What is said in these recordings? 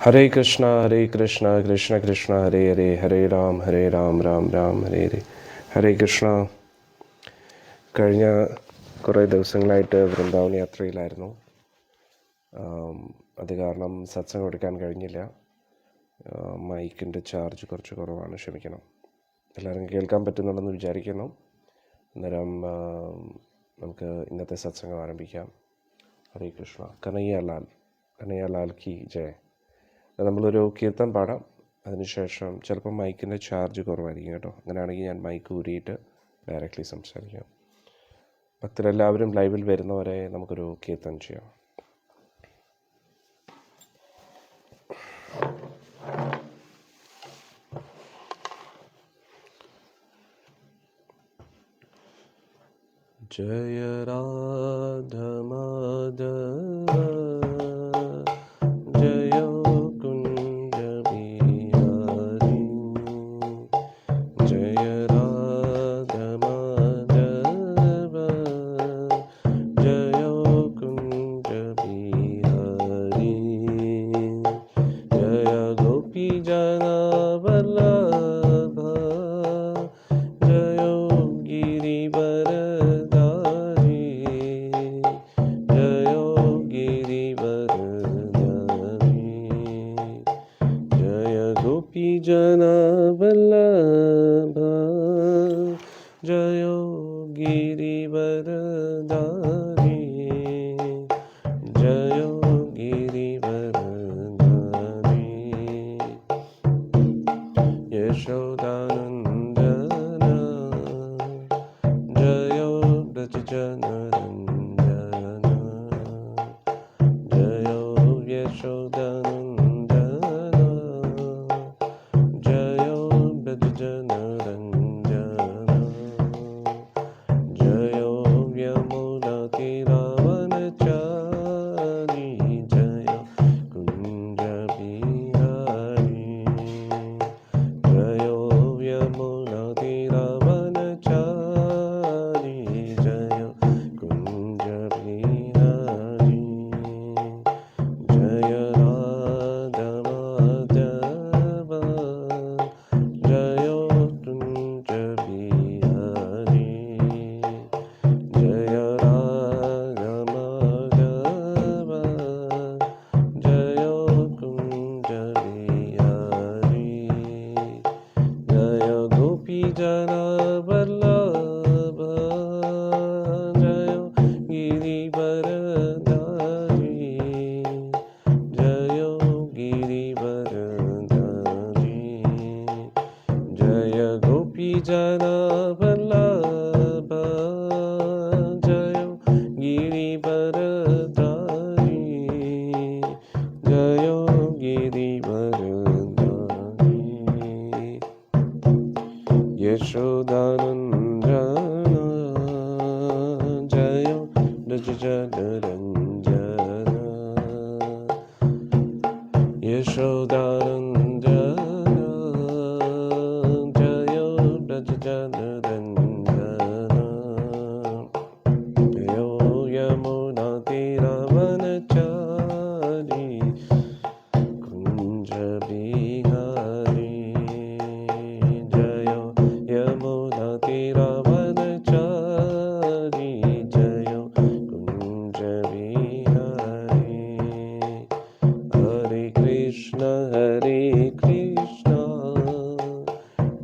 ഹരേ കൃഷ്ണ ഹരേ കൃഷ്ണ കൃഷ്ണ കൃഷ്ണ ഹരേ ഹരേ ഹരേ രാം രാം രാം ഹരേ ഹരേ. ഹരേ കൃഷ്ണ. കഴിഞ്ഞ കുറേ ദിവസങ്ങളായിട്ട് വൃന്ദാവൻ യാത്രയിലായിരുന്നു. അത് കാരണം സത്സംഗം എടുക്കാൻ കഴിഞ്ഞില്ല. മൈക്കിൻ്റെ ചാർജ് കുറച്ച് കുറവാണ്, ക്ഷമിക്കണം. എല്ലാവരും കേൾക്കാൻ പറ്റുന്നുണ്ടെന്ന് വിചാരിക്കുന്നു. അന്നേരം നമുക്ക് ഇന്നത്തെ സത്സംഗം ആരംഭിക്കാം. ഹരേ കൃഷ്ണ. കനയ്യലാൽ കി ജയ. നമ്മളൊരു കീർത്തൻ പാടാം. അതിനുശേഷം ചിലപ്പോൾ മൈക്കിൻ്റെ ചാർജ് കുറവായിരിക്കും കേട്ടോ. അങ്ങനെയാണെങ്കിൽ ഞാൻ മൈക്ക് ഊരിയിട്ട് ഡയറക്റ്റ്ലി സംസാരിക്കാം. ഭക്തരെല്ലാവരും ലൈവിൽ വരുന്നവരെ നമുക്കൊരു കീർത്തൻ ചെയ്യാം. ജയ രാധ മാധവ ജയ കുഞ്ച ബിഹാരി. ജയ രാധ മാധവ ജയ കുഞ്ച ബിഹാരി. ജയ ഗോപി ജന വല്ലഭ ജയ ഗിരിവര ജന വല്ലഭ ജയോ ഗിരിവരധാരി. ജയോ ഗിരിവരധാരി. യശോദാനന്ദന ജയോ ബ്രജനരഞ്ജന. ജയോ യശോദാനന്ദന ജനരഞ്ജന. ജയോ യമുനാതിരവനചാരി. ജയ കുഞ്ച ബിഹാരി. ജയോ യമുനാതിരവനചാരി. ജയ കുഞ്ച ബിഹാരി. ജയ രാധ മാധവ ജയോ കുഞ്ച ബിഹാരി. ജയ രാധ മാധവ ജയോ കുഞ്ച ബിഹാരി. ജയ ഗോപി ജന വല്ലഭ ജയോ ഗിരിവരധാരി. ജയോ ഗിരിവരധാരി. ജയ ഗോപി ജന വല്ലഭ ജയോ ഗിരിവരധാരി. ജയോ ഗിരിവരധാരി. യശോദാനന്ദന ജയോ ബ്രജനരഞ്ജന. യശോദാനന്ദന ജയോ ബ്രജനരഞ്ജന. ജയോ യമുനാതിരവനചാരി. കുഞ്ച ബിഹാരി. ജയോ യമുനാതിരവനചാരി. ജയോ കുഞ്ച ബിഹാരി. ഹരേ കൃഷ്ണ ഹരേ കൃഷ്ണ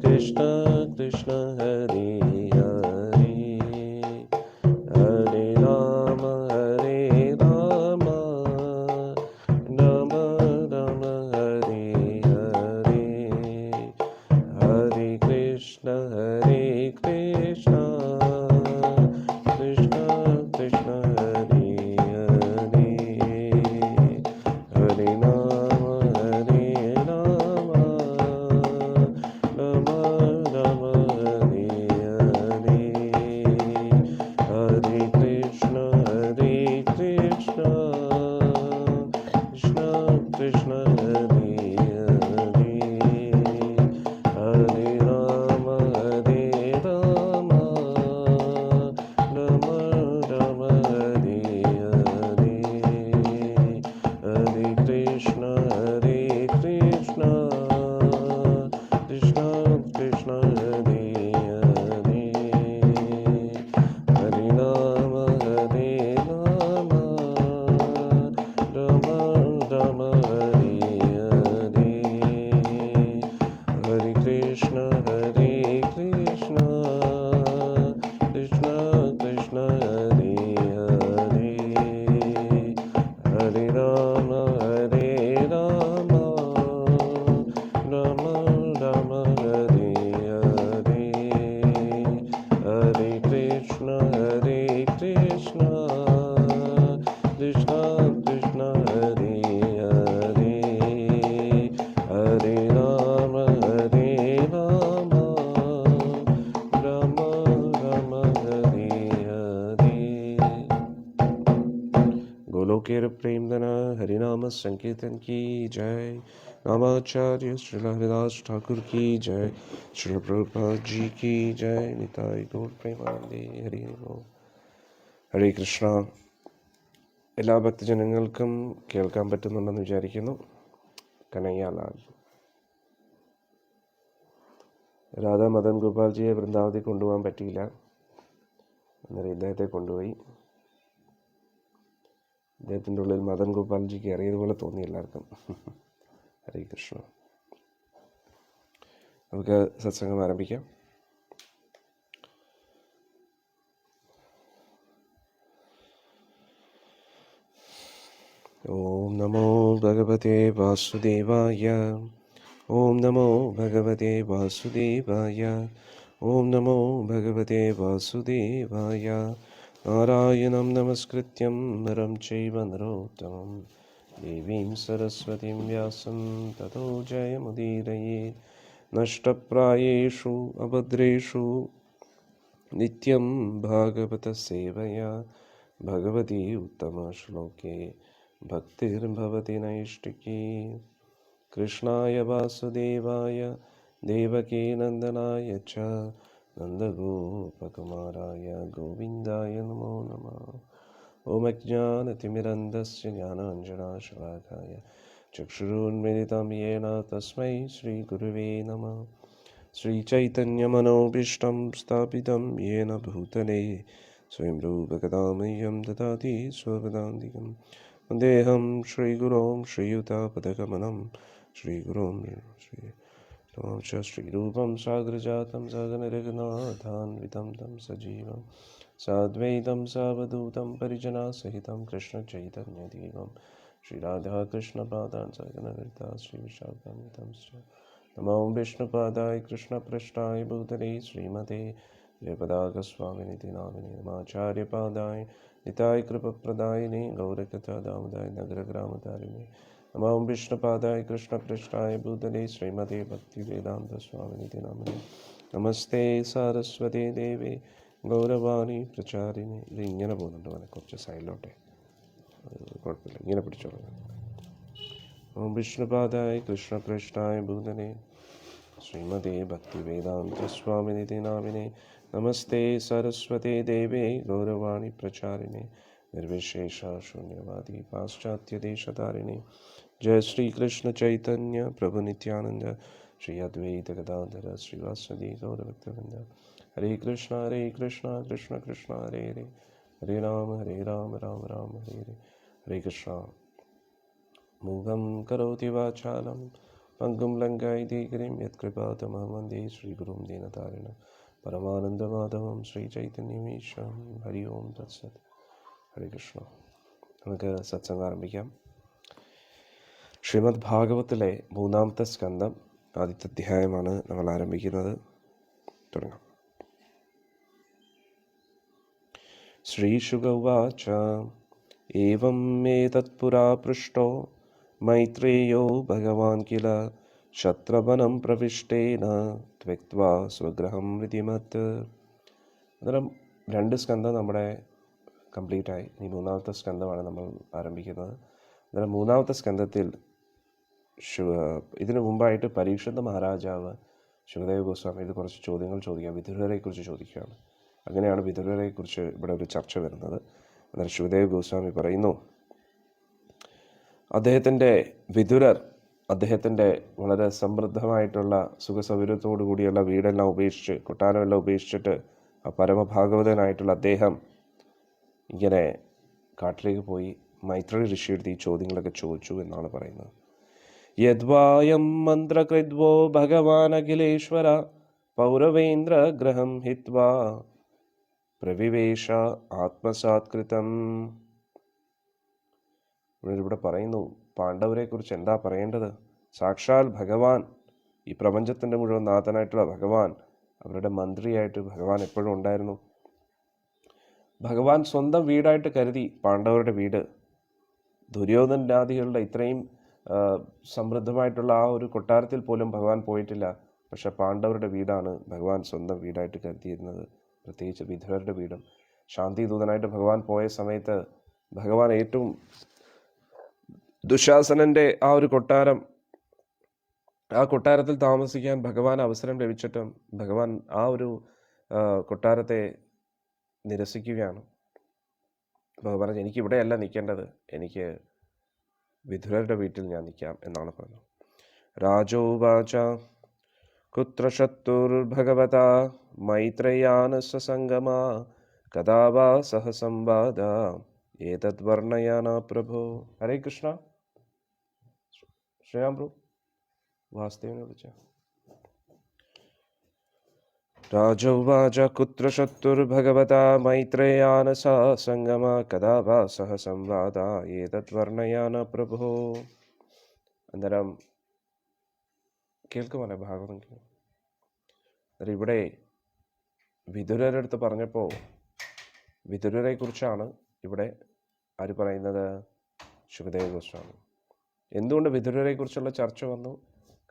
കൃഷ്ണ കൃഷ്ണ ഹരേ ഹരേ. ഹരേ രാമ രാമ രാമ ഹരേ ഹരേ. ഹരേ കൃഷ്ണ കൃഷ്ണ കൃഷ്ണ ഹരേ ഹരേ. ഹരേ രാമ രാമ രാമ ഹരേ ഹരേ. ഹരേ കൃഷ്ണ കൃഷ്ണ കൃഷ്ണ ഹരേ ഹരേ. ഹരേ രാമ രാമ രാമ രാമ ഹരേ ഹരേ. ഹരേ കൃഷ്ണ संकीर्तन की जय। रामाचार्य श्रील हरिदास ठाकुर की जय। श्रील प्रभुपाद जी की जय। निताई गौर प्रेमानंदे। हरि ओम। ഹരേ കൃഷ്ണ. എല്ലാ ഭക്തജനങ്ങൾക്കും കേൾക്കാൻ പറ്റുന്നുണ്ടെന്ന് വിചാരിക്കുന്നു. കനയ്യാലാൽ രാധാ മദൻ ഗോപാൽജിയെ വൃന്ദാവനത്തിൽ കൊണ്ടുപോകാൻ പറ്റിയില്ല. അന്നേരം ഇദ്ദേഹത്തെ കൊണ്ടുപോയി. ഇദ്ദേഹത്തിൻ്റെ ഉള്ളിൽ മദൻ ഗോപാൽജിക്ക് അറിയതുപോലെ തോന്നി എല്ലാവർക്കും. ഹരേ കൃഷ്ണ. നമുക്ക് സത്സംഗം ആരംഭിക്കാം. ഓം നമോ ഭഗവതേ വാസുദേവായ. ഓം നമോ ഭഗവതേ വാസുദേവായ. ഓം നമോ ഭഗവതേ വാസുദേവായ. നാരായണം നമസ്കൃത്യം നരം ചൈവ നരോത്തമം ദേവീം സരസ്വതീം വ്യാസം തതോ ജയമുദീരയേ. നഷ്ടപ്രായേഷു അഭദ്രേഷു നിത്യം ഭാഗവത സേവയാ ഭഗവതി ഉത്തമശ്ലോകേ ഭക്തിർഭവതി നൈഷ്ഠികീ. കൃഷ്ണായ വാസുദേവായ ദേവകീനന്ദനായ ച നന്ദഗോപകുമാരായ ഗോവിന്ദായ നമോ നമഃ. ഓം അജ്ഞാനതിമിരന്ധസ്യ ജ്ഞാനാഞ്ജനാശലാകായ ചക്ഷുരുന്മിലിതം യേന തസ്മൈ ശ്രീഗുരുവേ നമഃ. ശ്രീചൈതന്യമനോഭീഷ്ടം സ്ഥാപിതം യേന ഭൂതലേ സ്വയം രൂപകഥാമഹ്യം ദദാതി സ്വപദാന്തികം. വന്ദേഹം ശ്രീഗുരോം ശ്രീയുതാപദകമനം ശ്രീഗുരോം ശ്രീരൂപം സാഗ്രജാതം സഗണരഘുനാഥാന്വിതം തം സജീവം സാദ്വൈതം സാവധൂതം പരിജനാസഹിതം കൃഷ്ണചൈതന്യദേവം ശ്രീരാധാകൃഷ്ണപാദാൻ സഗണലളിതാ ശ്രീവിശാഖാന്വിതം. നമോ വിഷ്ണുപാദായ കൃഷ്ണപൃഷ്ഠായ ഭൂതലേ ശ്രീമതേ ജയപതാകസ്വാമിനിധി നാമിനെ. നമാചാര്യപാദായ നിതായ കൃപപ്രദായിനി ഗൗരകഥാദാമോദായ നഗരഗ്രാമധാരിണി. നമോ വിഷ്ണുപാദായ കൃഷ്ണപൃഷ്ഠായ ഭൂതലേ ശ്രീമതേ ഭക്തിവേദാന്തസ്വാമിനിധി നാമിനെ. നമസ്തേ സാരസ്വതേ ദേവേ ഗൗരവാണി പ്രചാരിണി. ഇത് ഇങ്ങനെ പോകുന്നുണ്ട്, അവനെ കുറച്ച് സൈഡിലോട്ടെ, കുഴപ്പമില്ല, ഇങ്ങനെ പിടിച്ചോളൂ. ഓം വിഷ്ണുപാദായ കൃഷ്ണപൃഷ്ഠായ ഭൂതലേ ശ്രീമതേ ഭക്തിവേദാന്തസ്വാമിനിധി നാമിനെ. നമസ്തേ സരസ്വതേ ദേവേ ഗൗരവാണി പ്രചാരിണേ നിർവിശേഷ ശൂന്യവാദി പാശ്ചാത്യദേശധാരിണേ. ജയ ശ്രീകൃഷ്ണ ചൈതന്യ പ്രഭു നിത്യാനന്ദ ശ്രീ അദ്വൈത ഗദാധര ശ്രീവാസദി ഗൗരഭക്തവൃന്ദ. ഹരേ കൃഷ്ണ കൃഷ്ണ കൃഷ്ണ ഹരേ ഹരേ, ഹരേ രാമ രാമ രാമ ഹരേ ഹരേ. ഹരേ കൃഷ്ണ. മൂകം കരോതി വാചാലം പങ്കും ലങ്കായതി ഗിരിം യത്കൃപാതമഹം വന്ദേ ശ്രീഗുരും ദീനതാരിണം പരമാനന്ദമാധവം ശ്രീചൈതന്യമീശ്വരം. ഹരി ഓം തത്സത്. ഹരേ കൃഷ്ണ. നമുക്ക് സത്സംഗം ആരംഭിക്കാം. ശ്രീമദ് ഭാഗവത്തിലെ 3-ാമത്തെ സ്കന്ധം ആദ്യത്തെ അധ്യായമാണ് നമ്മൾ ആരംഭിക്കുന്നത്. തുടങ്ങാം. ശ്രീശുക ഉവാച ഏവം ഏതത്പുരാ പൃഷ്ടോ മൈത്രേയോ ഭഗവാൻ കില ശത്രവനം പ്രവിഷ്ടേന ത്വക്ത്വാ സ്വഗൃഹം ഋതിമത്. അന്നേരം 2 സ്കന്ധം നമ്മുടെ കംപ്ലീറ്റ് ആയി. ഇനി 3-ാമത്തെ സ്കന്ധമാണ് നമ്മൾ ആരംഭിക്കുന്നത്. അന്നേരം 3-ാമത്തെ സ്കന്ധത്തിൽ ഇതിനു മുമ്പായിട്ട് പരീക്ഷിത് മഹാരാജാവ് ശുകദേവ ഗോസ്വാമിയോട് കുറച്ച് ചോദ്യങ്ങൾ ചോദിക്കുക, വിദുരരെക്കുറിച്ച് ചോദിക്കുകയാണ്. അങ്ങനെയാണ് വിദുരരെക്കുറിച്ച് ഇവിടെ ഒരു ചർച്ച വരുന്നത്. അന്നേരം ശുകദേവ ഗോസ്വാമി പറയുന്നു, വിദുരർ അദ്ദേഹത്തിൻ്റെ വളരെ സമൃദ്ധമായിട്ടുള്ള സുഖസൗകര്യത്തോടു കൂടിയുള്ള വീടെല്ലാം ഉപേക്ഷിച്ച്, കൊട്ടാരമെല്ലാം ഉപേക്ഷിച്ചിട്ട് ആ പരമഭാഗവതനായിട്ടുള്ള അദ്ദേഹം ഇങ്ങനെ കാട്ടിലേക്ക് പോയി മൈത്രേയ ഋഷിയെടുത്ത് ഈ ചോദ്യങ്ങളൊക്കെ ചോദിച്ചു എന്നാണ് പറയുന്നത്. യദ്വായം മന്ത്രകൃദ്വോ ഭഗവാൻ അഖിലേശ്വര പൗരവേന്ദ്ര ഗ്രഹം ഹിത്വാ പ്രവിവേശ ആത്മസാത്കൃതം. ഇവിടെ പറയുന്നു, പാണ്ഡവരെ കുറിച്ച് എന്താ പറയേണ്ടത്? സാക്ഷാൽ ഭഗവാൻ, ഈ പ്രപഞ്ചത്തിൻ്റെ മുഴുവൻ നാഥനായിട്ടുള്ള ഭഗവാൻ, അവരുടെ മന്ത്രിയായിട്ട് ഭഗവാൻ എപ്പോഴും ഉണ്ടായിരുന്നു. ഭഗവാൻ സ്വന്തം വീടായിട്ട് കരുതി പാണ്ഡവരുടെ വീട്. ദുര്യോധനാദികളുടെ ഇത്രയും സമൃദ്ധമായിട്ടുള്ള ആ ഒരു കൊട്ടാരത്തിൽ പോലും ഭഗവാൻ പോയിട്ടില്ല. പക്ഷെ പാണ്ഡവരുടെ വീടാണ് ഭഗവാൻ സ്വന്തം വീടായിട്ട് കരുതിയിരുന്നത്. പ്രത്യേകിച്ച് വിദുരരുടെ വീടും. ശാന്തിദൂതനായിട്ട് ഭഗവാൻ പോയ സമയത്ത് ഭഗവാൻ ഏറ്റവും ദുശാസനന്റെ ആ ഒരു കൊട്ടാരം, ആ കൊട്ടാരത്തിൽ താമസിക്കാൻ ഭഗവാൻ അവസരം ലഭിച്ചിട്ടും ഭഗവാൻ ആ ഒരു കൊട്ടാരത്തെ നിരസിക്കുകയാണ്. ഭഗവാൻ പറഞ്ഞു, എനിക്ക് ഇവിടെയല്ല നിൽക്കേണ്ടത്, എനിക്ക് വിതുരരുടെ വീട്ടിൽ ഞാൻ നിൽക്കാം എന്നാണ് പറഞ്ഞത്. രാജോവാച കുത്ര ശത്രുർഭഗവതാ മൈത്രേയാന സസംഗമ കഥാ വാ സഹ സംവാദ ഏതദ് വർണ്ണയാന പ്രഭോ. ഹരേ കൃഷ്ണ. ശ്രീരാം പ്രഭു വാസുദേവനെ വിളിച്ച. രാജോവാച കുത്ര ശത്രുർഭഗവതാ മൈത്രേയാന സസംഗമ കഥാ വാ സഹ സംവാദ ഏതദ് വർണ്ണയാന പ്രഭോ. അന്നേരം കേൾക്കുമല്ലേ ഭാഗവതം? അന്നേരം ഇവിടെ വിതുരരുടെ അടുത്ത് പറഞ്ഞപ്പോൾ വിതുരരെ കുറിച്ചാണ് ഇവിടെ ആര് പറയുന്നത്? ശുകദേവ ഗോസ്വാമി. എന്തുകൊണ്ട് വിതുരരെ കുറിച്ചുള്ള ചർച്ച വന്നു?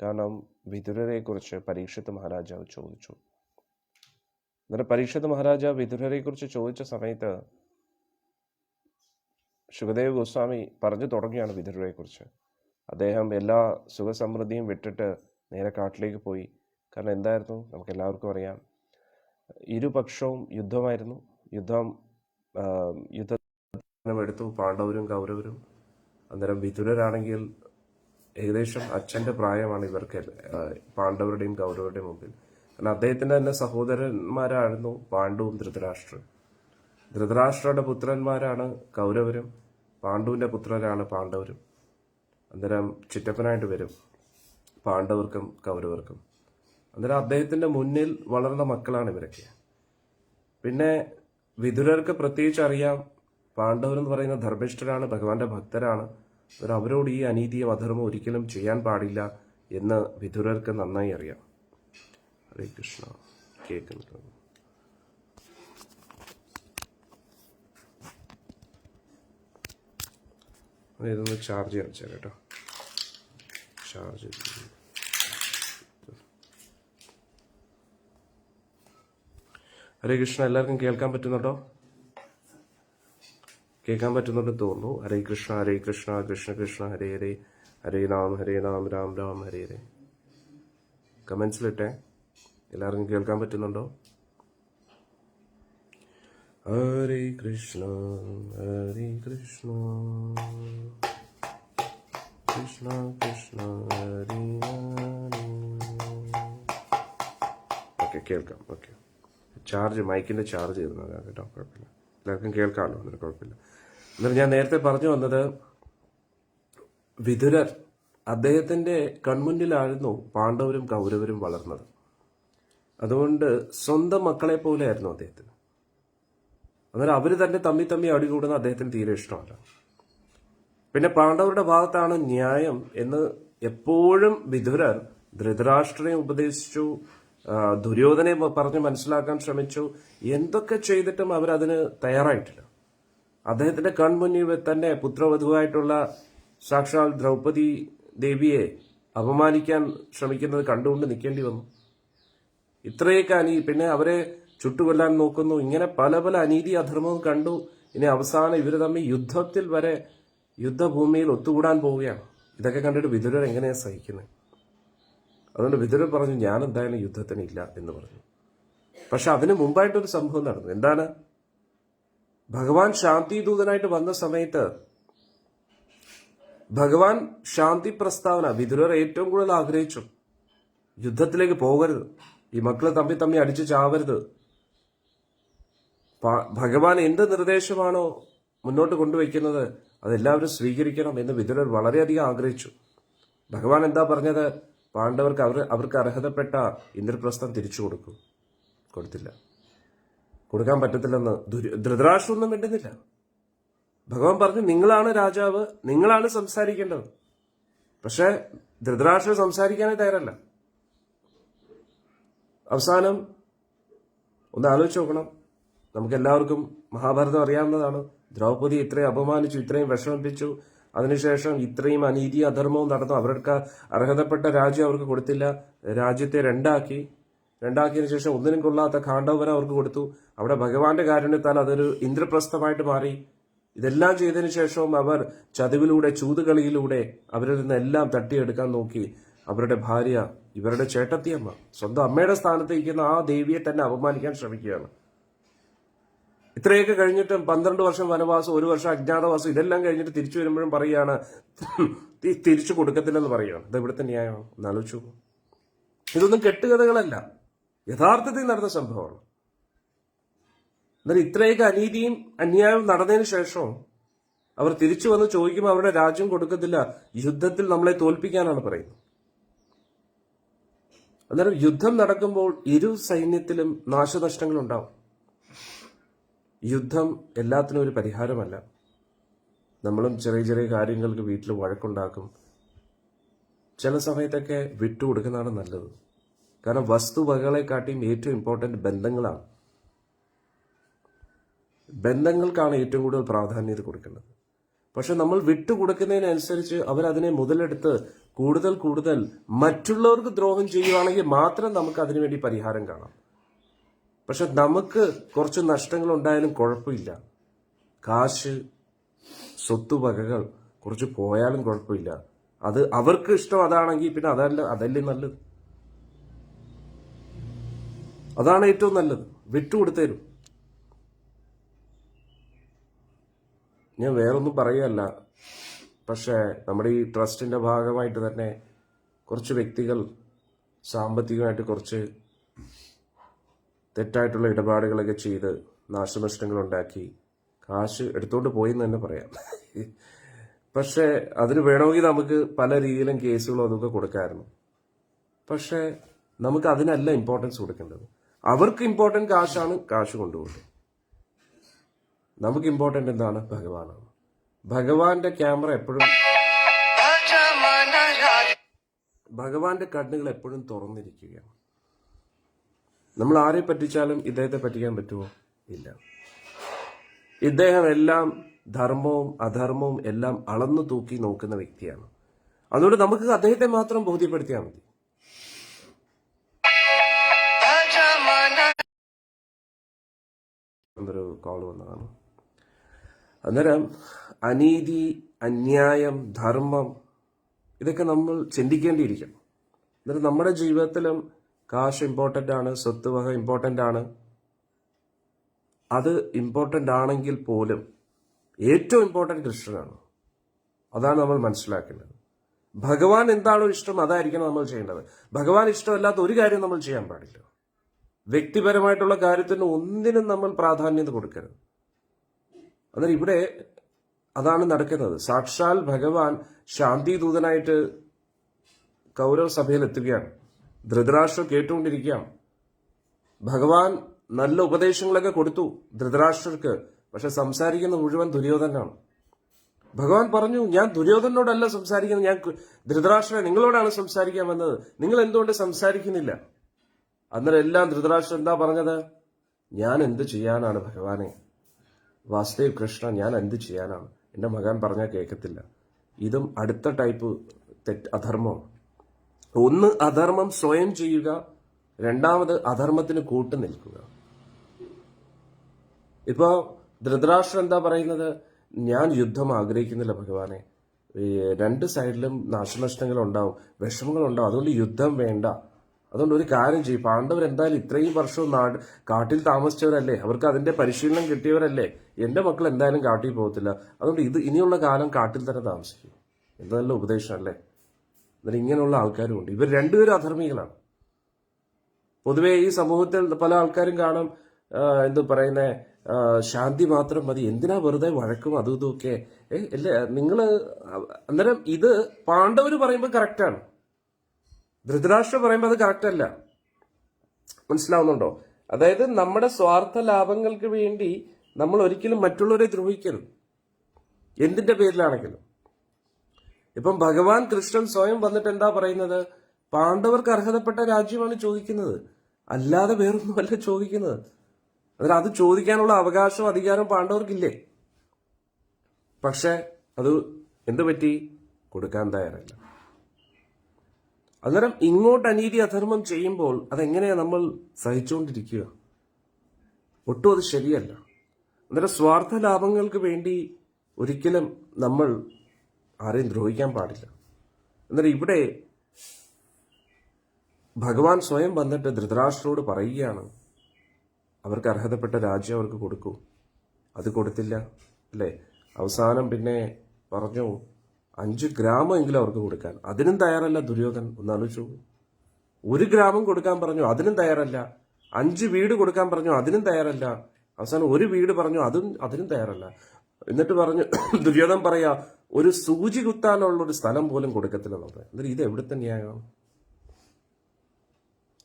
കാരണം വിതുരരെ കുറിച്ച് പരീക്ഷിത്ത് മഹാരാജാവ് ചോദിച്ചു. അന്നേരം പരീക്ഷിത്ത് മഹാരാജാവ് വിതുരരെ കുറിച്ച് ചോദിച്ച സമയത്ത് ശുകദേവ് ഗോസ്വാമി പറഞ്ഞു തുടങ്ങിയാണ് വിതുരരെ കുറിച്ച്. അദ്ദേഹം എല്ലാ സുഖസമൃദ്ധിയും വിട്ടിട്ട് നേരെ കാട്ടിലേക്ക് പോയി. കാരണം എന്തായിരുന്നു? നമുക്ക് എല്ലാവർക്കും അറിയാം, ഇരുപക്ഷവും യുദ്ധമായിരുന്നു. യുദ്ധമെടുത്തു പാണ്ഡവരും കൗരവരും. അന്നേരം വിതുരരാണെങ്കിൽ ഏകദേശം അച്ഛൻ്റെ പ്രായമാണ് ഇവർക്ക്, പാണ്ഡവരുടെയും കൗരവരുടെയും മുമ്പിൽ. കാരണം അദ്ദേഹത്തിൻ്റെ തന്നെ സഹോദരന്മാരായിരുന്നു പാണ്ഡുവും ധൃതരാഷ്ട്രരും. ധൃതരാഷ്ട്രയുടെ പുത്രന്മാരാണ് കൗരവരും, പാണ്ഡുവിൻ്റെ പുത്രരാണ് പാണ്ഡവരും. അന്നേരം ചിറ്റപ്പനായിട്ട് വരും പാണ്ഡവർക്കും കൗരവർക്കും. അന്നേരം അദ്ദേഹത്തിൻ്റെ മുന്നിൽ വളർന്ന മക്കളാണ് ഇവരൊക്കെ. പിന്നെ വിതുരർക്ക് പ്രത്യേകിച്ച് അറിയാം, പാണ്ഡവരെന്ന് പറയുന്ന ധർമ്മിഷ്ഠരാണ്, ഭഗവാന്റെ ഭക്തരാണ്. അവരോട് ഈ അനീതിയും അധർമ്മം ഒരിക്കലും ചെയ്യാൻ പാടില്ല എന്ന് വിതുരർക്ക് നന്നായി അറിയാം. ഹരേ കൃഷ്ണ. കേൾക്കുന്നത് ഇതൊന്ന് ചാർജ് ചെയ്യാൻ വെച്ചാൽ കേട്ടോ. ചാർജ് ഹരേ കൃഷ്ണ. എല്ലാവർക്കും കേൾക്കാൻ പറ്റുന്നുണ്ടോ? കേൾക്കാൻ പറ്റുന്നുണ്ടെന്ന് തോന്നുന്നു. ഹരേ കൃഷ്ണ ഹരേ കൃഷ്ണ കൃഷ്ണ കൃഷ്ണ ഹരേ ഹരേ, ഹരേ നാം രാം രാം ഹരേ ഹരേ. കമൻസിലിട്ടെ എല്ലാവർക്കും കേൾക്കാൻ പറ്റുന്നുണ്ടോ? ഹരേ കൃഷ്ണ കൃഷ്ണ കൃഷ്ണ ഹരേ ഹരേ. ഓക്കെ, കേൾക്കാം. ഓക്കെ, ചാർജ് മൈക്കിൻ്റെ ചാർജ് ചെയ്തതാണ് കേട്ടോ. കുഴപ്പമില്ല, എല്ലാവർക്കും കേൾക്കാമല്ലോ, അതിന് കുഴപ്പമില്ല. എന്നിട്ട് ഞാൻ നേരത്തെ പറഞ്ഞു വന്നത്, വിതുരർ അദ്ദേഹത്തിൻ്റെ കൺമുന്നിലായിരുന്നു പാണ്ഡവരും കൗരവരും വളർന്നത്. അതുകൊണ്ട് സ്വന്തം മക്കളെ പോലെ ആയിരുന്നു അദ്ദേഹത്തിന്. അന്നേരം അവർ തന്നെ തമ്മി അടികൂടുന്ന അദ്ദേഹത്തിന് തീരെ ഇഷ്ടമല്ല. പിന്നെ പാണ്ഡവരുടെ ഭാഗത്താണ് ന്യായം എന്ന് എപ്പോഴും വിതുരർ ധൃതരാഷ്ട്രനെ ഉപദേശിച്ചു, ദുര്യോധനെ പറഞ്ഞ് മനസ്സിലാക്കാൻ ശ്രമിച്ചു. എന്തൊക്കെ ചെയ്തിട്ടും അവരതിന് തയ്യാറായിട്ടില്ല. അദ്ദേഹത്തിന്റെ കൺമുന്നിൽ തന്നെ പുത്രവധുവായിട്ടുള്ള സാക്ഷാൽ ദ്രൗപദി ദേവിയെ അപമാനിക്കാൻ ശ്രമിക്കുന്നത് കണ്ടുകൊണ്ട് നിൽക്കേണ്ടി വന്നു. ഇത്രയൊക്കെ പിന്നെ അവരെ ചുട്ടുകൊല്ലാൻ നോക്കുന്നു. ഇങ്ങനെ പല പല അനീതി അധർമ്മവും കണ്ടു. ഇനി അവസാനം ഇവർ തമ്മിൽ യുദ്ധത്തിൽ വരെ യുദ്ധഭൂമിയിൽ ഒത്തുകൂടാൻ പോവുകയാണ്. ഇതൊക്കെ കണ്ടിട്ട് വിതുരർ എങ്ങനെയാ സഹിക്കുന്നത്? അതുകൊണ്ട് വിതുരർ പറഞ്ഞു, ഞാൻ എന്തായാലും യുദ്ധത്തിന് ഇല്ല എന്ന് പറഞ്ഞു. പക്ഷെ അതിന് മുമ്പായിട്ടൊരു സംഭവം നടന്നു. എന്താണ്? ഭഗവാൻ ശാന്തിദൂതനായിട്ട് വന്ന സമയത്ത് ഭഗവാൻ ശാന്തി പ്രസ്താവന വിതുരർ ഏറ്റവും കൂടുതൽ ആഗ്രഹിച്ചു. യുദ്ധത്തിലേക്ക് പോകരുത്, ഈ മക്കള് തമ്മി അടിച്ചു ചാവരുത്. ഭഗവാൻ എന്ത് നിർദ്ദേശമാണോ മുന്നോട്ട് കൊണ്ടുവയ്ക്കുന്നത് അതെല്ലാവരും സ്വീകരിക്കണം എന്ന് വിതുരർ വളരെയധികം ആഗ്രഹിച്ചു. ഭഗവാൻ എന്താ പറഞ്ഞത്? പാണ്ഡവർക്ക് അവർക്ക് അർഹതപ്പെട്ട ഇന്ദ്രപ്രസ്ഥം തിരിച്ചു കൊടുത്തില്ല, കൊടുക്കാൻ പറ്റത്തില്ലെന്ന് ധൃതരാഷ്ട്രമൊന്നും വേണ്ടുന്നില്ല. ഭഗവാൻ പറഞ്ഞു, നിങ്ങളാണ് രാജാവ്, നിങ്ങളാണ് സംസാരിക്കേണ്ടത്. പക്ഷെ ധൃതരാഷ്ട്രം സംസാരിക്കാനേ തയ്യാറല്ല. അവസാനം ഒന്ന് ആലോചിച്ച് നോക്കണം. നമുക്ക് എല്ലാവർക്കും മഹാഭാരതം അറിയാവുന്നതാണ്. ദ്രൗപദി ഇത്രയും അപമാനിച്ചു, ഇത്രയും വിഷമിപ്പിച്ചു. അതിനുശേഷം ഇത്രയും അനീതി അധർമ്മവും നടന്നു. അവർക്ക് അർഹതപ്പെട്ട രാജ്യം അവർക്ക് കൊടുത്തില്ല. രാജ്യത്തെ രണ്ടാക്കിയതിനു ശേഷം ഒന്നിനും കൊള്ളാത്ത ഖാണ്ഡവരെ അവർക്ക് കൊടുത്തു. അവിടെ ഭഗവാന്റെ കാരുണ്യത്താൽ അതൊരു ഇന്ദ്രപ്രസ്ഥമായിട്ട് മാറി. ഇതെല്ലാം ചെയ്തതിനു ശേഷവും അവർ ചതിവിലൂടെ, ചൂതുകളിയിലൂടെ അവരിൽ നിന്നെല്ലാം തട്ടിയെടുക്കാൻ നോക്കി. അവരുടെ ഭാര്യ, ഇവരുടെ ചേട്ടത്തിയമ്മ, സ്വന്തം അമ്മയുടെ സ്ഥാനത്ത് ഇരിക്കുന്ന ആ ദേവിയെ തന്നെ അപമാനിക്കാൻ ശ്രമിക്കുകയാണ്. ഇത്രയൊക്കെ കഴിഞ്ഞിട്ടും 12 വർഷം വനവാസം, 1 വർഷം അജ്ഞാതവാസം, ഇതെല്ലാം കഴിഞ്ഞിട്ട് തിരിച്ചു വരുമ്പോഴും പറയുകയാണ് തിരിച്ചു കൊടുക്കത്തില്ലെന്ന് പറയുകയാണ്. ഇത് ഇവിടുത്തെ ന്യായമാണ്. എന്നാലോചിച്ചു. ഇതൊന്നും കെട്ടുകഥകളല്ല, യഥാർത്ഥത്തിൽ നടന്ന സംഭവമാണ്. എന്നാൽ ഇത്രയൊക്കെ അനീതിയും അന്യായവും നടന്നതിന് ശേഷം അവർ തിരിച്ചു വന്ന് ചോദിക്കുമ്പോൾ അവരുടെ രാജ്യം കൊടുക്കത്തില്ല, യുദ്ധത്തിൽ നമ്മളെ തോൽപ്പിക്കാനാണ് പറയുന്നത്. അന്നേരം യുദ്ധം നടക്കുമ്പോൾ ഇരു സൈന്യത്തിലും നാശനഷ്ടങ്ങൾ ഉണ്ടാവും. യുദ്ധം എല്ലാത്തിനും ഒരു പരിഹാരമല്ല. നമ്മളും ചെറിയ ചെറിയ കാര്യങ്ങൾക്ക് വീട്ടിൽ വഴക്കുണ്ടാക്കും. ചില സമയത്തൊക്കെ വിട്ടുകൊടുക്കുന്നതാണ് നല്ലത്. കാരണം വസ്തുവകകളെക്കാട്ടിയും ഏറ്റവും ഇമ്പോർട്ടന്റ് ബന്ധങ്ങളാണ്. ബന്ധങ്ങൾക്കാണ് ഏറ്റവും കൂടുതൽ പ്രാധാന്യത കൊടുക്കേണ്ടത്. പക്ഷെ നമ്മൾ വിട്ടുകൊടുക്കുന്നതിനനുസരിച്ച് അവരതിനെ മുതലെടുത്ത് കൂടുതൽ കൂടുതൽ മറ്റുള്ളവർക്ക് ദ്രോഹം ചെയ്യുവാണെങ്കിൽ മാത്രം നമുക്ക് അതിനുവേണ്ടി പരിഹാരം കാണാം. പക്ഷെ നമുക്ക് കുറച്ച് നഷ്ടങ്ങൾ ഉണ്ടായാലും കുഴപ്പമില്ല. കാശ്, സ്വത്തുവകകൾ കുറച്ച് പോയാലും കുഴപ്പമില്ല. അത് അവർക്ക് ഇഷ്ടം അതാണെങ്കിൽ പിന്നെ അതല്ലേ നല്ലത്. അതാണ് ഏറ്റവും നല്ലത്. വിട്ടുകൊടുത്തേരും. ഞാൻ വേറൊന്നും പറയുകയല്ല. പക്ഷേ നമ്മുടെ ഈ ട്രസ്റ്റിന്റെ ഭാഗമായിട്ട് തന്നെ കുറച്ച് വ്യക്തികൾ സാമ്പത്തികമായിട്ട് കുറച്ച് തെറ്റായിട്ടുള്ള ഇടപാടുകളൊക്കെ ചെയ്ത് നാശനഷ്ടങ്ങൾ ഉണ്ടാക്കി കാശ് എടുത്തോണ്ട് പോയി എന്ന് തന്നെ പറയാം. പക്ഷെ അതിന് വേണമെങ്കിൽ നമുക്ക് പല രീതിയിലും കേസുകളും അതൊക്കെ കൊടുക്കാമായിരുന്നു. പക്ഷെ നമുക്ക് അതിനല്ല ഇമ്പോർട്ടൻസ് കൊടുക്കേണ്ടത്. അവർക്ക് ഇമ്പോർട്ടന്റ് കാശാണ്, കാശ് കൊണ്ടുപോകുന്നത്. നമുക്ക് ഇമ്പോർട്ടന്റ് എന്താണ്? ഭഗവാനാണ്. ഭഗവാന്റെ ക്യാമറ എപ്പോഴും, ഭഗവാന്റെ കണ്ണുകൾ എപ്പോഴും തുറന്നിരിക്കുകയാണ്. നമ്മൾ ആരെ പറ്റിച്ചാലും ഇദ്ദേഹത്തെ പറ്റിക്കാൻ പറ്റുമോ? ഇല്ല. ഇദ്ദേഹം എല്ലാം ധർമ്മവും അധർമ്മവും എല്ലാം അളന്നു തൂക്കി നോക്കുന്ന വ്യക്തിയാണ്. അതുകൊണ്ട് നമുക്ക് അദ്ദേഹത്തെ മാത്രം ബോധ്യപ്പെടുത്തിയാൽ മതി. എന്തൊരു കോൾ വന്നതാണ്. അന്നേരം അനീതി, അന്യായം, ധർമ്മം ഇതൊക്കെ നമ്മൾ ചിന്തിക്കേണ്ടിയിരിക്കണം. എന്നിട്ട് നമ്മുടെ ജീവിതത്തിലും കാശ് ഇമ്പോർട്ടൻ്റ് ആണ്, സ്വത്തുവക ഇമ്പോർട്ടൻ്റ് ആണ്. അത് ഇമ്പോർട്ടൻ്റ് ആണെങ്കിൽ പോലും ഏറ്റവും ഇമ്പോർട്ടൻ്റ് കൃഷ്ണനാണ്. അതാണ് നമ്മൾ മനസ്സിലാക്കേണ്ടത്. ഭഗവാൻ എന്താണോ ഇഷ്ടം അതായിരിക്കണം നമ്മൾ ചെയ്യേണ്ടത്. ഭഗവാൻ ഇഷ്ടമല്ലാത്ത ഒരു കാര്യം നമ്മൾ ചെയ്യാൻ പാടില്ല. വ്യക്തിപരമായിട്ടുള്ള കാര്യത്തിന് ഒന്നിനും നമ്മൾ പ്രാധാന്യത കൊടുക്കരുത്. അന്നേരം ഇവിടെ അതാണ് നടക്കുന്നത്. സാക്ഷാൽ ഭഗവാൻ ശാന്തി ദൂതനായിട്ട് കൗരവ സഭയിൽ എത്തുകയാണ്. ധൃതരാഷ്ട്രം കേട്ടുകൊണ്ടിരിക്കുകയാണ്. ഭഗവാൻ നല്ല ഉപദേശങ്ങളൊക്കെ കൊടുത്തു ധൃതരാഷ്ട്രർക്ക്. പക്ഷെ സംസാരിക്കുന്ന മുഴുവൻ ദുര്യോധനാണ്. ഭഗവാൻ പറഞ്ഞു, ഞാൻ ദുര്യോധനോടല്ല സംസാരിക്കുന്നത്, ഞാൻ ധൃതരാഷ്ട്രനെ നിങ്ങളോടാണ് സംസാരിക്കാൻ വന്നത്. നിങ്ങൾ എന്തുകൊണ്ട് സംസാരിക്കുന്നില്ല? അന്നേരം എല്ലാം ധൃതരാഷ്ട്രം എന്താ പറഞ്ഞത്? ഞാൻ എന്ത് ചെയ്യാനാണ് ഭഗവാനെ? വാസുദേവ് കൃഷ്ണ, ഞാൻ എന്ത് ചെയ്യാനാണ്? എന്റെ മകൻ പറഞ്ഞാൽ കേൾക്കത്തില്ല. ഇതും അടുത്ത ടൈപ്പ് അധർമ്മമാണ്. ഒന്ന് അധർമ്മം സ്വയം ചെയ്യുക, രണ്ടാമത് അധർമ്മത്തിന് കൂട്ടു നിൽക്കുക. ഇപ്പോ ധൃതരാഷ്ട്രം എന്താ പറയുന്നത്? ഞാൻ യുദ്ധം ആഗ്രഹിക്കുന്നില്ല ഭഗവാനെ. രണ്ട് സൈഡിലും നാശനഷ്ടങ്ങൾ ഉണ്ടാവും, വിഷമങ്ങൾ ഉണ്ടാവും. അതുകൊണ്ട് യുദ്ധം വേണ്ട. അതുകൊണ്ട് ഒരു കാര്യം ചെയ്യും, പാണ്ഡവർ എന്തായാലും ഇത്രയും വർഷവും കാട്ടിൽ താമസിച്ചവരല്ലേ, അവർക്ക് അതിന്റെ പരിശീലനം കിട്ടിയവരല്ലേ. എന്റെ മക്കൾ എന്തായാലും കാട്ടിൽ പോകത്തില്ല. അതുകൊണ്ട് ഇനിയുള്ള കാലം കാട്ടിൽ തന്നെ താമസിക്കും. എന്ത് നല്ല ഉപദേശമല്ലേ. എന്നിട്ട് ഇങ്ങനെയുള്ള ആൾക്കാരും ഉണ്ട്. ഇവർ രണ്ടുപേരും അധർമ്മികളാണ്. പൊതുവെ ഈ സമൂഹത്തിൽ പല ആൾക്കാരും കാണും, എന്ത് പറയുന്നേ, ശാന്തി മാത്രം മതി, എന്തിനാ വെറുതെ വഴക്കും അതും ഇതുമൊക്കെ. അല്ലേ നിങ്ങള്. അന്നേരം ഇത് പാണ്ഡവര് പറയുമ്പോൾ കറക്റ്റാണ്, ധൃതരാഷ്ട്രം പറയുമ്പോൾ അത് കറക്റ്റ് അല്ല. മനസ്സിലാവുന്നുണ്ടോ? അതായത് നമ്മുടെ സ്വാർത്ഥ ലാഭങ്ങൾക്ക് വേണ്ടി നമ്മൾ ഒരിക്കലും മറ്റുള്ളവരെ ദ്രോഹിക്കരുത്, എന്തിന്റെ പേരിലാണെങ്കിലും. ഇപ്പം ഭഗവാൻ കൃഷ്ണൻ സ്വയം വന്നിട്ട് എന്താ പറയുന്നത്? പാണ്ഡവർക്ക് അർഹതപ്പെട്ട രാജ്യമാണ് ചോദിക്കുന്നത്, അല്ലാതെ വേറൊന്നുമല്ല ചോദിക്കുന്നത്. അതിൽ അത് ചോദിക്കാനുള്ള അവകാശവും അധികാരം പാണ്ഡവർക്കില്ലേ? പക്ഷെ അത് എന്തു പറ്റി? കൊടുക്കാൻ തയ്യാറല്ല. അന്നേരം ഇങ്ങോട്ട് അനീതി അധർമ്മം ചെയ്യുമ്പോൾ അതെങ്ങനെയാ നമ്മൾ സഹിച്ചുകൊണ്ടിരിക്കുക? ഒട്ടും അത് ശരിയല്ല. അന്നേരം സ്വാർത്ഥ ലാഭങ്ങൾക്ക് വേണ്ടി ഒരിക്കലും നമ്മൾ ആരെയും ദ്രോഹിക്കാൻ പാടില്ല. എന്നാൽ ഇവിടെ ഭഗവാൻ സ്വയം വന്നിട്ട് ധൃതരാഷ്ട്രരോട് പറയുകയാണ്, അവർക്ക് അർഹതപ്പെട്ട രാജ്യം അവർക്ക് കൊടുക്കൂ. അത് കൊടുത്തില്ല അല്ലേ? അവസാനം പിന്നെ പറഞ്ഞു 5 ഗ്രാമമെങ്കിലും അവർക്ക് കൊടുക്കാൻ. അതിനും തയ്യാറല്ല ദുര്യോധൻ. ഒന്നാലോചിച്ചു. 1 ഗ്രാമം കൊടുക്കാൻ പറഞ്ഞു, അതിനും തയ്യാറല്ല. 5 വീട് കൊടുക്കാൻ പറഞ്ഞു, അതിനും തയ്യാറല്ല. അവസാനം 1 വീട് പറഞ്ഞു, അതിനും തയ്യാറല്ല. എന്നിട്ട് പറഞ്ഞു, ദുര്യോധൻ പറയാ, ഒരു സൂചി കുത്താനുള്ള ഒരു സ്ഥലം പോലും കൊടുക്കത്തില്ലെന്നത്. എന്നിട്ട് ഇത് എവിടുത്തെ ന്യായമാണ്?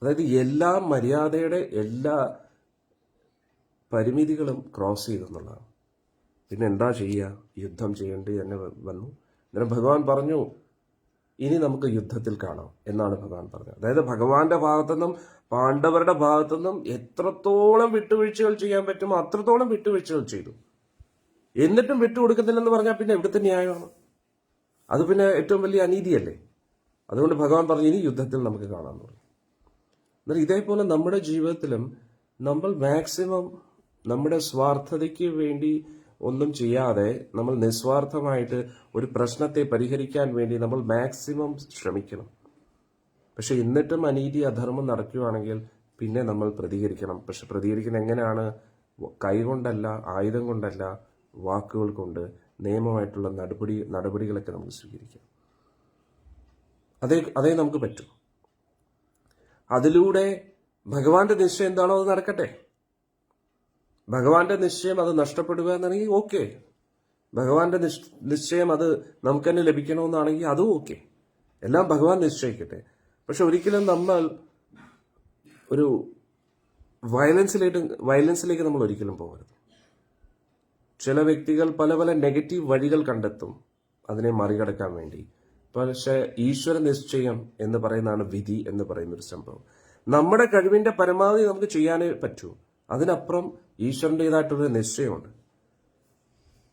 അതായത് എല്ലാ മര്യാദയുടെ എല്ലാ പരിമിതികളും ക്രോസ് ചെയ്തെന്നുള്ളതാണ്. പിന്നെ എന്താ ചെയ്യുക? യുദ്ധം ചെയ്യേണ്ടി തന്നെ വന്നു. അന്നേരം ഭഗവാൻ പറഞ്ഞു, ഇനി നമുക്ക് യുദ്ധത്തിൽ കാണാം എന്നാണ് ഭഗവാൻ പറഞ്ഞത്. അതായത് ഭഗവാന്റെ ഭാഗത്തുനിന്നും പാണ്ഡവരുടെ ഭാഗത്തുനിന്നും എത്രത്തോളം വിട്ടുവീഴ്ചകൾ ചെയ്യാൻ പറ്റുമോ അത്രത്തോളം വിട്ടുവീഴ്ചകൾ ചെയ്തു. എന്നിട്ടും വിട്ടുകൊടുക്കുന്നില്ലെന്ന് പറഞ്ഞാൽ പിന്നെ എവിടുത്തെ ന്യായമാണ്? അത് പിന്നെ ഏറ്റവും വലിയ അനീതിയല്ലേ? അതുകൊണ്ട് ഭഗവാൻ പറഞ്ഞു, ഇനി യുദ്ധത്തിൽ നമുക്ക് കാണാമെന്ന് പറഞ്ഞു. എന്നാൽ ഇതേപോലെ നമ്മുടെ ജീവിതത്തിലും നമ്മൾ മാക്സിമം നമ്മുടെ സ്വാർത്ഥതയ്ക്ക് വേണ്ടി ഒന്നും ചെയ്യാതെ നമ്മൾ നിസ്വാർത്ഥമായിട്ട് ഒരു പ്രശ്നത്തെ പരിഹരിക്കാൻ വേണ്ടി നമ്മൾ മാക്സിമം ശ്രമിക്കണം. പക്ഷെ എന്നിട്ടും അനീതി അധർമ്മം നടക്കുകയാണെങ്കിൽ പിന്നെ നമ്മൾ പ്രതികരിക്കണം. പക്ഷെ പ്രതികരിക്കുന്നത് എങ്ങനെയാണ്? കൈകൊണ്ടല്ല, ആയുധം കൊണ്ടല്ല, വാക്കുകൾ കൊണ്ട് നിയമമായിട്ടുള്ള നടപടികളൊക്കെ നമുക്ക് സ്വീകരിക്കാം. അതേ നമുക്ക് പറ്റും. അതിലൂടെ ഭഗവാന്റെ നിശ്ചയം എന്താണോ അത് നടക്കട്ടെ. ഭഗവാന്റെ നിശ്ചയം അത് നഷ്ടപ്പെടുക എന്നാണെങ്കിൽ ഓക്കെ. ഭഗവാന്റെ നിശ്ചയം അത് നമുക്ക് തന്നെ ലഭിക്കണമെന്നാണെങ്കിൽ അതും ഓക്കെ. എല്ലാം ഭഗവാൻ നിശ്ചയിക്കട്ടെ. പക്ഷെ ഒരിക്കലും നമ്മൾ ഒരു വയലൻസിലേക്ക് നമ്മൾ ഒരിക്കലും പോകരുത്. ചില വ്യക്തികൾ പല പല നെഗറ്റീവ് വഴികൾ കണ്ടെത്തും അതിനെ മറികടക്കാൻ വേണ്ടി. പക്ഷെ ഈശ്വര നിശ്ചയം എന്ന് പറയുന്നതാണ് വിധി എന്ന് പറയുന്ന ഒരു സംഭവം. നമ്മുടെ കഴിവിന്റെ പരമാവധി നമുക്ക് ചെയ്യാനേ പറ്റൂ. അതിനപ്പുറം ഈശ്വരൻ്റെതായിട്ടൊരു നിശ്ചയമുണ്ട്.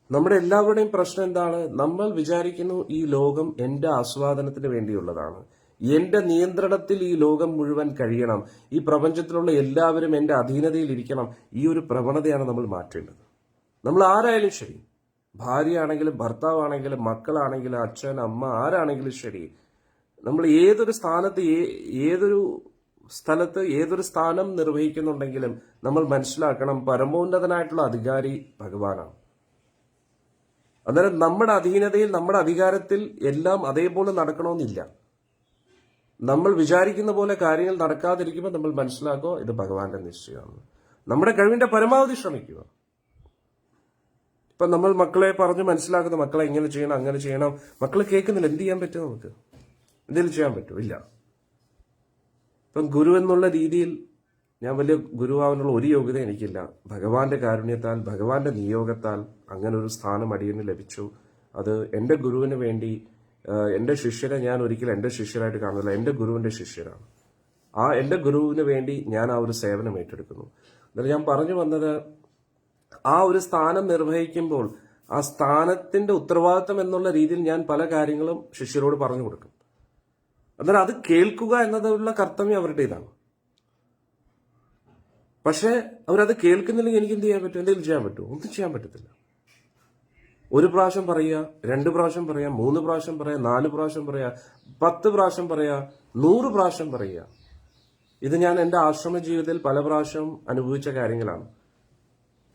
നമ്മുടെ എല്ലാവരുടെയും പ്രശ്നം എന്താണ്? നമ്മൾ വിചാരിക്കുന്നു ഈ ലോകം എന്റെ ആസ്വാദനത്തിന് വേണ്ടിയുള്ളതാണ്, എന്റെ നിയന്ത്രണത്തിൽ ഈ ലോകം മുഴുവൻ കഴിയണം, ഈ പ്രപഞ്ചത്തിലുള്ള എല്ലാവരും എന്റെ അധീനതയിൽ ഇരിക്കണം. ഈ ഒരു പ്രവണതയാണ് നമ്മൾ മാറ്റേണ്ടത്. നമ്മൾ ആരായാലും ശരി, ഭാര്യയാണെങ്കിലും ഭർത്താവാണെങ്കിലും മക്കളാണെങ്കിലും അച്ഛൻ അമ്മ ആരാണെങ്കിലും ശരി, നമ്മൾ ഏതൊരു സ്ഥലത്ത് ഏതൊരു സ്ഥാനം നിർവഹിക്കുന്നുണ്ടെങ്കിലും നമ്മൾ മനസ്സിലാക്കണം, പരമോന്നതനായിട്ടുള്ള അധികാരി ഭഗവാനാണ്. അന്നേരം നമ്മുടെ അധീനതയിൽ നമ്മുടെ അധികാരത്തിൽ എല്ലാം അതേപോലെ നടക്കണമെന്നില്ല. നമ്മൾ വിചാരിക്കുന്ന പോലെ കാര്യങ്ങൾ നടക്കാതിരിക്കുമ്പോൾ നമ്മൾ മനസ്സിലാക്കുക ഇത് ഭഗവാന്റെ നിശ്ചയമാണ്. നമ്മുടെ കഴിവിന്റെ പരമാവധി ശ്രമിക്കുക. ഇപ്പൊ നമ്മൾ മക്കളെ പറഞ്ഞ് മനസ്സിലാക്കുന്ന, മക്കളെ ഇങ്ങനെ ചെയ്യണം അങ്ങനെ ചെയ്യണം, മക്കൾ കേൾക്കുന്നില്ല. എന്ത് ചെയ്യാൻ പറ്റും? നമുക്ക് എന്തെങ്കിലും ചെയ്യാൻ പറ്റുമോ? ഇല്ല. ഇപ്പം ഗുരു എന്നുള്ള രീതിയിൽ ഞാൻ വലിയ ഗുരുവാനുള്ള ഒരു യോഗ്യത എനിക്കില്ല. ഭഗവാന്റെ കാരുണ്യത്താൽ ഭഗവാന്റെ നിയോഗത്താൽ അങ്ങനെ ഒരു സ്ഥാനം അടിയന് ലഭിച്ചു. അത് എൻ്റെ ഗുരുവിന് വേണ്ടി, എൻ്റെ ശിഷ്യരെ ഞാൻ ഒരിക്കലും എൻ്റെ ശിഷ്യരായിട്ട് കാണുന്നില്ല, എൻ്റെ ഗുരുവിൻ്റെ ശിഷ്യരാണ്. എൻ്റെ ഗുരുവിന് വേണ്ടി ഞാൻ ആ ഒരു സേവനം ഏറ്റെടുക്കുന്നു. എന്നാൽ ഞാൻ പറഞ്ഞു വന്നത്, ആ ഒരു സ്ഥാനം നിർവഹിക്കുമ്പോൾ ആ സ്ഥാനത്തിന്റെ ഉത്തരവാദിത്തം എന്നുള്ള രീതിയിൽ ഞാൻ പല കാര്യങ്ങളും ശിഷ്യരോട് പറഞ്ഞു കൊടുക്കും. എന്നാൽ അത് കേൾക്കുക എന്നതുള്ള കർത്തവ്യം അവരുടേതാണ്. പക്ഷെ അവരത് കേൾക്കുന്നില്ലെങ്കിൽ എനിക്ക് എന്ത് ചെയ്യാൻ പറ്റും? എന്തെങ്കിലും ചെയ്യാൻ പറ്റുമോ? ഒന്നും ചെയ്യാൻ പറ്റത്തില്ല. 1 പ്രാവശ്യം പറയുക, 2 പ്രാവശ്യം പറയാ, 3 പ്രാവശ്യം പറയാ, 4 പ്രാവശ്യം പറയാ, 10 പ്രാവശ്യം പറയാ, 100 പ്രാവശ്യം പറയുക. ഇത് ഞാൻ എൻ്റെ ആശ്രമ ജീവിതത്തിൽ പല പ്രാവശ്യം അനുഭവിച്ച കാര്യങ്ങളാണ്.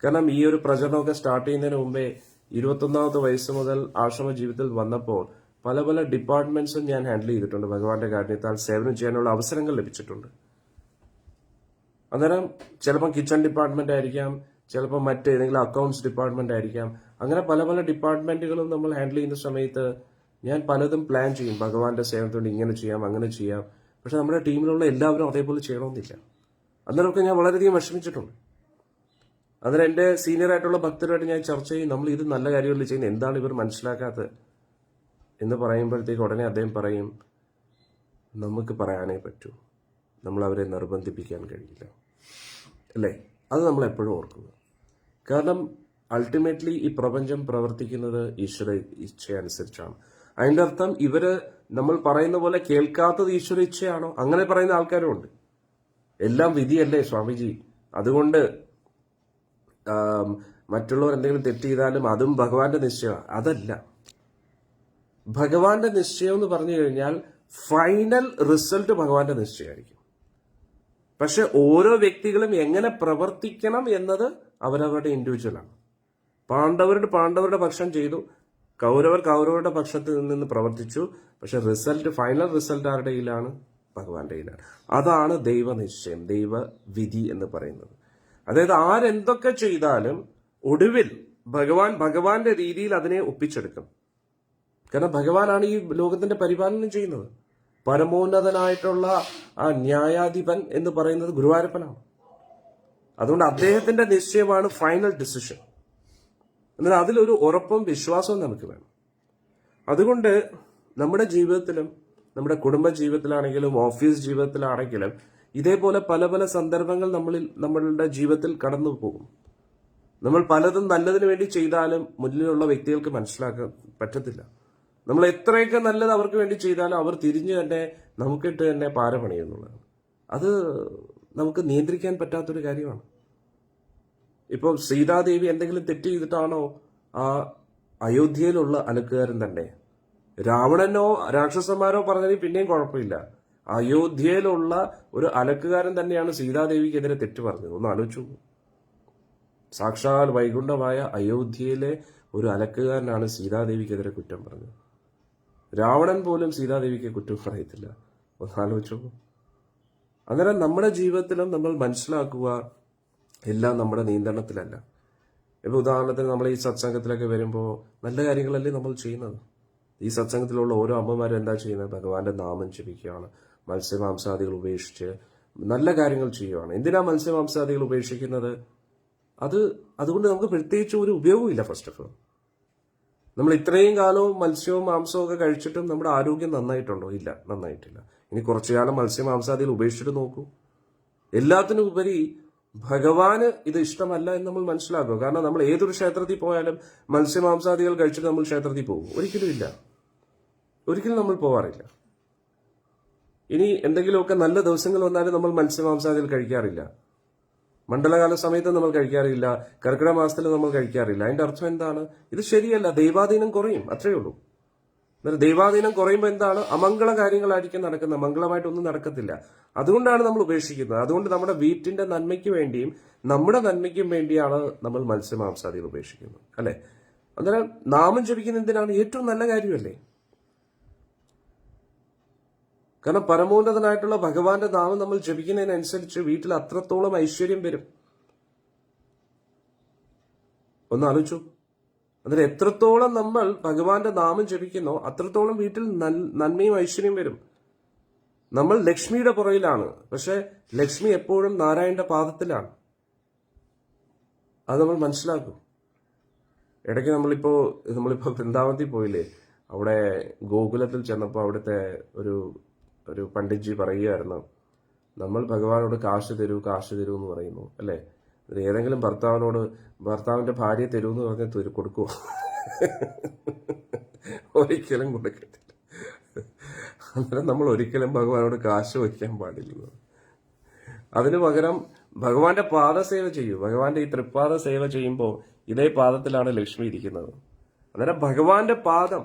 കാരണം ഈ ഒരു പ്രചരണമൊക്കെ സ്റ്റാർട്ട് ചെയ്യുന്നതിന് മുമ്പേ 21ാമത്തെ വയസ്സ് മുതൽ ആശ്രമ ജീവിതത്തിൽ വന്നപ്പോൾ പല പല ഡിപ്പാർട്ട്മെന്റ്സും ഞാൻ ഹാൻഡിൽ ചെയ്തിട്ടുണ്ട്. ഭഗവാന്റെ കാരുണ്യത്താൽ സേവനം ചെയ്യാനുള്ള അവസരങ്ങൾ ലഭിച്ചിട്ടുണ്ട്. അന്നേരം ചിലപ്പോൾ കിച്ചൺ ഡിപ്പാർട്ട്മെന്റ് ആയിരിക്കാം, ചിലപ്പോൾ മറ്റേതെങ്കിലും അക്കൗണ്ട്സ് ഡിപ്പാർട്ട്മെന്റ് ആയിരിക്കാം. അങ്ങനെ പല പല ഡിപ്പാർട്ട്മെന്റുകളും നമ്മൾ ഹാൻഡിൽ ചെയ്യുന്ന സമയത്ത് ഞാൻ പലതും പ്ലാൻ ചെയ്യും. ഭഗവാന്റെ സേവനത്തോട് ഇങ്ങനെ ചെയ്യാം അങ്ങനെ ചെയ്യാം. പക്ഷെ നമ്മുടെ ടീമിലുള്ള എല്ലാവരും അതേപോലെ ചെയ്യണമെന്നില്ല. അന്നേരമൊക്കെ ഞാൻ വളരെയധികം വിഷമിച്ചിട്ടുണ്ട്. അന്നേരം എൻ്റെ സീനിയറായിട്ടുള്ള ഭക്തരുമായിട്ട് ഞാൻ ചർച്ച ചെയ്യും, നമ്മൾ ഇത് നല്ല കാര്യമല്ലേ ചെയ്യുന്നത്, എന്താണ് ഇവർ മനസ്സിലാക്കാത്തത് എന്ന് പറയുമ്പോഴത്തേക്ക് ഉടനെ അദ്ദേഹം പറയും, നമുക്ക് പറയാനേ പറ്റൂ, നമ്മൾ അവരെ നിർബന്ധിപ്പിക്കാൻ കഴിയില്ല. അല്ലേ? അത് നമ്മൾ എപ്പോഴും ഓർക്കുക. കാരണം അൾട്ടിമേറ്റ്ലി ഈ പ്രപഞ്ചം പ്രവർത്തിക്കുന്നത് ഈശ്വര ഇച്ഛയനുസരിച്ചാണ്. അതിൻ്റെ അർത്ഥം ഇവര് നമ്മൾ പറയുന്ന പോലെ കേൾക്കാത്തത് ഈശ്വര ഇച്ഛയാണോ? അങ്ങനെ പറയുന്ന ആൾക്കാരും ഉണ്ട്. എല്ലാം വിധിയല്ലേ സ്വാമിജി, അതുകൊണ്ട് മറ്റുള്ളവർ എന്തെങ്കിലും തെറ്റ് ചെയ്താലും അതും ഭഗവാന്റെ നിശ്ചയമാണ്. അതല്ല. ഭഗവാന്റെ നിശ്ചയം എന്ന് പറഞ്ഞു കഴിഞ്ഞാൽ ഫൈനൽ റിസൾട്ട് ഭഗവാന്റെ നിശ്ചയമായിരിക്കും. പക്ഷെ ഓരോ വ്യക്തികളും എങ്ങനെ പ്രവർത്തിക്കണം എന്നത് അവരവരുടെ ഇൻഡിവിജ്വലാണ്. പാണ്ഡവരുടെ പക്ഷം ചെയ്തു, കൗരവരുടെ പക്ഷത്തിൽ നിന്ന് പ്രവർത്തിച്ചു. പക്ഷെ ഫൈനൽ റിസൾട്ട് ആരുടെ കയ്യിലാണ്? ഭഗവാന്റെ കയ്യിലാണ്. അതാണ് ദൈവനിശ്ചയം, ദൈവവിധി എന്ന് പറയുന്നത്. അതായത് ആരെന്തൊക്കെ ചെയ്താലും ഒടുവിൽ ഭഗവാന്റെ രീതിയിൽ അതിനെ ഒപ്പിച്ചെടുക്കും. കാരണം ഭഗവാനാണ് ഈ ലോകത്തിന്റെ പരിപാലനം ചെയ്യുന്നത്. പരമോന്നതനായിട്ടുള്ള ആ ന്യായാധിപൻ എന്ന് പറയുന്നത് ഗുരുവായൂരപ്പനാണ്. അതുകൊണ്ട് അദ്ദേഹത്തിന്റെ നിശ്ചയമാണ് ഫൈനൽ ഡിസിഷൻ. എന്നാൽ അതിലൊരു ഉറപ്പും വിശ്വാസവും നമുക്ക് വേണം. അതുകൊണ്ട് നമ്മുടെ ജീവിതത്തിലും, നമ്മുടെ കുടുംബ ജീവിതത്തിലാണെങ്കിലും ഓഫീസ് ജീവിതത്തിലാണെങ്കിലും ഇതേപോലെ പല പല സന്ദർഭങ്ങൾ നമ്മളുടെ ജീവിതത്തിൽ കടന്നു പോകും. നമ്മൾ പലതും നല്ലതിന് വേണ്ടി ചെയ്താലും മുന്നിലുള്ള വ്യക്തികൾക്ക് മനസ്സിലാക്കാൻ പറ്റത്തില്ല. നമ്മൾ എത്രയൊക്കെ നല്ലത് അവർക്ക് വേണ്ടി ചെയ്താലും അവർ തിരിഞ്ഞു തന്നെ നമുക്കിട്ട് തന്നെ പാരപണിയുന്നുള്ളതാണ്. അത് നമുക്ക് നിയന്ത്രിക്കാൻ പറ്റാത്തൊരു കാര്യമാണ്. ഇപ്പോൾ സീതാദേവി എന്തെങ്കിലും തെറ്റ് ചെയ്തിട്ടാണോ ആ അയോധ്യയിലുള്ള അലക്കുകാരൻ തന്നെ? രാവണനോ രാക്ഷസന്മാരോ പറഞ്ഞതിന് പിന്നെയും കുഴപ്പമില്ല. അയോധ്യയിലുള്ള ഒരു അലക്കുകാരൻ തന്നെയാണ് സീതാദേവിക്കെതിരെ തെറ്റ് പറഞ്ഞത്. ഒന്ന് ആലോചിച്ചു. സാക്ഷാൽ വൈകുണ്ഠമായ അയോധ്യയിലെ ഒരു അലക്കുകാരനാണ് സീതാദേവിക്കെതിരെ കുറ്റം പറഞ്ഞത്. രാവണൻ പോലും സീതാദേവിക്ക് കുറ്റം പറയത്തില്ല. ഒന്ന് ആലോചിച്ചു. അന്നേരം നമ്മുടെ ജീവിതത്തിലും നമ്മൾ മനസ്സിലാക്കുക, എല്ലാം നമ്മുടെ നിയന്ത്രണത്തിലല്ല. ഇപ്പൊ ഉദാഹരണത്തിന് നമ്മൾ ഈ സത്സംഗത്തിലൊക്കെ വരുമ്പോൾ നല്ല കാര്യങ്ങളല്ലേ നമ്മൾ ചെയ്യുന്നത്. ഈ സത്സംഗത്തിലുള്ള ഓരോ അമ്മമാരും എന്താ ചെയ്യുന്നത്? ഭഗവാന്റെ നാമം ജപിക്കുകയാണ്, മത്സ്യമാംസാദികൾ ഉപേക്ഷിച്ച് നല്ല കാര്യങ്ങൾ ചെയ്യുകയാണ്. എന്തിനാ മത്സ്യമാംസാദികൾ ഉപേക്ഷിക്കുന്നത്? അതുകൊണ്ട് നമുക്ക് പ്രത്യേകിച്ച് ഒരു ഉപയോഗമില്ല. ഫസ്റ്റ് ഓഫ് ഓൾ, നമ്മൾ ഇത്രയും കാലവും മത്സ്യവും മാംസവും ഒക്കെ കഴിച്ചിട്ടും നമ്മുടെ ആരോഗ്യം നന്നായിട്ടുണ്ടോ? ഇല്ല, നന്നായിട്ടില്ല. ഇനി കുറച്ചു കാലം മത്സ്യമാംസാദികൾ ഉപേക്ഷിച്ചിട്ട് നോക്കൂ. എല്ലാത്തിനും ഉപരി ഭഗവാന് ഇത് ഇഷ്ടമല്ല എന്ന് നമ്മൾ മനസ്സിലാക്കുക. കാരണം നമ്മൾ ഏതൊരു ക്ഷേത്രത്തിൽ പോയാലും മത്സ്യമാംസാദികൾ കഴിച്ചിട്ട് നമ്മൾ ക്ഷേത്രത്തിൽ പോകും? ഒരിക്കലും ഇല്ല, ഒരിക്കലും നമ്മൾ പോവാറില്ല. ഇനി എന്തെങ്കിലുമൊക്കെ നല്ല ദിവസങ്ങൾ വന്നാലും നമ്മൾ മത്സ്യമാംസാദികൾ കഴിക്കാറില്ല. മണ്ഡലകാല സമയത്ത് നമ്മൾ കഴിക്കാറില്ല, കർക്കിടക മാസത്തിൽ നമ്മൾ കഴിക്കാറില്ല. അതിന്റെ അർത്ഥം എന്താണ്? ഇത് ശരിയല്ല. ദൈവാധീനം കുറയും, അത്രയേ ഉള്ളൂ. എന്നാൽ ദൈവാധീനം കുറയുമ്പോൾ എന്താണ്? അമംഗള കാര്യങ്ങളായിരിക്കും നടക്കുന്നത്, മംഗളമായിട്ടൊന്നും നടക്കത്തില്ല. അതുകൊണ്ടാണ് നമ്മൾ ഉപേക്ഷിക്കുന്നത്. അതുകൊണ്ട് നമ്മുടെ വീട്ടിന്റെ നന്മയ്ക്ക് വേണ്ടിയും നമ്മുടെ നന്മയ്ക്കും വേണ്ടിയാണ് നമ്മൾ മത്സ്യമാംസാദികൾ ഉപേക്ഷിക്കുന്നത്, അല്ലെ? അന്നേരം നാമം ജപിക്കുന്ന എന്തിനാണ്? ഏറ്റവും നല്ല കാര്യമല്ലേ? കാരണം പരമോന്നതനായിട്ടുള്ള ഭഗവാന്റെ നാമം നമ്മൾ ജപിക്കുന്നതിനനുസരിച്ച് വീട്ടിൽ അത്രത്തോളം ഐശ്വര്യം വരും. ഒന്ന് ആലോചിച്ചു. അതിന് എത്രത്തോളം നമ്മൾ ഭഗവാന്റെ നാമം ജപിക്കുന്നോ അത്രത്തോളം വീട്ടിൽ നന്മയും ഐശ്വര്യം വരും. നമ്മൾ ലക്ഷ്മിയുടെ പുറയിലാണ്, പക്ഷെ ലക്ഷ്മി എപ്പോഴും നാരായണന്റെ പാദത്തിലാണ്. അത് നമ്മൾ മനസ്സിലാക്കും. ഇടയ്ക്ക് നമ്മളിപ്പോ വൃന്ദാവനത്തിൽ പോയില്ലേ, അവിടെ ഗോകുലത്തിൽ ചെന്നപ്പോൾ അവിടുത്തെ ഒരു പണ്ഡിറ്റ്ജി പറയുകയായിരുന്നു, നമ്മൾ ഭഗവാനോട് കാശ് തരൂ എന്ന് പറയുന്നു, അല്ലെ? ഏതെങ്കിലും ഭർത്താവിന്റെ ഭാര്യയെ തരൂ എന്ന് പറഞ്ഞാൽ കൊടുക്കുമോ? ഒരിക്കലും കൊടുക്കത്തില്ല. അന്നേരം നമ്മൾ ഒരിക്കലും ഭഗവാനോട് കാശ് വയ്ക്കാൻ പാടില്ല. അതിനു പകരം ഭഗവാന്റെ പാദസേവ ചെയ്യൂ. ഭഗവാന്റെ ഈ തൃപ്പാദ സേവ ചെയ്യുമ്പോൾ ഇതേ പാദത്തിലാണ് ലക്ഷ്മി ഇരിക്കുന്നത്. അന്നേരം ഭഗവാന്റെ പാദം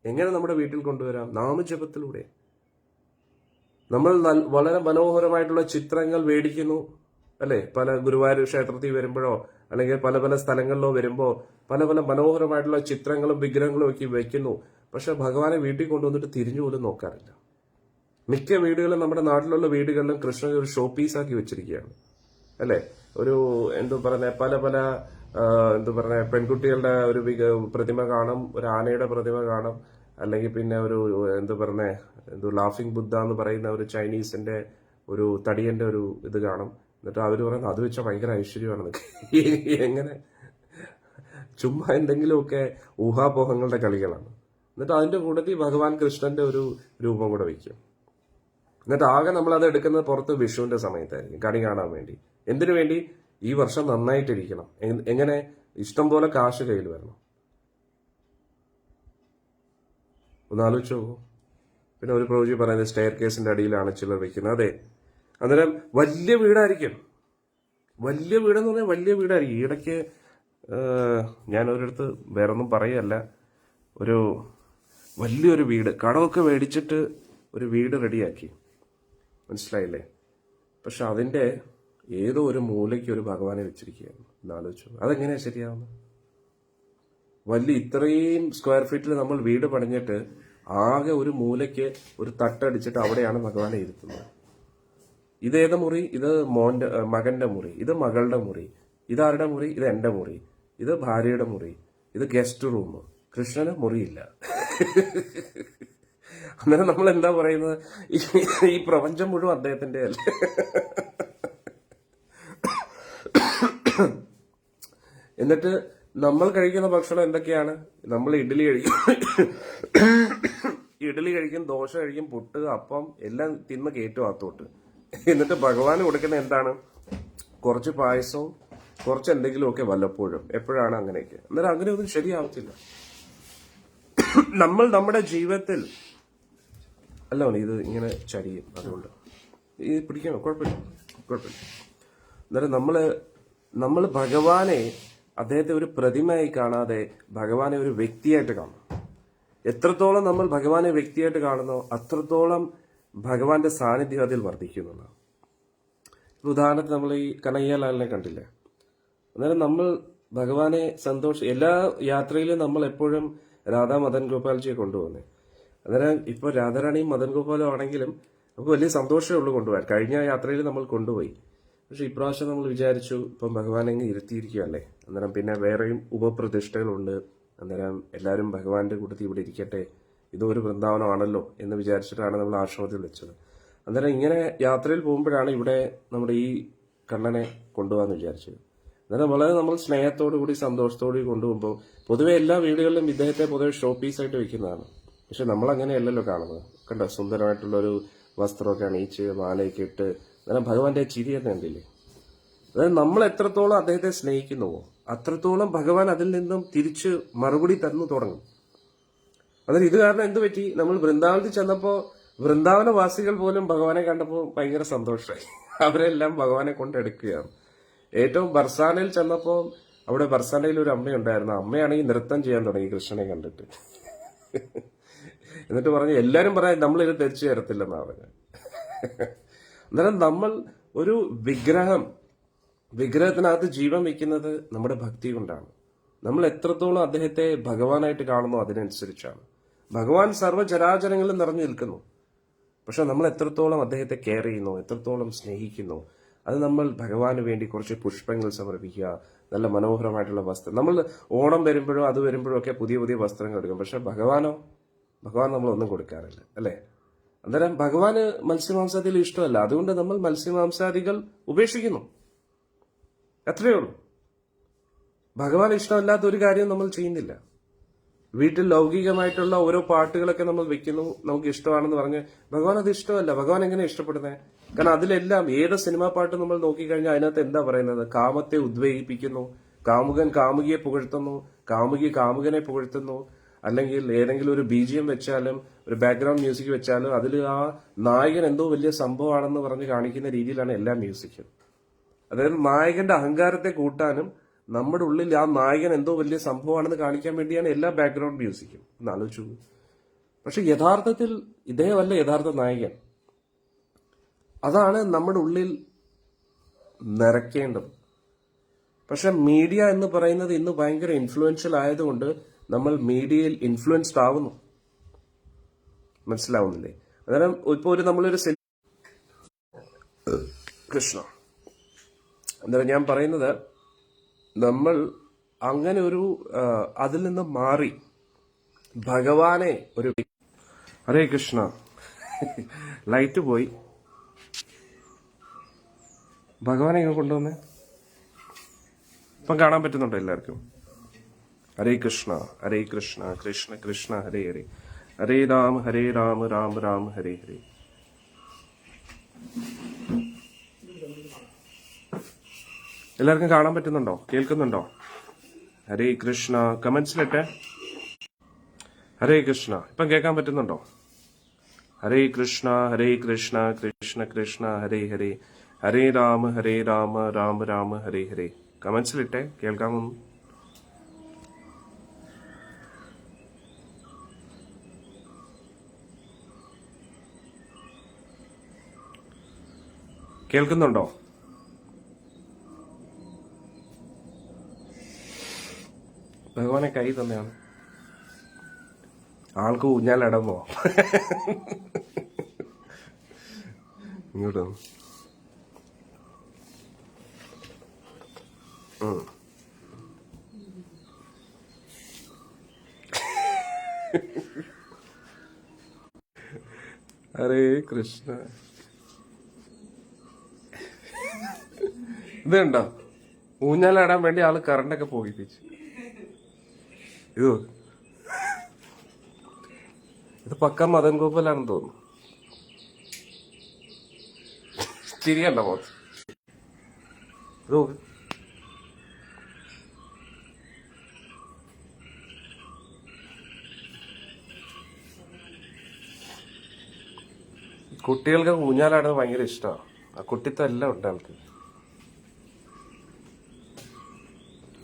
എങ്ങനെ നമ്മുടെ വീട്ടിൽ കൊണ്ടുവരാം? നാമജപത്തിലൂടെ. നമ്മൾ വളരെ മനോഹരമായിട്ടുള്ള ചിത്രങ്ങൾ മേടിക്കുന്നു, അല്ലെ? പല ഗുരുവായൂർ ക്ഷേത്രത്തിൽ വരുമ്പോഴോ അല്ലെങ്കിൽ പല പല സ്ഥലങ്ങളിലോ വരുമ്പോൾ പല പല മനോഹരമായിട്ടുള്ള ചിത്രങ്ങളും വിഗ്രഹങ്ങളും ഒക്കെ വെക്കുന്നു. പക്ഷെ ഭഗവാനെ വീട്ടിൽ കൊണ്ടുവന്നിട്ട് തിരിഞ്ഞു പോലും നോക്കാറില്ല. മിക്ക വീടുകളും, നമ്മുടെ നാട്ടിലുള്ള വീടുകളിലും കൃഷ്ണനെ ഒരു ഷോ പീസാക്കി വെച്ചിരിക്കുകയാണ്, അല്ലെ? പല പല പെൺകുട്ടികളുടെ ഒരു പ്രതിമ കാണും, ഒരു ആനയുടെ പ്രതിമ കാണും, അല്ലെങ്കിൽ പിന്നെ ഒരു ലാഫിംഗ് ബുദ്ധ എന്ന് പറയുന്ന ഒരു ചൈനീസിന്റെ ഒരു തടിയന്റെ ഒരു ഇത് കാണും. എന്നിട്ട് അവർ പറയുന്നത് അത് വെച്ചാൽ ഭയങ്കര ഐശ്വര്യമാണ്. എങ്ങനെ? ചുമ്മാ എന്തെങ്കിലുമൊക്കെ ഊഹാപോഹങ്ങളുടെ കളികളാണ്. എന്നിട്ട് അതിന്റെ കൂട്ടത്തിൽ ഭഗവാൻ കൃഷ്ണന്റെ ഒരു രൂപം കൂടെ വയ്ക്കും. എന്നിട്ട് ആകെ നമ്മളത് എടുക്കുന്നത് പുറത്ത് വിഷുവിന്റെ സമയത്തായിരിക്കും, കണി കാണാൻ വേണ്ടി. എന്തിനു വേണ്ടി? ഈ വർഷം നന്നായിട്ടിരിക്കണം. എങ്ങനെ? ഇഷ്ടം പോലെ കാശ് കയ്യിൽ വരണം. ഒന്ന് ആലോചിച്ച് നോക്കൂ. പിന്നെ ഒരു പ്രവചി പറയുന്നത് സ്റ്റെയർ കേസിന്റെ അടിയിലാണ് ചിലർ വെക്കുന്നത്. അതെ, അന്നേരം വലിയ വീടായിരിക്കും. വലിയ വീടെന്ന് പറഞ്ഞാൽ വലിയ വീടായിരിക്കും. ഇടയ്ക്ക് ഞാൻ ഒരിടത്ത് വേറൊന്നും പറയല്ല, ഒരു വലിയൊരു വീട് കടമൊക്കെ മേടിച്ചിട്ട് ഒരു വീട് റെഡിയാക്കി, മനസ്സിലായില്ലേ? പക്ഷെ അതിൻ്റെ ഏതോ ഒരു മൂലയ്ക്ക് ഒരു ഭഗവാനെ വെച്ചിരിക്കുകയാണ്. എന്നാലോചിച്ചു, അതെങ്ങനെയാണ് ശരിയാവുന്നത്? വലിയ ഇത്രയും സ്ക്വയർ ഫീറ്റിൽ നമ്മൾ വീട് പണിഞ്ഞിട്ട് ആകെ ഒരു മൂലയ്ക്ക് ഒരു തട്ടടിച്ചിട്ട് അവിടെയാണ് ഭഗവാനെ ഇരുത്തുന്നത്. ഇതേത് മുറി? ഇത് മകന്റെ മുറി, ഇത് മകളുടെ മുറി, ഇതാരുടെ മുറി? ഇത് എന്റെ മുറി, ഇത് ഭാര്യയുടെ മുറി, ഇത് ഗസ്റ്റ് റൂം. കൃഷ്ണന് മുറിയില്ല. അന്നേരം നമ്മൾ എന്താ പറയുന്നത്? ഈ പ്രപഞ്ചം മുഴുവൻ അദ്ദേഹത്തിന്റെ അല്ലേ? എന്നിട്ട് നമ്മൾ കഴിക്കുന്ന ഭക്ഷണം എന്തൊക്കെയാണ്? നമ്മൾ ഇഡ്ഡലി കഴിക്കും, ദോശ കഴിക്കും, പുട്ട്, അപ്പം എല്ലാം തിന്ന് കയറ്റും അകത്തോട്ട്. എന്നിട്ട് ഭഗവാന് കൊടുക്കുന്ന എന്താണ്? കുറച്ച് പായസവും കുറച്ച് എന്തെങ്കിലുമൊക്കെ വല്ലപ്പോഴും. എപ്പോഴാണ് അങ്ങനെയൊക്കെ? അന്നേരം അങ്ങനെയൊന്നും ശരിയാവത്തില്ല. നമ്മൾ നമ്മുടെ ജീവിതത്തിൽ അല്ല, ഇത് ഇങ്ങനെ ചരിയും, അതുകൊണ്ട് ഇത് പിടിക്കണം. കുഴപ്പമില്ല. അന്നേരം നമ്മൾ ഭഗവാനെ അദ്ദേഹത്തെ ഒരു പ്രതിമയായി കാണാതെ ഭഗവാനെ ഒരു വ്യക്തിയായിട്ട് കാണും. എത്രത്തോളം നമ്മൾ ഭഗവാനെ വ്യക്തിയായിട്ട് കാണുന്നോ അത്രത്തോളം ഭഗവാന്റെ സാന്നിധ്യം അതിൽ വർദ്ധിക്കുന്നതാണ്. ഉദാഹരണത്തിന് നമ്മൾ ഈ കനയ്യലാലിനെ കണ്ടില്ലേ? അന്നേരം നമ്മൾ ഭഗവാനെ എല്ലാ യാത്രയിലും നമ്മൾ എപ്പോഴും രാധാ മദൻ ഗോപാൽജിയെ കൊണ്ടുപോകുന്നത്. അന്നേരം ഇപ്പോൾ രാധാറാണിയും മദൻ ഗോപാലും ആണെങ്കിലും നമുക്ക് വലിയ സന്തോഷമേ ഉള്ളൂ കൊണ്ടുപോകാൻ. കഴിഞ്ഞ യാത്രയിൽ നമ്മൾ കൊണ്ടുപോയി. പക്ഷെ ഇപ്രാവശ്യം നമ്മൾ വിചാരിച്ചു ഇപ്പം ഭഗവാനെ ഇരുത്തിയിരിക്കുകയല്ലേ, അന്നേരം പിന്നെ വേറെയും ഉപപ്രതിഷ്ഠകളുണ്ട്, അന്നേരം എല്ലാവരും ഭഗവാന്റെ കൂട്ടത്തിൽ ഇവിടെ ഇരിക്കട്ടെ, ഇതൊരു വൃന്ദാവനമാണല്ലോ എന്ന് വിചാരിച്ചിട്ടാണ് നമ്മൾ ആശ്രമത്തിൽ വെച്ചത്. അന്നേരം ഇങ്ങനെ യാത്രയിൽ പോകുമ്പോഴാണ് ഇവിടെ നമ്മുടെ ഈ കണ്ണനെ കൊണ്ടുപോകാന്ന് വിചാരിച്ചത്. അന്നേരം വളരെ നമ്മൾ സ്നേഹത്തോടു കൂടി സന്തോഷത്തോടു കൊണ്ടുപോകുമ്പോൾ പൊതുവെ എല്ലാ വീടുകളിലും ഇദ്ദേഹത്തെ പൊതുവെ ഷോ പീസായിട്ട് വെക്കുന്നതാണ്. പക്ഷെ നമ്മൾ അങ്ങനെയല്ലല്ലോ കാണുന്നത്. കണ്ടോ, സുന്ദരമായിട്ടുള്ളൊരു വസ്ത്രമൊക്കെ അണിയിച്ച് മാലയൊക്കെ ഇട്ട്, അന്നേരം ഭഗവാന്റെ ചിരി തന്നെ ഉണ്ടില്ലേ? അതായത് നമ്മൾ എത്രത്തോളം അദ്ദേഹത്തെ സ്നേഹിക്കുന്നുവോ അത്രത്തോളം ഭഗവാൻ അതിൽ നിന്നും തിരിച്ച് മറുപടി തന്നു തുടങ്ങും. അതായത് ഇത് കാരണം എന്ത് പറ്റി? നമ്മൾ വൃന്ദാവനത്തിൽ ചെന്നപ്പോൾ വൃന്ദാവനവാസികൾ പോലും ഭഗവാനെ കണ്ടപ്പോൾ ഭയങ്കര സന്തോഷമായി. അവരെല്ലാം ഭഗവാനെ കൊണ്ടെടുക്കുകയാണ്. ഏറ്റവും ബർസാനയിൽ ചെന്നപ്പോൾ അവിടെ ബർസാനയിൽ ഒരു അമ്മയുണ്ടായിരുന്നു. അമ്മയാണെങ്കിൽ നൃത്തം ചെയ്യാൻ തുടങ്ങി കൃഷ്ണനെ കണ്ടിട്ട്. എന്നിട്ട് പറഞ്ഞു, എല്ലാരും പറയാൻ നമ്മളിത് തെച്ചു തരത്തില്ലെന്നാ പറഞ്ഞ. അന്നേരം നമ്മൾ ഒരു വിഗ്രഹത്തിനകത്ത് ജീവൻ വെക്കുന്നത് നമ്മുടെ ഭക്തി കൊണ്ടാണ്. നമ്മൾ എത്രത്തോളം അദ്ദേഹത്തെ ഭഗവാനായിട്ട് കാണുന്നു അതിനനുസരിച്ചാണ്. ഭഗവാൻ സർവ്വചരാചരങ്ങളിൽ നിറഞ്ഞു നിൽക്കുന്നു. പക്ഷെ നമ്മൾ എത്രത്തോളം അദ്ദേഹത്തെ കെയർ ചെയ്യുന്നു, എത്രത്തോളം സ്നേഹിക്കുന്നു, അത് നമ്മൾ ഭഗവാന് വേണ്ടി കുറച്ച് പുഷ്പങ്ങൾ സമർപ്പിക്കുക, നല്ല മനോഹരമായിട്ടുള്ള വസ്ത്രം. നമ്മൾ ഓണം വരുമ്പോഴും അത് വരുമ്പോഴും ഒക്കെ പുതിയ പുതിയ വസ്ത്രങ്ങൾ എടുക്കും. പക്ഷെ ഭഗവാൻ നമ്മളൊന്നും കൊടുക്കാറില്ല, അല്ലേ? അന്നേരം ഭഗവാന് മത്സ്യമാംസാദികൾ ഇഷ്ടമല്ല. അതുകൊണ്ട് നമ്മൾ മത്സ്യമാംസാദികൾ ഉപേക്ഷിക്കുന്നു, അത്രയേ ഉള്ളൂ. ഭഗവാൻ ഇഷ്ടമല്ലാത്ത ഒരു കാര്യം നമ്മൾ ചെയ്യുന്നില്ല. വീട്ടിൽ ലൗകികമായിട്ടുള്ള ഓരോ പാട്ടുകളൊക്കെ നമ്മൾ വെക്കുന്നു, നമുക്ക് ഇഷ്ടമാണെന്ന് പറഞ്ഞ് ഭഗവാൻ അത് ഇഷ്ടമല്ല. ഭഗവാൻ എങ്ങനെ ഇഷ്ടപ്പെടുന്നത്? കാരണം അതിലെല്ലാം ഏത് സിനിമാ പാട്ട് നമ്മൾ നോക്കിക്കഴിഞ്ഞാൽ അതിനകത്ത് എന്താ പറയുന്നത്? കാമത്തെ ഉദ്വേഗിപ്പിക്കുന്നു, കാമുകൻ കാമുകിയെ പുകഴ്ത്തുന്നു, കാമുകി കാമുകനെ പുകഴ്ത്തുന്നു, അല്ലെങ്കിൽ ഏതെങ്കിലും ഒരു BGM വെച്ചാലും ഒരു ബാക്ക്ഗ്രൗണ്ട് മ്യൂസിക് വെച്ചാലും അതിൽ ആ നായകൻ എന്തോ വലിയ സംഭവമാണെന്ന് പറഞ്ഞ് കാണിക്കുന്ന രീതിയിലാണ് എല്ലാ മ്യൂസിക്കും. അതായത് നായകന്റെ അഹങ്കാരത്തെ കൂട്ടാനും നമ്മുടെ ഉള്ളിൽ ആ നായകൻ എന്തോ വലിയ സംഭവമാണെന്ന് കാണിക്കാൻ വേണ്ടിയാണ് എല്ലാ ബാക്ക്ഗ്രൗണ്ട് മ്യൂസിക്കും. ഒന്ന് ആലോചിച്ചു. പക്ഷെ യഥാർത്ഥത്തിൽ ഇദ്ദേഹമല്ല യഥാർത്ഥ നായകൻ. അതാണ് നമ്മുടെ ഉള്ളിൽ നിറയ്ക്കേണ്ടത്. പക്ഷെ മീഡിയ എന്ന് പറയുന്നത് ഇന്ന് ഭയങ്കര ഇൻഫ്ലുവൻഷ്യൽ ആയതുകൊണ്ട് നമ്മൾ മീഡിയയിൽ ഇൻഫ്ലുവൻസ്ഡ് ആവുന്നു. മനസ്സിലാവുന്നില്ലേ? അന്നേരം ഇപ്പോൾ നമ്മളൊരു കൃഷ്ണ, അന്നേരം ഞാൻ പറയുന്നത് നമ്മൾ അങ്ങനെ ഒരു അതിൽ നിന്ന് മാറി ഭഗവാനെ ഒരു ഹരേ കൃഷ്ണ. ലൈറ്റ് പോയി. ഭഗവാനെ ഇങ്ങനെ കൊണ്ടുവന്നേ. ഇപ്പം കാണാൻ പറ്റുന്നുണ്ടോ എല്ലാവർക്കും? ഹരേ കൃഷ്ണ ഹരേ കൃഷ്ണ കൃഷ്ണ കൃഷ്ണ ഹരേ ഹരേ, ഹരേ രാം രാം രാം ഹരേ ഹരേ. എല്ലാവർക്കും കാണാൻ പറ്റുന്നുണ്ടോ? കേൾക്കുന്നുണ്ടോ? ഹരേ കൃഷ്ണ കമന്റ്സിലിട്ടെ. ഹരേ കൃഷ്ണ ഇപ്പം കേൾക്കാൻ പറ്റുന്നുണ്ടോ? ഹരേ കൃഷ്ണ കൃഷ്ണ കൃഷ്ണ ഹരേ ഹരേ, ഹരേ രാം രാം രാം ഹരേ ഹരേ. കമന്റ്സിലിട്ടെ കേൾക്കാമെന്ന്. കേൾക്കുന്നുണ്ടോ? ഭഗവാനെ കൈ തന്നെയാണ്. ആൾക്ക് ഊഞ്ഞാലടമോ? ഇങ്ങോട്ട് ഹരേ കൃഷ്ണ. ഇത് കണ്ടോ, ഊഞ്ഞാലാടാൻ വേണ്ടി ആള് കറണ്ടൊക്കെ പോയിപ്പിച്ചു. ഇത് പക്ക മദൻ ഗോപാലാണെന്ന് തോന്നുന്നു. ചിരിയണ്ട പോത്ത്. ഇത് നോക്ക്. കുട്ടികൾക്ക് ഊഞ്ഞാലാടുന്നത് ഭയങ്കര ഇഷ്ടമാണ്. ആ കുട്ടിത്തം എല്ലാം ഉണ്ട് ആൾക്ക്.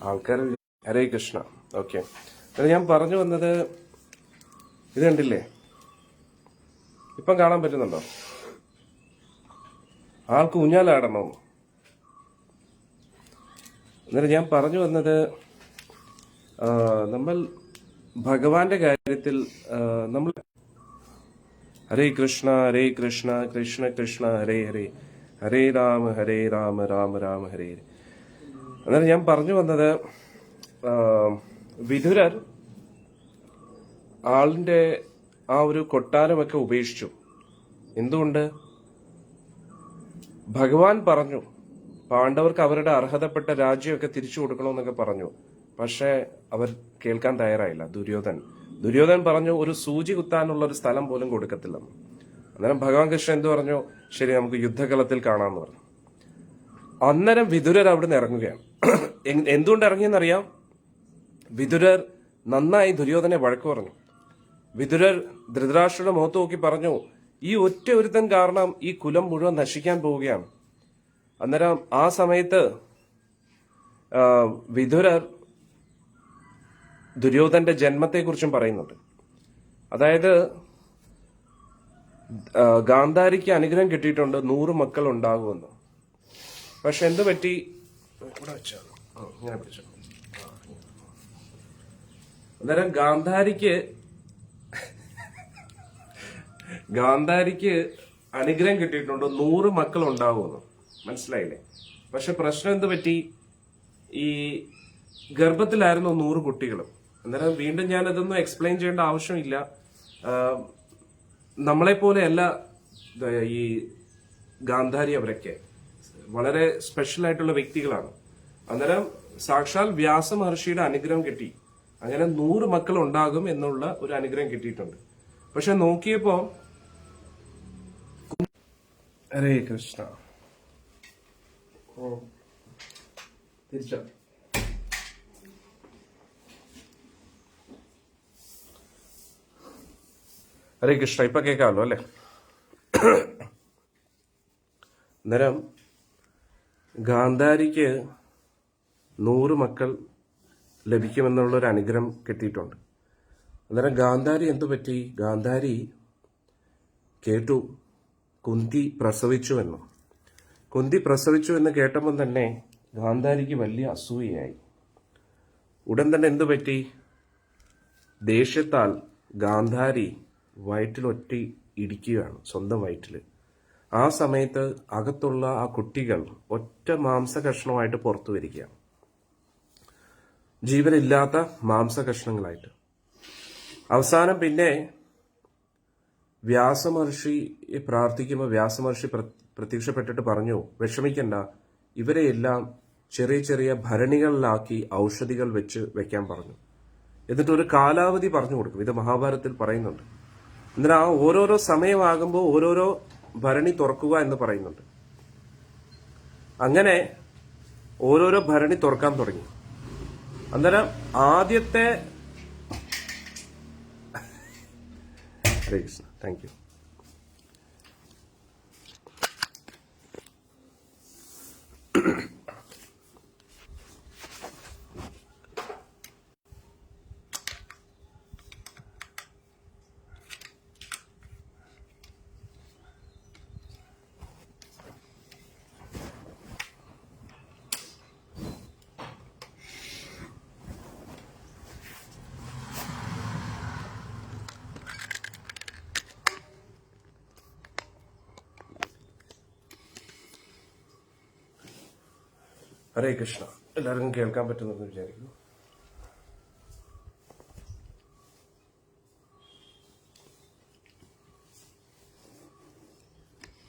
ആൾക്കാർ. ഹരേ കൃഷ്ണ. ഓക്കെ, ഞാൻ പറഞ്ഞു വന്നത്, ഇത് കണ്ടില്ലേ, ഇപ്പം കാണാൻ പറ്റുന്നുണ്ടോ? ആൾക്ക് ഊഞ്ഞാലാടണോ? എന്നിട്ട് ഞാൻ പറഞ്ഞു വന്നത്, നമ്മൾ ഭഗവാന്റെ കാര്യത്തിൽ നമ്മൾ ഹരേ കൃഷ്ണ ഹരേ കൃഷ്ണ കൃഷ്ണ കൃഷ്ണ ഹരേ ഹരേ, ഹരേ രാമ രാമ രാമ ഹരേ ഹരേ. എന്നിട്ട് ഞാൻ പറഞ്ഞു വന്നത്, വിതുരർ ആളിന്റെ ആ ഒരു കൊട്ടാരമൊക്കെ ഉപേക്ഷിച്ചു. എന്തുകൊണ്ട്? ഭഗവാൻ പറഞ്ഞു പാണ്ഡവർക്ക് അവരുടെ അർഹതപ്പെട്ട രാജ്യമൊക്കെ തിരിച്ചു കൊടുക്കണമെന്നൊക്കെ പറഞ്ഞു. പക്ഷെ അവർ കേൾക്കാൻ തയ്യാറായില്ല. ദുര്യോധൻ പറഞ്ഞു ഒരു സൂചി കുത്താനുള്ള ഒരു സ്ഥലം പോലും കൊടുക്കത്തില്ലെന്ന്. അന്നേരം ഭഗവാൻ കൃഷ്ണൻ എന്ത് പറഞ്ഞു? ശരി, നമുക്ക് യുദ്ധകളത്തിൽ കാണാമെന്ന് പറഞ്ഞു. അന്നേരം വിതുരർ അവിടുന്ന് ഇറങ്ങുകയാണ്. എന്തുകൊണ്ട് ഇറങ്ങിയെന്നറിയാം? വിതുരർ നന്നായി ദുര്യോധനെ വഴക്ക് പറഞ്ഞു. വിതുരർ ധൃതരാഷ്ട്രയുടെ മുഖത്ത് നോക്കി പറഞ്ഞു, ഈ ഒറ്റ ഒരുത്തൻ കാരണം ഈ കുലം മുഴുവൻ നശിക്കാൻ പോവുകയാണ്. അന്നേരം ആ സമയത്ത് വിതുരർ ദുര്യോധന്റെ ജന്മത്തെക്കുറിച്ചും പറയുന്നുണ്ട്. അതായത് ഗാന്ധാരിക്ക് അനുഗ്രഹം കിട്ടിയിട്ടുണ്ട് 100 മക്കൾ ഉണ്ടാകുമെന്ന്. പക്ഷെ എന്ത് പറ്റി? ഇവിടെ വെച്ചാൽ ഇങ്ങനെ പിടിച്ചു. അന്നേരം ഗാന്ധാരിക്ക് അനുഗ്രഹം കിട്ടിയിട്ടുണ്ട് 100 മക്കൾ ഉണ്ടാകുമെന്ന്. മനസ്സിലായില്ലേ? പക്ഷെ പ്രശ്നം എന്ത് പറ്റി? ഈ ഗർഭത്തിലായിരുന്നു 100 കുട്ടികളും. അന്നേരം വീണ്ടും ഞാൻ അതൊന്നും എക്സ്പ്ലെയിൻ ചെയ്യേണ്ട ആവശ്യമില്ല. നമ്മളെപ്പോലെയല്ല ഈ ഗാന്ധാരി. അവരൊക്കെ വളരെ സ്പെഷ്യൽ ആയിട്ടുള്ള വ്യക്തികളാണ്. അന്നേരം സാക്ഷാൽ വ്യാസ മഹർഷിയുടെ അനുഗ്രഹം കിട്ടി. അങ്ങനെ 100 മക്കൾ ഉണ്ടാകും എന്നുള്ള ഒരു അനുഗ്രഹം കിട്ടിയിട്ടുണ്ട്. പക്ഷെ നോക്കിയപ്പോ, ഹരേ കൃഷ്ണ, തിരിച്ചോ. ഹരേ കൃഷ്ണ. ഇപ്പൊ കേൾക്കാമല്ലോ അല്ലെ? അന്നേരം ഗാന്ധാരിക്ക് 100 മക്കൾ ലഭിക്കുമെന്നുള്ള ഒരു അനുഗ്രഹം കിട്ടിയിട്ടുണ്ട്. അന്നേരം ഗാന്ധാരി എന്തു പറ്റി? ഗാന്ധാരി കേട്ടു കുന്തി പ്രസവിച്ചു എന്നു. കുന്തി പ്രസവിച്ചു എന്ന് കേട്ടപ്പോൾ തന്നെ ഗാന്ധാരിക്ക് വലിയ അസൂയയായി. ഉടൻ തന്നെ എന്തു പറ്റി? ദേഷ്യത്താൽ ഗാന്ധാരി വയറ്റിലൊറ്റി ഇടിക്കുകയാണ്, സ്വന്തം വയറ്റിൽ. ആ സമയത്ത് അകത്തുള്ള ആ കുട്ടികൾ ഒറ്റ മാംസകഷ്ണമായിട്ട് പുറത്തു വരികയാണ്, ജീവനില്ലാത്ത മാംസകഷ്ണങ്ങളായിട്ട്. അവസാനം പിന്നെ വ്യാസമഹർഷിയെ പ്രാർത്ഥിക്കുമ്പോൾ വ്യാസമഹർഷി പ്രത്യക്ഷപ്പെട്ടിട്ട് പറഞ്ഞു, വിഷമിക്കണ്ട, ഇവരെയെല്ലാം ചെറിയ ചെറിയ ഭരണികളിലാക്കി ഔഷധികൾ വെക്കാൻ പറഞ്ഞു. എന്നിട്ട് ഒരു കാലാവധി പറഞ്ഞു കൊടുക്കും. ഇത് മഹാഭാരതത്തിൽ പറയുന്നുണ്ട്. എന്നിട്ട് ആ ഓരോരോ സമയമാകുമ്പോൾ ഓരോരോ ഭരണി തുറക്കുക എന്ന് പറയുന്നുണ്ട്. അങ്ങനെ ഓരോരോ ഭരണി തുറക്കാൻ തുടങ്ങി. അന്നേരം ആദ്യത്തെ, ഹരേ കൃഷ്ണ, താങ്ക് യു. ഹരേ കൃഷ്ണ. എല്ലാവർക്കും കേൾക്കാൻ പറ്റുമെന്ന് വിചാരിക്കുന്നു.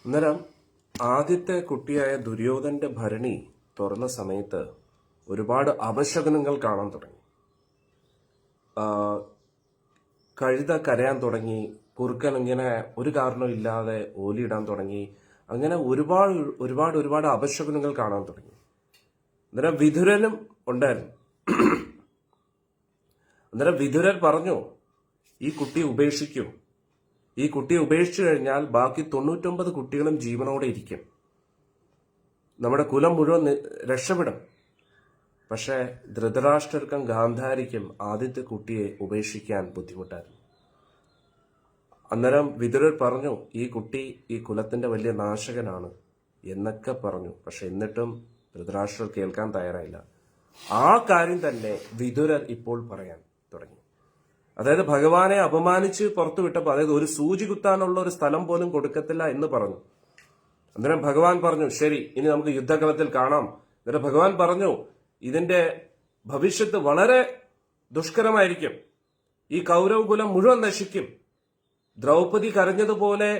അന്നേരം ആദ്യത്തെ കുട്ടിയായ ദുര്യോധന്റെ ഭരണി തുറന്ന സമയത്ത് ഒരുപാട് അപശകുനങ്ങൾ കാണാൻ തുടങ്ങി. കഴുത കരയാൻ തുടങ്ങി, കുറുക്കൻ ഇങ്ങനെ ഒരു കാരണവും ഇല്ലാതെ ഓലിയിടാൻ തുടങ്ങി. അങ്ങനെ ഒരുപാട് ഒരുപാട് ഒരുപാട് അപശകുനങ്ങൾ കാണാൻ തുടങ്ങി. അന്നേരം വിതുരനും ഉണ്ടായിരുന്നു. അന്നേരം വിതുരൻ പറഞ്ഞു, ഈ കുട്ടി ഉപേക്ഷിക്കൂ. ഈ കുട്ടിയെ ഉപേക്ഷിച്ചു കഴിഞ്ഞാൽ ബാക്കി 99 കുട്ടികളും ജീവനോടെ ഇരിക്കും, നമ്മുടെ കുലം മുഴുവൻ രക്ഷപ്പെടും. പക്ഷെ ധൃതരാഷ്ട്രർക്കും ഗാന്ധാരിക്കും ആദ്യത്തെ കുട്ടിയെ ഉപേക്ഷിക്കാൻ ബുദ്ധിമുട്ടായിരുന്നു. അന്നേരം വിതുരർ പറഞ്ഞു, ഈ കുട്ടി ഈ കുലത്തിന്റെ വലിയ നാശകനാണ് എന്നൊക്കെ പറഞ്ഞു. പക്ഷെ എന്നിട്ടും ധൃതരാഷ്ട്രർ കേൾക്കാൻ തയ്യാറായില്ല. ആ കാര്യം തന്നെ വിതുരർ ഇപ്പോൾ പറയാൻ തുടങ്ങി. അതായത് ഭഗവാനെ അപമാനിച്ച് പുറത്തു വിട്ടപ്പോൾ, അതായത് ഒരു സൂചി കുത്താനുള്ള ഒരു സ്ഥലം പോലും കൊടുക്കത്തില്ല എന്ന് പറഞ്ഞു. അന്നേരം ഭഗവാൻ പറഞ്ഞു, ശരി, ഇനി നമുക്ക് യുദ്ധകളത്തിൽ കാണാം. അന്നേരം ഭഗവാൻ പറഞ്ഞു, ഇതിന്റെ ഭവിഷ്യത്ത് വളരെ ദുഷ്കരമായിരിക്കും. ഈ കൗരവ കുലം മുഴുവൻ നശിക്കും. ദ്രൗപദി കരഞ്ഞതുപോലെ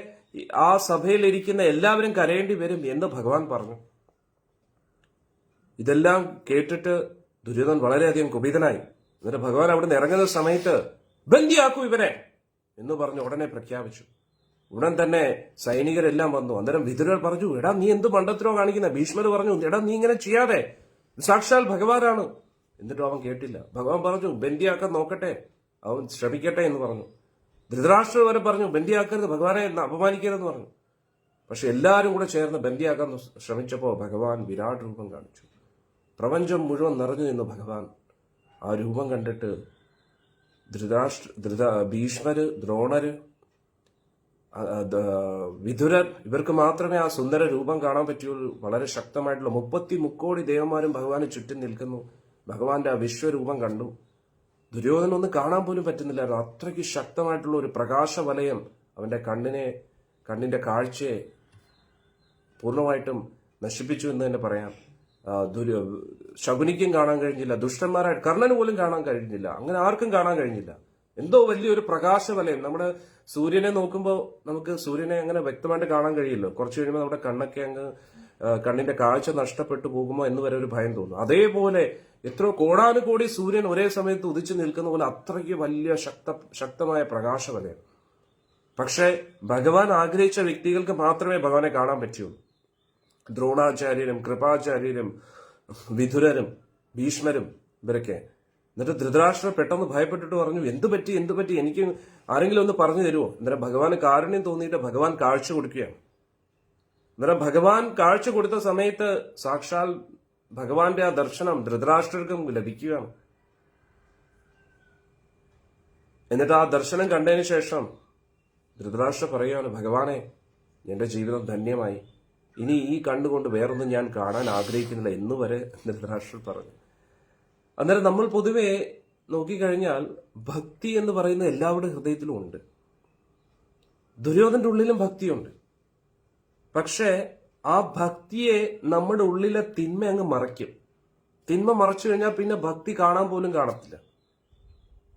ആ സഭയിൽ ഇരിക്കുന്ന എല്ലാവരും കരയേണ്ടി വരും എന്ന് ഭഗവാൻ പറഞ്ഞു. ഇതെല്ലാം കേട്ടിട്ട് ദുര്യോധനൻ വളരെയധികം കുപിതനായി. എന്നിട്ട് ഭഗവാൻ അവിടെ നിന്ന് ഇറങ്ങുന്ന സമയത്ത്, ബന്ദിയാക്കൂ ഇവരെ എന്ന് പറഞ്ഞു ഉടനെ പ്രഖ്യാപിച്ചു. ഉടൻ തന്നെ സൈനികരെല്ലാം വന്നു. അന്നേരം വിതുരർ പറഞ്ഞു, എടാ നീ എന്ത് മണ്ടത്തരോ കാണിക്കുന്ന? ഭീഷ്മർ പറഞ്ഞു, എടാ നീ ഇങ്ങനെ ചെയ്യാതെ, സാക്ഷാൽ ഭഗവാനാണ്. എന്നിട്ടും അവൻ കേട്ടില്ല. ഭഗവാൻ പറഞ്ഞു, ബന്ദിയാക്കാൻ നോക്കട്ടെ, അവൻ ശ്രമിക്കട്ടെ എന്ന് പറഞ്ഞു. ധൃതരാഷ്ട്രർ വരെ പറഞ്ഞു, ബന്ദിയാക്കരുത്, ഭഗവാനെ അപമാനിക്കരുതെന്ന് പറഞ്ഞു. പക്ഷെ എല്ലാവരും കൂടെ ചേർന്ന് ബന്ദിയാക്കാൻ ശ്രമിച്ചപ്പോൾ ഭഗവാൻ വിരാട് രൂപം കാണിച്ചു. പ്രപഞ്ചം മുഴുവൻ നിറഞ്ഞു നിന്നു ഭഗവാൻ. ആ രൂപം കണ്ടിട്ട് ഭീഷ്മര്, ദ്രോണര്, വിതുരർ, ഇവർക്ക് മാത്രമേ ആ സുന്ദര രൂപം കാണാൻ പറ്റുള്ളൂ. വളരെ ശക്തമായിട്ടുള്ള 33 കോടി ദേവന്മാരും ഭഗവാന് ചുറ്റും നിൽക്കുന്നു. ഭഗവാന്റെ ആ വിശ്വരൂപം കണ്ടു. ദുര്യോധനൊന്നും കാണാൻ പോലും പറ്റുന്നില്ലായിരുന്നു. അത്രയ്ക്ക് ശക്തമായിട്ടുള്ള ഒരു പ്രകാശവലയം അവന്റെ കണ്ണിന്റെ കാഴ്ചയെ പൂർണ്ണമായിട്ടും നശിപ്പിച്ചു എന്ന് തന്നെ പറയാം. ശകുനിക്കും കാണാൻ കഴിഞ്ഞില്ല, ദുഷ്ടന്മാരായിട്ട് കർണന് പോലും കാണാൻ കഴിഞ്ഞില്ല, അങ്ങനെ ആർക്കും കാണാൻ കഴിഞ്ഞില്ല. എന്തോ വലിയൊരു പ്രകാശവലയം. നമ്മുടെ സൂര്യനെ നോക്കുമ്പോൾ നമുക്ക് സൂര്യനെ അങ്ങനെ വ്യക്തമായിട്ട് കാണാൻ കഴിയില്ലോ. കുറച്ച് കഴിയുമ്പോൾ നമ്മുടെ കണ്ണൊക്കെ കണ്ണിന്റെ കാഴ്ച നഷ്ടപ്പെട്ടു പോകുമോ എന്ന് വരെ ഒരു ഭയം തോന്നും. അതേപോലെ എത്രയോ കോടാനുകോടി സൂര്യൻ ഒരേ സമയത്ത് ഉദിച്ചു നിൽക്കുന്ന പോലെ അത്രയ്ക്ക് വലിയ ശക്തമായ പ്രകാശവലയം. പക്ഷെ ഭഗവാൻ ആഗ്രഹിച്ച വ്യക്തികൾക്ക് മാത്രമേ ഭഗവാനെ കാണാൻ പറ്റുള്ളൂ. ദ്രോണാചാര്യരും കൃപാചാര്യരും വിതുരരും ഭീഷ്മരും ഇവരൊക്കെ. എന്നിട്ട് ധൃതരാഷ്ട്രർ പെട്ടെന്ന് ഭയപ്പെട്ടിട്ട് പറഞ്ഞു, എന്ത് പറ്റി, എനിക്ക് ആരെങ്കിലും ഒന്ന് പറഞ്ഞു തരുമോ? അന്നേരം ഭഗവാന് കാരുണ്യം തോന്നിയിട്ട് ഭഗവാൻ കാഴ്ച കൊടുക്കുകയാണ്. അന്നേരം ഭഗവാൻ കാഴ്ച കൊടുത്ത സമയത്ത് സാക്ഷാൽ ഭഗവാന്റെ ആ ദർശനം ധൃതരാഷ്ട്രർക്കും ലഭിക്കുകയാണ്. എന്നിട്ട് ആ ദർശനം കണ്ടതിന് ശേഷം ധൃതരാഷ്ട്രർ പറയുകയാണ്, ഭഗവാനെ, എന്റെ ജീവിതം ധന്യമായി, ഇനി ഈ കണ്ണുകൊണ്ട് വേറൊന്നും ഞാൻ കാണാൻ ആഗ്രഹിക്കുന്നില്ല എന്ന് വരെ ധൃതരാഷ്ട്രർ പറഞ്ഞു. അന്നേരം നമ്മൾ പൊതുവെ നോക്കിക്കഴിഞ്ഞാൽ ഭക്തി എന്ന് പറയുന്ന എല്ലാവരുടെ ഹൃദയത്തിലും ഉണ്ട്. ദുര്യോധന്റെ ഉള്ളിലും ഭക്തിയുണ്ട്. പക്ഷേ ആ ഭക്തിയെ നമ്മുടെ ഉള്ളിലെ തിന്മ അങ്ങ് മറയ്ക്കും. തിന്മ മറച്ചു കഴിഞ്ഞാൽ പിന്നെ ഭക്തി കാണാൻ പോലും കാണത്തില്ല.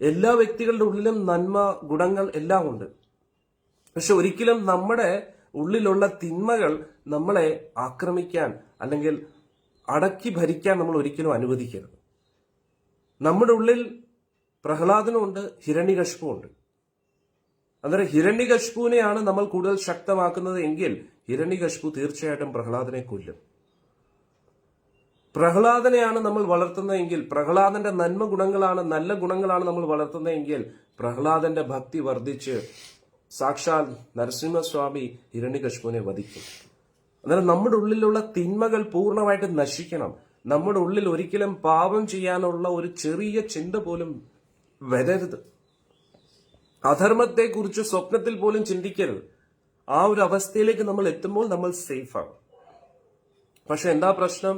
എല്ലാ വ്യക്തികളുടെ ഉള്ളിലും നന്മ, ഗുണങ്ങൾ എല്ലാം ഉണ്ട്. പക്ഷെ ഒരിക്കലും നമ്മുടെ ഉള്ളിലുള്ള തിന്മകൾ നമ്മളെ ആക്രമിക്കാൻ അല്ലെങ്കിൽ അടക്കി ഭരിക്കാൻ നമ്മൾ ഒരിക്കലും അനുവദിക്കരുത്. നമ്മുടെ ഉള്ളിൽ പ്രഹ്ലാദനുണ്ട്, ഹിരണ്യകശിപുണ്ട്. അന്നേരം ഹിരണ്യകശിപുവിനെയാണ് നമ്മൾ കൂടുതൽ ശക്തമാക്കുന്നത് എങ്കിൽ ഹിരണ്യകശിപു തീർച്ചയായിട്ടും പ്രഹ്ലാദനെ കൊല്ലും. പ്രഹ്ലാദനെയാണ് നമ്മൾ വളർത്തുന്നതെങ്കിൽ, പ്രഹ്ലാദന്റെ നന്മ ഗുണങ്ങളാണ്, നല്ല ഗുണങ്ങളാണ് നമ്മൾ വളർത്തുന്നതെങ്കിൽ പ്രഹ്ലാദന്റെ ഭക്തി വർദ്ധിച്ച് സാക്ഷാൽ നരസിംഹസ്വാമി ഹിരണ്യകശിപുവിനെ വധിക്കും. അന്നേരം നമ്മുടെ ഉള്ളിലുള്ള തിന്മകൾ പൂർണ്ണമായിട്ട് നശിക്കണം. നമ്മുടെ ഉള്ളിൽ ഒരിക്കലും പാപം ചെയ്യാനുള്ള ഒരു ചെറിയ ചിന്ത പോലും വരരുത്. അധർമ്മത്തെക്കുറിച്ച് സ്വപ്നത്തിൽ പോലും ചിന്തിക്കരുത്. ആ ഒരു അവസ്ഥയിലേക്ക് നമ്മൾ എത്തുമ്പോൾ നമ്മൾ സേഫാണ്. പക്ഷെ എന്താ പ്രശ്നം?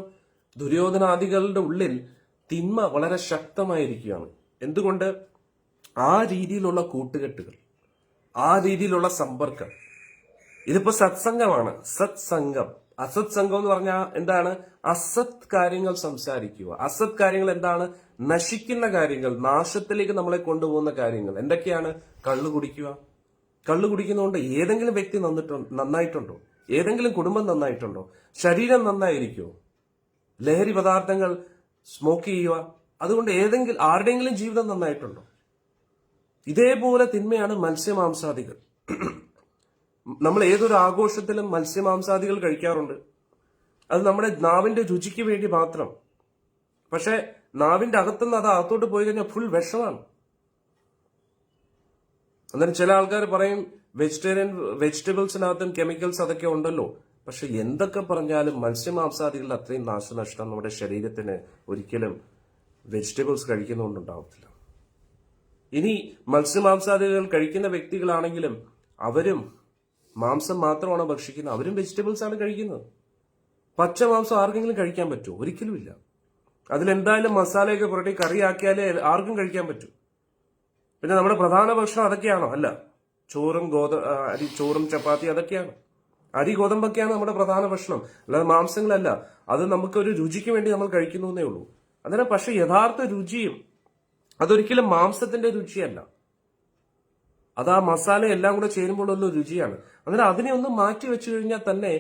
ദുര്യോധനാദികളുടെ ഉള്ളിൽ തിന്മ വളരെ ശക്തമായിരിക്കുകയാണ്. എന്തുകൊണ്ട്? ആ രീതിയിലുള്ള കൂട്ടുകെട്ടുകൾ, ആ രീതിയിലുള്ള സമ്പർക്കം. ഇതിപ്പോ സത്സംഗമാണ്, സത്സംഗം. അസത് സംഘം എന്ന് പറഞ്ഞാൽ എന്താണ്? അസത് കാര്യങ്ങൾ സംസാരിക്കുക. അസത് കാര്യങ്ങൾ എന്താണ്? നശിക്കുന്ന കാര്യങ്ങൾ, നാശത്തിലേക്ക് നമ്മളെ കൊണ്ടുപോകുന്ന കാര്യങ്ങൾ. എന്തൊക്കെയാണ്? കള്ളു കുടിക്കുക. കള്ളു കുടിക്കുന്നതുകൊണ്ട് ഏതെങ്കിലും വ്യക്തി നന്നായിട്ടുണ്ടോ? ഏതെങ്കിലും കുടുംബം നന്നായിട്ടുണ്ടോ? ശരീരം നന്നായിരിക്കുമോ? ലഹരി പദാർത്ഥങ്ങൾ സ്മോക്ക് ചെയ്യുക, അതുകൊണ്ട് ആരുടെയെങ്കിലും ജീവിതം നന്നായിട്ടുണ്ടോ? ഇതേപോലെ തിന്മയാണ് മത്സ്യമാംസാദികൾ. നമ്മൾ ഏതൊരു ആഘോഷത്തിലും മത്സ്യമാംസാദികൾ കഴിക്കാറുണ്ട്. അത് നമ്മുടെ നാവിന്റെ രുചിക്ക് വേണ്ടി മാത്രം. പക്ഷെ നാവിന്റെ അകത്തുനിന്ന് അത് അകത്തോട്ട് പോയി കഴിഞ്ഞാൽ ഫുൾ വിഷമാണ്. അന്നേരം ചില ആൾക്കാർ പറയും വെജിറ്റബിൾസിനകത്തും കെമിക്കൽസ് അതൊക്കെ ഉണ്ടല്ലോ. പക്ഷെ എന്തൊക്കെ പറഞ്ഞാലും മത്സ്യമാംസാദികളുടെ അത്രയും നാശനഷ്ടം നമ്മുടെ ശരീരത്തിന് ഒരിക്കലും വെജിറ്റബിൾസ് കഴിക്കുന്നതുകൊണ്ടുണ്ടാവത്തില്ല. ഇനി മത്സ്യമാംസാദികൾ കഴിക്കുന്ന വ്യക്തികളാണെങ്കിലും അവരും മാംസം മാത്രമാണ് ഭക്ഷിക്കുന്നത്, അവരും വെജിറ്റബിൾസ് ആണ് കഴിക്കുന്നത്. പച്ച മാംസം ആർക്കെങ്കിലും കഴിക്കാൻ പറ്റുമോ? ഒരിക്കലും ഇല്ല. അതിലെന്തായാലും മസാലയൊക്കെ പുരട്ടി കറിയാക്കിയാലേ ആർക്കും കഴിക്കാൻ പറ്റൂ. പിന്നെ നമ്മുടെ പ്രധാന ഭക്ഷണം അതൊക്കെയാണോ? അല്ല. ചോറും ചപ്പാത്തി അതൊക്കെയാണ്. അരി ഗോതമ്പൊക്കെയാണ് നമ്മുടെ പ്രധാന ഭക്ഷണം, അല്ലാതെ മാംസങ്ങളല്ല. അത് നമുക്കൊരു രുചിക്ക് വേണ്ടി നമ്മൾ കഴിക്കുന്നു എന്നേ ഉള്ളൂ. അന്നേരം പക്ഷെ യഥാർത്ഥ രുചിയും അതൊരിക്കലും മാംസത്തിന്റെ രുചിയല്ല. അത് ആ മസാല എല്ലാം കൂടെ ചേരുമ്പോഴുള്ള രുചിയാണ്. അന്നേരം അതിനെ ഒന്ന് മാറ്റി വെച്ചു കഴിഞ്ഞാൽ തന്നെ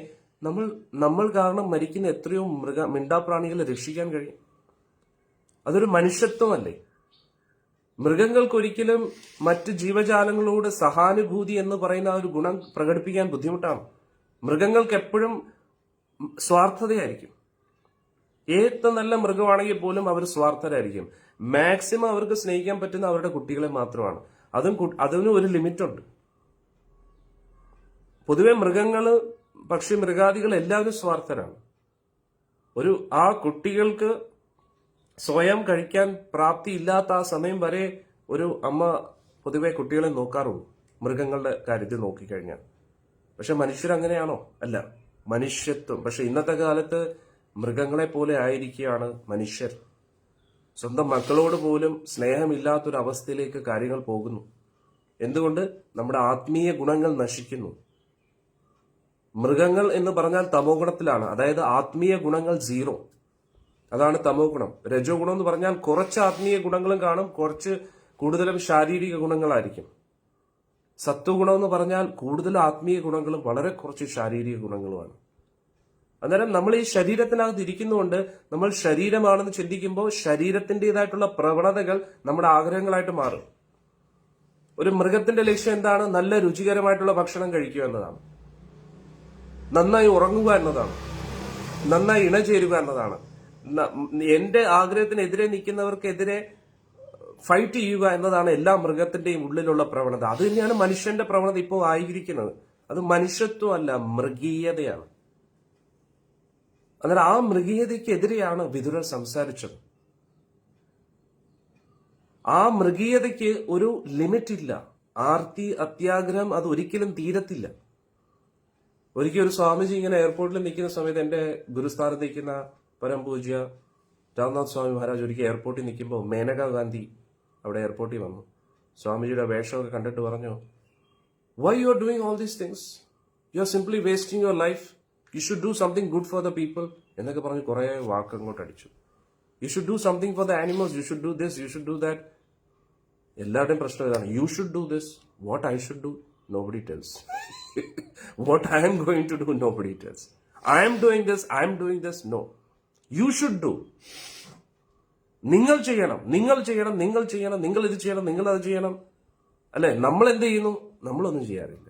നമ്മൾ കാരണം മരിക്കുന്ന എത്രയോ മിണ്ടാപ്രാണികളെ രക്ഷിക്കാൻ കഴിയും. അതൊരു മനുഷ്യത്വമല്ലേ? മൃഗങ്ങൾക്കൊരിക്കലും മറ്റ് ജീവജാലങ്ങളോട് സഹാനുഭൂതി എന്ന് പറയുന്ന ആ ഒരു ഗുണം പ്രകടിപ്പിക്കാൻ ബുദ്ധിമുട്ടാണ്. മൃഗങ്ങൾക്ക് എപ്പോഴും സ്വാർത്ഥതയായിരിക്കും. ഏറ്റവും നല്ല മൃഗമാണെങ്കിൽ പോലും അവർ സ്വാർത്ഥരായിരിക്കും. മാക്സിമം അവർക്ക് സ്നേഹിക്കാൻ പറ്റുന്ന അവരുടെ കുട്ടികളെ മാത്രമാണ്. അതിന് ഒരു ലിമിറ്റ് ഉണ്ട്. പൊതുവെ മൃഗങ്ങള്, പക്ഷി മൃഗാദികൾ എല്ലാവരും സ്വാർത്ഥരാണ്. ആ കുട്ടികൾക്ക് സ്വയം കഴിക്കാൻ പ്രാപ്തി ഇല്ലാത്ത ആ സമയം വരെ ഒരു അമ്മ പൊതുവെ കുട്ടികളെ നോക്കാറുള്ളൂ, മൃഗങ്ങളുടെ കാര്യത്തിൽ നോക്കിക്കഴിഞ്ഞാൽ. പക്ഷെ മനുഷ്യരങ്ങനെയാണോ? അല്ല. മനുഷ്യത്വം. പക്ഷെ ഇന്നത്തെ കാലത്ത് മൃഗങ്ങളെ പോലെ ആയിരിക്കുകയാണ് മനുഷ്യർ. സ്വന്തം മക്കളോട് പോലും സ്നേഹമില്ലാത്തൊരവസ്ഥയിലേക്ക് കാര്യങ്ങൾ പോകുന്നു. എന്തുകൊണ്ട്? നമ്മുടെ ആത്മീയ ഗുണങ്ങൾ നശിക്കുന്നു. മൃഗങ്ങൾ എന്ന് പറഞ്ഞാൽ തമോ ഗുണത്തിലാണ്, അതായത് ആത്മീയ ഗുണങ്ങൾ 0. അതാണ് തമോ ഗുണം. രജോ ഗുണം എന്ന് പറഞ്ഞാൽ കുറച്ച് ആത്മീയ ഗുണങ്ങളും കാണും, കുറച്ച് കൂടുതലും ശാരീരിക ഗുണങ്ങളായിരിക്കും. സത്വഗുണം എന്ന് പറഞ്ഞാൽ കൂടുതൽ ആത്മീയ ഗുണങ്ങളും വളരെ കുറച്ച് ശാരീരിക ഗുണങ്ങളുമാണ്. അന്നേരം നമ്മൾ ഈ ശരീരത്തിനകത്ത് ഇരിക്കുന്നതുകൊണ്ട് നമ്മൾ ശരീരമാണെന്ന് ചിന്തിക്കുമ്പോൾ ശരീരത്തിൻ്റെതായിട്ടുള്ള പ്രവണതകൾ നമ്മുടെ ആഗ്രഹങ്ങളായിട്ട് മാറും. ഒരു മൃഗത്തിന്റെ ലക്ഷ്യം എന്താണ്? നല്ല രുചികരമായിട്ടുള്ള ഭക്ഷണം കഴിക്കുക എന്നതാണ്, നന്നായി ഉറങ്ങുക എന്നതാണ്, നന്നായി ഇണചേരുക എന്നതാണ്. എന്റെ ആഗ്രഹത്തിനെതിരെ നിൽക്കുന്നവർക്കെതിരെ ഫൈറ്റ് ചെയ്യുക എന്നതാണ് എല്ലാ മൃഗത്തിന്റെയും ഉള്ളിലുള്ള പ്രവണത. അത് തന്നെയാണ് മനുഷ്യന്റെ പ്രവണത ഇപ്പോൾ ആയിരിക്കുന്നത്. അത് മനുഷ്യത്വമല്ല, മൃഗീയതയാണ്. അന്നേരം ആ മൃഗീയതയ്ക്കെതിരെയാണ് വിദുരർ സംസാരിച്ചത്. ആ മൃഗീയതയ്ക്ക് ഒരു ലിമിറ്റ് ഇല്ല. ആർത്തി, അത്യാഗ്രഹം അത് ഒരിക്കലും തീരത്തില്ല. ഒരിക്കൽ ഒരു സ്വാമിജി ഇങ്ങനെ എയർപോർട്ടിൽ നിൽക്കുന്ന സമയത്ത് എന്റെ ഗുരുസ്ഥാനത്ത് നിൽക്കുന്ന പരംപൂജ്യ രാംനാഥ് സ്വാമി മഹാരാജ് ഒരിക്കൽ എയർപോർട്ടിൽ നിൽക്കുമ്പോൾ മേനകാ ഗാന്ധി അവിടെ എയർപോർട്ടിൽ വന്നു. സ്വാമിജിയുടെ വേഷമൊക്കെ കണ്ടിട്ട് പറഞ്ഞു, why you are doing all these things? You are simply wasting your life. You should do something good for the people എന്നൊക്കെ പറഞ്ഞ് കുറെ വാക്കങ്ങോട്ട് അടിച്ചു. You should do something for the animals, you should do this, you should do that. എല്ലാവരുടെയും പ്രശ്നം ഇതാണ്. You should do this, what I should do nobody tells. What I am going to do, nobody tells. I am doing this, no. You should do. നിങ്ങൾ ചെയ്യണം, നിങ്ങൾ ചെയ്യണം, നിങ്ങൾ ചെയ്യണം, നിങ്ങൾ ഇത് ചെയ്യണം, നിങ്ങൾ അത് ചെയ്യണം. അല്ലെ? നമ്മൾ എന്ത് ചെയ്യുന്നു? നമ്മളൊന്നും ചെയ്യാറില്ല.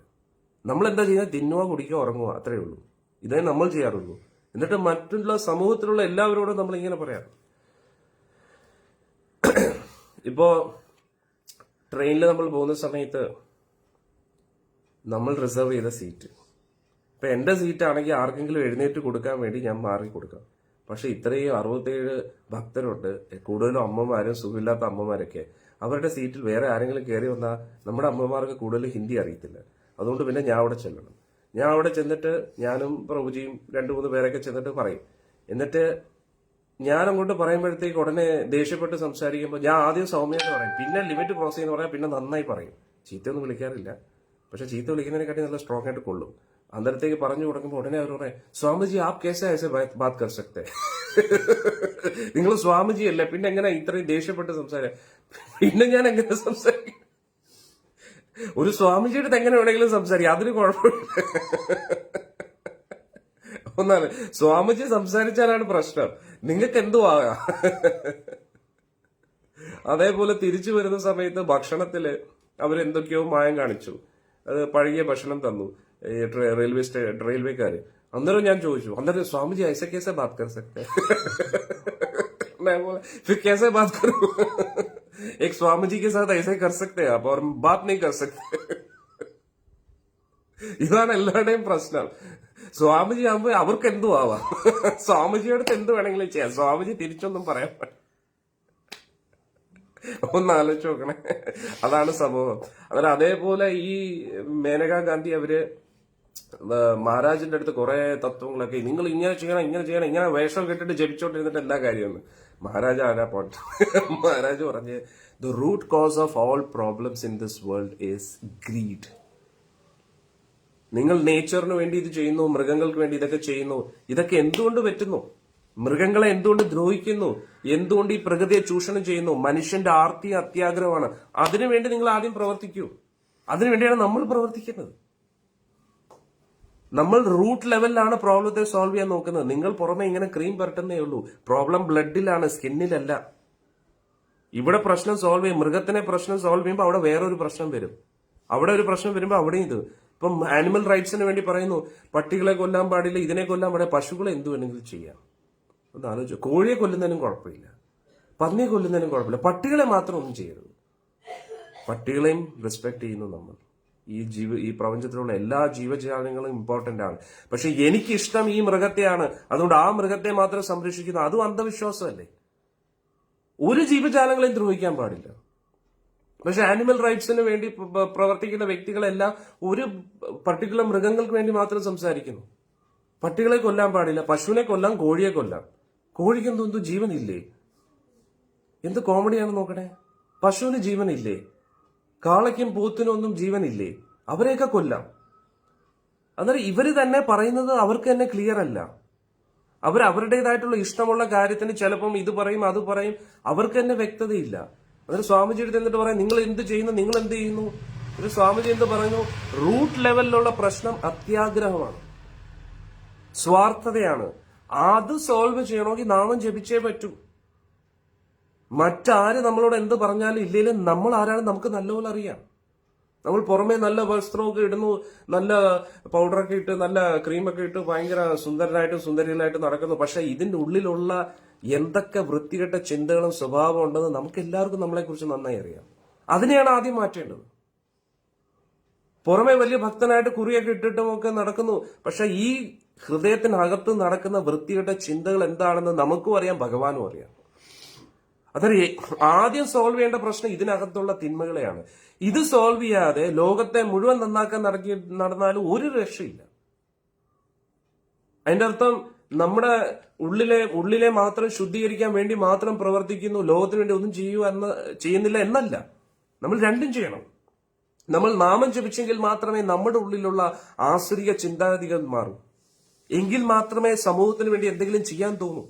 നമ്മൾ എന്താ ചെയ്യുക? തിന്നുക, കുടിക്കുക, ഉറങ്ങുക, അത്രയേ ഉള്ളൂ. ഇതേ നമ്മൾ ചെയ്യാറുള്ളൂ. എന്നിട്ട് മറ്റുള്ള സമൂഹത്തിലുള്ള എല്ലാവരോടും നമ്മൾ ഇങ്ങനെ പറയാം. ഇപ്പോ ട്രെയിനിൽ നമ്മൾ പോകുന്ന സമയത്ത് നമ്മൾ റിസർവ് ചെയ്ത സീറ്റ്, ഇപ്പൊ എന്റെ സീറ്റ് ആണെങ്കിൽ ആർക്കെങ്കിലും എഴുന്നേറ്റ് കൊടുക്കാൻ വേണ്ടി ഞാൻ മാറി കൊടുക്കാം. പക്ഷെ ഇത്രയും 67 ഭക്തരുണ്ട്, കൂടുതലും അമ്മമാരും സുഖമില്ലാത്ത അമ്മമാരൊക്കെ. അവരുടെ സീറ്റിൽ വേറെ ആരെങ്കിലും കയറി വന്നാൽ നമ്മുടെ അമ്മമാർക്ക് കൂടുതൽ ഹിന്ദി അറിയത്തില്ല. അതുകൊണ്ട് പിന്നെ ഞാൻ അവിടെ ചെല്ലണം. ഞാൻ അവിടെ ചെന്നിട്ട് ഞാനും പ്രഭുജിയും 2-3 പേരൊക്കെ ചെന്നിട്ട് പറയും. എന്നിട്ട് ഞാൻ അങ്ങോട്ട് പറയുമ്പോഴത്തേക്ക് ഉടനെ ദേഷ്യപ്പെട്ട് സംസാരിക്കുമ്പോൾ ഞാൻ ആദ്യം സൗമ്യമായിട്ട് പറയും, പിന്നെ ലിമിറ്റ് ക്രോസ് ചെയ്യുന്ന പറയാം, പിന്നെ നന്നായി പറയും. ചീത്തയൊന്നും വിളിക്കാറില്ല, പക്ഷെ ചീത്ത വിളിക്കുന്നതിനെക്കാട്ടി നല്ല സ്ട്രോങ് ആയിട്ട് കൊള്ളും. അന്നേരത്തേക്ക് പറഞ്ഞു കൊടുക്കുമ്പോൾ ഉടനെ അവർ പറയാം, സ്വാമിജി ആപ് കേസ ऐसे बात कर सकते हैं? നിങ്ങൾ സ്വാമിജി അല്ലേ, പിന്നെ എങ്ങനെ ഇത്രയും ദേഷ്യപ്പെട്ട് സംസാരം? പിന്നെ ഞാൻ എങ്ങനെ സംസാരിക്കും? ഒരു സ്വാമിജിയുടെ അടുത്ത് എങ്ങനെ വേണമെങ്കിലും സംസാരിക്കാം, അതിന് കുഴപ്പമില്ല. ഒന്നാണ്, സ്വാമിജി സംസാരിച്ചാലാണ് പ്രശ്നം, നിങ്ങൾക്ക് എന്തു ആകാം. അതേപോലെ തിരിച്ചു വരുന്ന സമയത്ത് ഭക്ഷണത്തില് അവരെന്തൊക്കെയോ മായം കാണിച്ചു. അത് പഴകിയ ഭക്ഷണം തന്നു റെയിൽവേക്കാര്. അന്നേരം ഞാൻ ചോദിച്ചു, അന്നേരം സ്വാമിജി ഐസ കേസ ബാത് കർ സക്തെ? फिर कैसे बात करूं? एक स्वामी जी के साथ ऐसे कर सकते हैं आप और बात नहीं कर सकते. ഇതാണ് എല്ലാവരുടെയും പ്രശ്നം. സ്വാമിജി ആകുമ്പോ അവർക്ക് എന്തു ആവാം, സ്വാമിജിയുടെ അടുത്ത് എന്ത് വേണമെങ്കിലും ചെയ്യാം, സ്വാമിജി തിരിച്ചൊന്നും പറയാൻ പറ്റും. ഒന്ന് ആലോചിച്ച് നോക്കണേ, അതാണ് സംഭവം. അന്നേരം അതേപോലെ ഈ മേനകാ ഗാന്ധി അവര് മഹാരാജിന്റെ അടുത്ത് കുറെ തത്വങ്ങളൊക്കെ, നിങ്ങൾ ഇങ്ങനെ ചെയ്യണം ഇങ്ങനെ ചെയ്യണം, ഇങ്ങനെ വേഷം കെട്ടിട്ട് ജപിച്ചോണ്ടിരുന്നിട്ട് എല്ലാ കാര്യമൊന്നും. മഹാരാജ ആരാ പോട്ടെ, മഹാരാജ് പറഞ്ഞ് the root cause of all problems in this world is greed. നിങ്ങൾ നേച്ചറിന് വേണ്ടി ഇത് ചെയ്യുന്നു, മൃഗങ്ങൾക്ക് വേണ്ടി ഇതൊക്കെ ചെയ്യുന്നു, ഇതൊക്കെ എന്തുകൊണ്ട് പറ്റുന്നു? മൃഗങ്ങളെ എന്തുകൊണ്ട് ദ്രോഹിക്കുന്നു? എന്തുകൊണ്ട് ഈ പ്രകൃതിയെ ചൂഷണം ചെയ്യുന്നു? മനുഷ്യന്റെ ആർത്തി അത്യാഗ്രഹമാണ്. അതിനുവേണ്ടി നിങ്ങൾ ആദ്യം പ്രവർത്തിക്കൂ. അതിനുവേണ്ടിയാണ് നമ്മൾ പ്രവർത്തിക്കുന്നത്. നമ്മൾ റൂട്ട് ലെവലിലാണ് പ്രോബ്ലത്തെ സോൾവ് ചെയ്യാൻ നോക്കുന്നത്. നിങ്ങൾ പുറമെ ഇങ്ങനെ ക്രീം പരട്ടുന്നേ ഉള്ളൂ. പ്രോബ്ലം ബ്ലഡിലാണ്, സ്കിന്നിലല്ല. ഇവിടെ പ്രശ്നം സോൾവ് ചെയ്യും. മൃഗത്തിനെ പ്രശ്നം സോൾവ് ചെയ്യുമ്പോൾ അവിടെ വേറൊരു പ്രശ്നം വരും. അവിടെ ഒരു പ്രശ്നം വരുമ്പോൾ അവിടെയും ഇത്. ഇപ്പം ആനിമൽ റൈറ്റ്സിന് വേണ്ടി പറയുന്നു, പട്ടികളെ കൊല്ലാൻ പാടില്ല, ഇതിനെ കൊല്ലാൻ പാടില്ല, പശുക്കളെ എന്ത് വേണമെങ്കിലും ചെയ്യാം. ഒന്ന് ആലോചിച്ചു. കോഴിയെ കൊല്ലുന്നതിനും കുഴപ്പമില്ല, പന്നിയെ കൊല്ലുന്നതിനും കുഴപ്പമില്ല, പട്ടികളെ മാത്രം ഒന്നും ചെയ്യരുത്. പട്ടികളെയും റെസ്പെക്ട് ചെയ്യുന്നു നമ്മൾ. ഈ പ്രപഞ്ചത്തിലുള്ള എല്ലാ ജീവജാലങ്ങളും ഇമ്പോർട്ടന്റ് ആണ്. പക്ഷെ എനിക്കിഷ്ടം ഈ മൃഗത്തെയാണ്, അതുകൊണ്ട് ആ മൃഗത്തെ മാത്രം സംരക്ഷിക്കുന്നു. അതും അന്ധവിശ്വാസമല്ലേ? ഒരു ജീവജാലങ്ങളെയും ദ്രോഹിക്കാൻ പാടില്ല. പക്ഷെ ആനിമൽ റൈറ്റ്സിന് വേണ്ടി പ്രവർത്തിക്കുന്ന വ്യക്തികളെല്ലാം ഒരു പർട്ടിക്കുലർ മൃഗങ്ങൾക്ക് വേണ്ടി മാത്രം സംസാരിക്കുന്നു. പട്ടികളെ കൊല്ലാൻ പാടില്ല, പശുവിനെ കൊല്ലാം, കോഴിയെ കൊല്ലാം. കോഴിക്ക് എന്തോ ജീവനില്ലേ? എന്ത് കോമഡിയാണ് നോക്കണേ. പശുവിന് ജീവനില്ലേ? കാളയ്ക്കും പൂത്തിനും ഒന്നും ജീവനില്ലേ? അവരെയൊക്കെ കൊല്ലാം. അന്നേരം ഇവര് തന്നെ പറയുന്നത് അവർക്ക് തന്നെ ക്ലിയർ അല്ല. അവരുടേതായിട്ടുള്ള ഇഷ്ടമുള്ള കാര്യത്തിന് ചിലപ്പം ഇത് പറയും അത് പറയും, അവർക്ക് തന്നെ വ്യക്തതയില്ല. അന്നേരം സ്വാമിജി അടുത്ത് എന്നിട്ട് പറയാം, നിങ്ങൾ എന്ത് ചെയ്യുന്നു, നിങ്ങൾ എന്ത് ചെയ്യുന്നു? ഒരു സ്വാമിജി എന്ത് പറയുന്നു? റൂട്ട് ലെവലിലുള്ള പ്രശ്നം അത്യാഗ്രഹമാണ്, സ്വാർത്ഥതയാണ്. അത് സോൾവ് ചെയ്യണമെങ്കിൽ നാമം ജപിച്ചേ പറ്റൂ. മറ്റാര് നമ്മളോട് എന്ത് പറഞ്ഞാലും ഇല്ലെങ്കിലും നമ്മൾ ആരാണ് നമുക്ക് നല്ലപോലെ അറിയാം. നമ്മൾ പുറമേ നല്ല വസ്ത്രമൊക്കെ ഇടുന്നു, നല്ല പൗഡറൊക്കെ ഇട്ട്, നല്ല ക്രീമൊക്കെ ഇട്ട് ഭയങ്കര സുന്ദരനായിട്ടും സുന്ദരികളായിട്ടും നടക്കുന്നു. പക്ഷെ ഇതിന്റെ ഉള്ളിലുള്ള എന്തൊക്കെ വൃത്തികെട്ട ചിന്തകളും സ്വഭാവം ഉണ്ടെന്ന് നമുക്ക് എല്ലാവർക്കും നമ്മളെക്കുറിച്ച് നന്നായി അറിയാം. അതിനെയാണ് ആദ്യം മാറ്റേണ്ടത്. പുറമെ വലിയ ഭക്തനായിട്ട് കുറിയൊക്കെ ഇട്ടിട്ടും ഒക്കെ നടക്കുന്നു, പക്ഷെ ഈ ഹൃദയത്തിനകത്ത് നടക്കുന്ന വൃത്തികെട്ട ചിന്തകൾ എന്താണെന്ന് നമുക്കും അറിയാം, ഭഗവാനും അറിയാം. അതൊരു ആദ്യം സോൾവ് ചെയ്യേണ്ട പ്രശ്നം ഇതിനകത്തുള്ള തിന്മകളെയാണ്. ഇത് സോൾവ് ചെയ്യാതെ ലോകത്തെ മുഴുവൻ നന്നാക്കാൻ നടന്നാലും ഒരു രക്ഷയില്ല. അതിന്റെ അർത്ഥം നമ്മുടെ ഉള്ളിലെ മാത്രം ശുദ്ധീകരിക്കാൻ വേണ്ടി മാത്രം പ്രവർത്തിക്കുന്നു, ലോകത്തിന് വേണ്ടി ഒന്നും ചെയ്യുന്നില്ല എന്നല്ല. നമ്മൾ രണ്ടും ചെയ്യണം. നമ്മൾ നാമം ജപിച്ചെങ്കിൽ മാത്രമേ നമ്മുടെ ഉള്ളിലുള്ള ആസുരിക ചിന്താഗതികൾ മാറൂ. എങ്കിൽ മാത്രമേ സമൂഹത്തിന് വേണ്ടി എന്തെങ്കിലും ചെയ്യാൻ തോന്നൂ.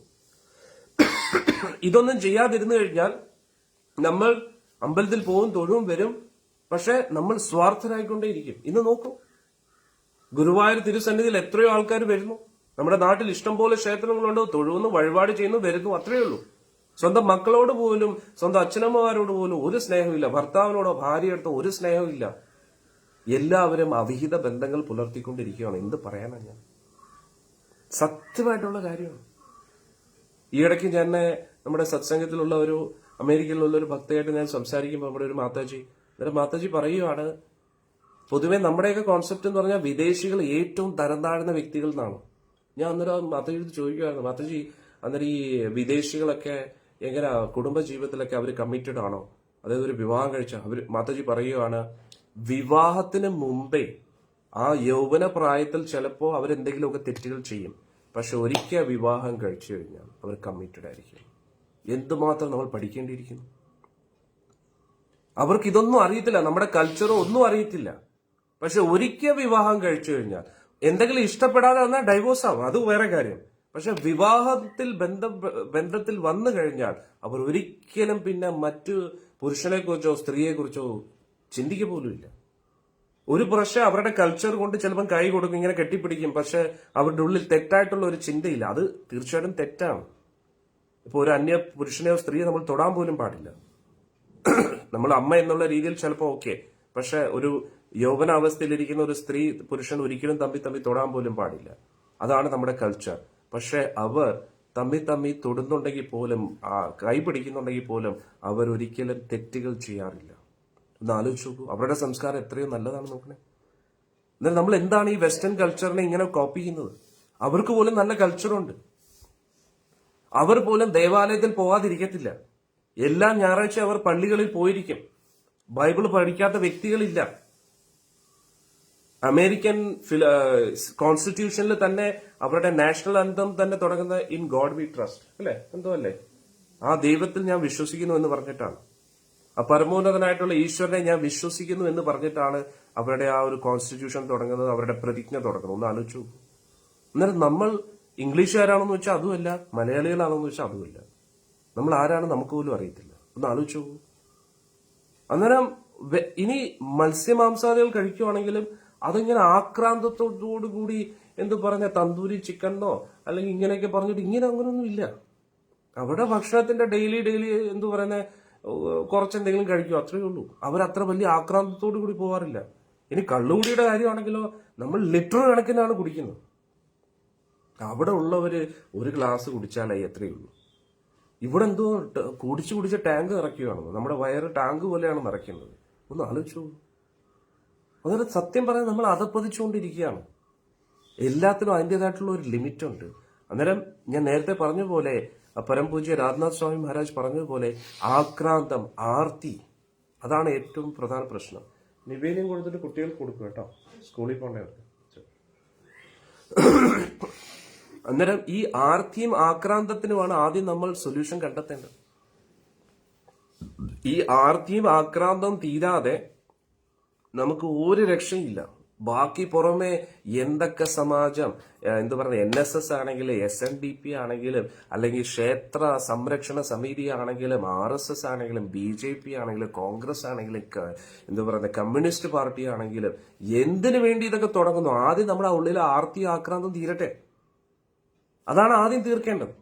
ഇതൊന്നും ചെയ്യാതിരുന്നു കഴിഞ്ഞാൽ നമ്മൾ അമ്പലത്തിൽ പോവും, തൊഴുവും വരും, പക്ഷെ നമ്മൾ സ്വാർത്ഥരായിക്കൊണ്ടേയിരിക്കും. ഇന്ന് നോക്കൂ, ഗുരുവായൂർ തിരുസന്നിധിയിൽ എത്രയോ ആൾക്കാർ വരുന്നു. നമ്മുടെ നാട്ടിൽ ഇഷ്ടംപോലെ ക്ഷേത്രങ്ങളുണ്ട്, തൊഴുവുന്നു, വഴിപാട് ചെയ്യുന്നു, വരുന്നു, അത്രയേ ഉള്ളൂ. സ്വന്തം മക്കളോട് പോലും, സ്വന്തം അച്ഛനമ്മമാരോട് പോലും ഒരു സ്നേഹമില്ല. ഭർത്താവിനോടോ ഭാര്യയോടോ ഒരു സ്നേഹമില്ല. എല്ലാവരും അവിഹിത ബന്ധങ്ങൾ പുലർത്തിക്കൊണ്ടിരിക്കുകയാണ്. എന്ത് പറയാനാണ് ഞാൻ? സത്യമായിട്ടുള്ള കാര്യമാണ്. ഈയിടയ്ക്ക് ഞാൻ നമ്മുടെ സത്സംഗത്തിലുള്ള ഒരു അമേരിക്കയിലുള്ള ഒരു ഭക്തയായിട്ട് ഞാൻ സംസാരിക്കുമ്പോൾ നമ്മുടെ ഒരു മാതാജി പറയുകയാണ്, പൊതുവെ നമ്മുടെയൊക്കെ കോൺസെപ്റ്റ് എന്ന് പറഞ്ഞാൽ വിദേശികൾ ഏറ്റവും തരം താഴ്ന്ന വ്യക്തികൾ എന്നാണ്. ഞാൻ അന്നേരം മാതാജിയോട് ചോദിക്കുമായിരുന്നു, മാതാജി അന്നേരം ഈ വിദേശികളൊക്കെ എങ്ങനെ കുടുംബജീവിതത്തിലൊക്കെ അവർ കമ്മിറ്റഡ് ആണോ? അതായത് ഒരു വിവാഹം കഴിച്ച മാതാജി പറയുകയാണ്, വിവാഹത്തിന് മുമ്പേ ആ യൗവന പ്രായത്തിൽ ചിലപ്പോൾ അവരെന്തെങ്കിലുമൊക്കെ തെറ്റുകൾ ചെയ്യും. പക്ഷെ ഒരിക്കൽ വിവാഹം കഴിച്ചു കഴിഞ്ഞാൽ അവർ കമ്മിറ്റഡ് ആയിരിക്കും. എന്തുമാത്രം നമ്മൾ പഠിക്കേണ്ടിയിരിക്കുന്നു. അവർക്ക് ഇതൊന്നും അറിയത്തില്ല, നമ്മുടെ കൾച്ചറോ ഒന്നും അറിയത്തില്ല. പക്ഷെ ഒരിക്കൽ വിവാഹം കഴിച്ചു കഴിഞ്ഞാൽ എന്തെങ്കിലും ഇഷ്ടപ്പെടാതെ വന്നാൽ ഡൈവോഴ്സ് ആവും, അത് വേറെ കാര്യം. പക്ഷെ വിവാഹത്തിൽ ബന്ധത്തിൽ വന്നു കഴിഞ്ഞാൽ അവർ ഒരിക്കലും പിന്നെ മറ്റു പുരുഷനെ കുറിച്ചോ സ്ത്രീയെ കുറിച്ചോ ചിന്തിക്കുക പോലുമില്ല. ഒരു പ്രശ്നം അവരുടെ കൾച്ചർ കൊണ്ട് ചിലപ്പം കൈ കൊടുക്കും, ഇങ്ങനെ കെട്ടിപ്പിടിക്കും, പക്ഷെ അവരുടെ ഉള്ളിൽ തെറ്റായിട്ടുള്ള ഒരു ചിന്തയില്ല. അത് തീർച്ചയായിട്ടും തെറ്റാണ്. ഇപ്പൊ ഒരു അന്യ പുരുഷനെയോ സ്ത്രീയോ നമ്മൾ തൊടാൻ പോലും പാടില്ല. നമ്മൾ അമ്മ എന്നുള്ള രീതിയിൽ ചിലപ്പോൾ ഓക്കെ, പക്ഷെ ഒരു യൗവനാവസ്ഥയിലിരിക്കുന്ന ഒരു സ്ത്രീ പുരുഷൻ ഒരിക്കലും തമ്മി തൊടാൻ പോലും പാടില്ല. അതാണ് നമ്മുടെ കൾച്ചർ. പക്ഷെ അവർ തമ്മി തൊടുന്നുണ്ടെങ്കിൽ പോലും, കൈ പിടിക്കുന്നുണ്ടെങ്കിൽ പോലും അവർ ഒരിക്കലും തെറ്റുകൾ ചെയ്യാറില്ല. ഒന്ന് ആലോചിച്ച് നോക്കൂ, അവരുടെ സംസ്കാരം എത്രയോ നല്ലതാണ്. നോക്കണേ, എന്നാൽ നമ്മൾ എന്താണ് ഈ വെസ്റ്റേൺ കൾച്ചറിനെ ഇങ്ങനെ കോപ്പി ചെയ്യുന്നത്? അവർക്ക് പോലും നല്ല കൾച്ചറുണ്ട്. അവർ പോലും ദേവാലയത്തിൽ പോവാതിരിക്കത്തില്ല. എല്ലാ ഞായറാഴ്ച അവർ പള്ളികളിൽ പോയിരിക്കും. ബൈബിൾ പഠിക്കാത്ത വ്യക്തികളില്ല. അമേരിക്കൻ കോൺസ്റ്റിറ്റ്യൂഷനിൽ തന്നെ അവരുടെ നാഷണൽ അന്തം തന്നെ തുടങ്ങുന്നത് ഇൻ ഗോഡ് വി ട്രസ്റ്റ്, അല്ലെ? എന്തോ അല്ലേ, ആ ദൈവത്തിൽ ഞാൻ വിശ്വസിക്കുന്നു എന്ന് പറഞ്ഞിട്ടാണ്. ആ പരമോന്നതനായിട്ടുള്ള ഈശ്വരനെ ഞാൻ വിശ്വസിക്കുന്നു എന്ന് പറഞ്ഞിട്ടാണ് അവരുടെ ആ ഒരു കോൺസ്റ്റിറ്റ്യൂഷൻ തുടങ്ങുന്നത്, അവരുടെ പ്രതിജ്ഞ തുടങ്ങുന്നത്. ഒന്ന് ആലോചിച്ചു. അന്നേരം നമ്മൾ ഇംഗ്ലീഷുകാരാണെന്ന് വെച്ചാൽ അതുമല്ല, മലയാളികളാണെന്ന് വെച്ചാൽ അതുമല്ല. നമ്മൾ ആരാണ് നമുക്ക് പോലും അറിയത്തില്ല. ഒന്ന് ആലോചിച്ചു. അന്നേരം ഇനി മത്സ്യമാംസാദികൾ കഴിക്കുവാണെങ്കിലും അതിങ്ങനെ ആക്രാന്തത്തോടു കൂടി എന്ത് പറഞ്ഞ തന്തൂരി ചിക്കനോ അല്ലെങ്കിൽ ഇങ്ങനെയൊക്കെ പറഞ്ഞിട്ട് ഇങ്ങനെ അങ്ങനൊന്നും ഇല്ല. അവിടെ ഭക്ഷണത്തിന്റെ ഡെയിലി എന്ത് പറയുന്ന കുറച്ചെന്തെങ്കിലും കഴിക്കും, അത്രയേ ഉള്ളൂ. അവരത്ര വലിയ ആക്രാന്തത്തോടു കൂടി പോവാറില്ല. ഇനി കള്ളുകുടിയുടെ കാര്യമാണെങ്കിലോ നമ്മൾ ലിറ്റർ കണക്കിനാണ് കുടിക്കുന്നത്. അവിടെ ഉള്ളവര് ഒരു ഗ്ലാസ് കുടിച്ചാലായി എത്രയേ ഉള്ളൂ. ഇവിടെ എന്തോ കുടിച്ച് ടാങ്ക് നിറയ്ക്കുകയാണ്. നമ്മുടെ വയറ് ടാങ്ക് പോലെയാണ് നിറയ്ക്കുന്നത്. ഒന്ന് ആലോചിച്ചു. അങ്ങനെ സത്യം പറയാൻ നമ്മൾ അതപ്പതിച്ചുകൊണ്ടിരിക്കുകയാണ്. എല്ലാത്തിനും അതിൻ്റെതായിട്ടുള്ള ഒരു ലിമിറ്റ് ഉണ്ട്. അന്നേരം ഞാൻ നേരത്തെ പറഞ്ഞ പോലെ പരംപൂജ്യ രാജ്നാഥ് സ്വാമി മഹാരാജ് പറഞ്ഞതുപോലെ ആക്രാന്തം, ആർത്തി, അതാണ് ഏറ്റവും പ്രധാന പ്രശ്നം. നിവേദ്യം കൊടുത്തിട്ട് കുട്ടികൾക്ക് കൊടുക്കും കേട്ടോ, സ്കൂളിൽ പോകേണ്ടവർക്ക്. അന്നേരം ഈ ആർത്തിയും ആക്രാന്തത്തിനുമാണ് ആദ്യം നമ്മൾ സൊല്യൂഷൻ കണ്ടെത്തേണ്ടത്. ഈ ആർത്തിയും ആക്രാന്തവും തീരാതെ നമുക്ക് ഒരു രക്ഷയില്ല. ബാക്കി പുറമെ എന്തൊക്കെ സമാജം, എന്ത് പറയുന്നത്, NSS ആണെങ്കിലും SNDP ആണെങ്കിലും അല്ലെങ്കിൽ ക്ഷേത്ര സംരക്ഷണ സമിതി ആണെങ്കിലും RSS ആണെങ്കിലും BJP ആണെങ്കിലും കോൺഗ്രസ് ആണെങ്കിലും എന്ത് പറയുന്നത് കമ്മ്യൂണിസ്റ്റ് പാർട്ടി ആണെങ്കിലും എന്തിനു വേണ്ടി ഇതൊക്കെ തുടങ്ങുന്നു? ആദ്യം നമ്മുടെ ഉള്ളിലെ ആർത്തി ആക്രാന്തം തീരട്ടെ. അതാണ് ആദ്യം തീർക്കേണ്ടത്.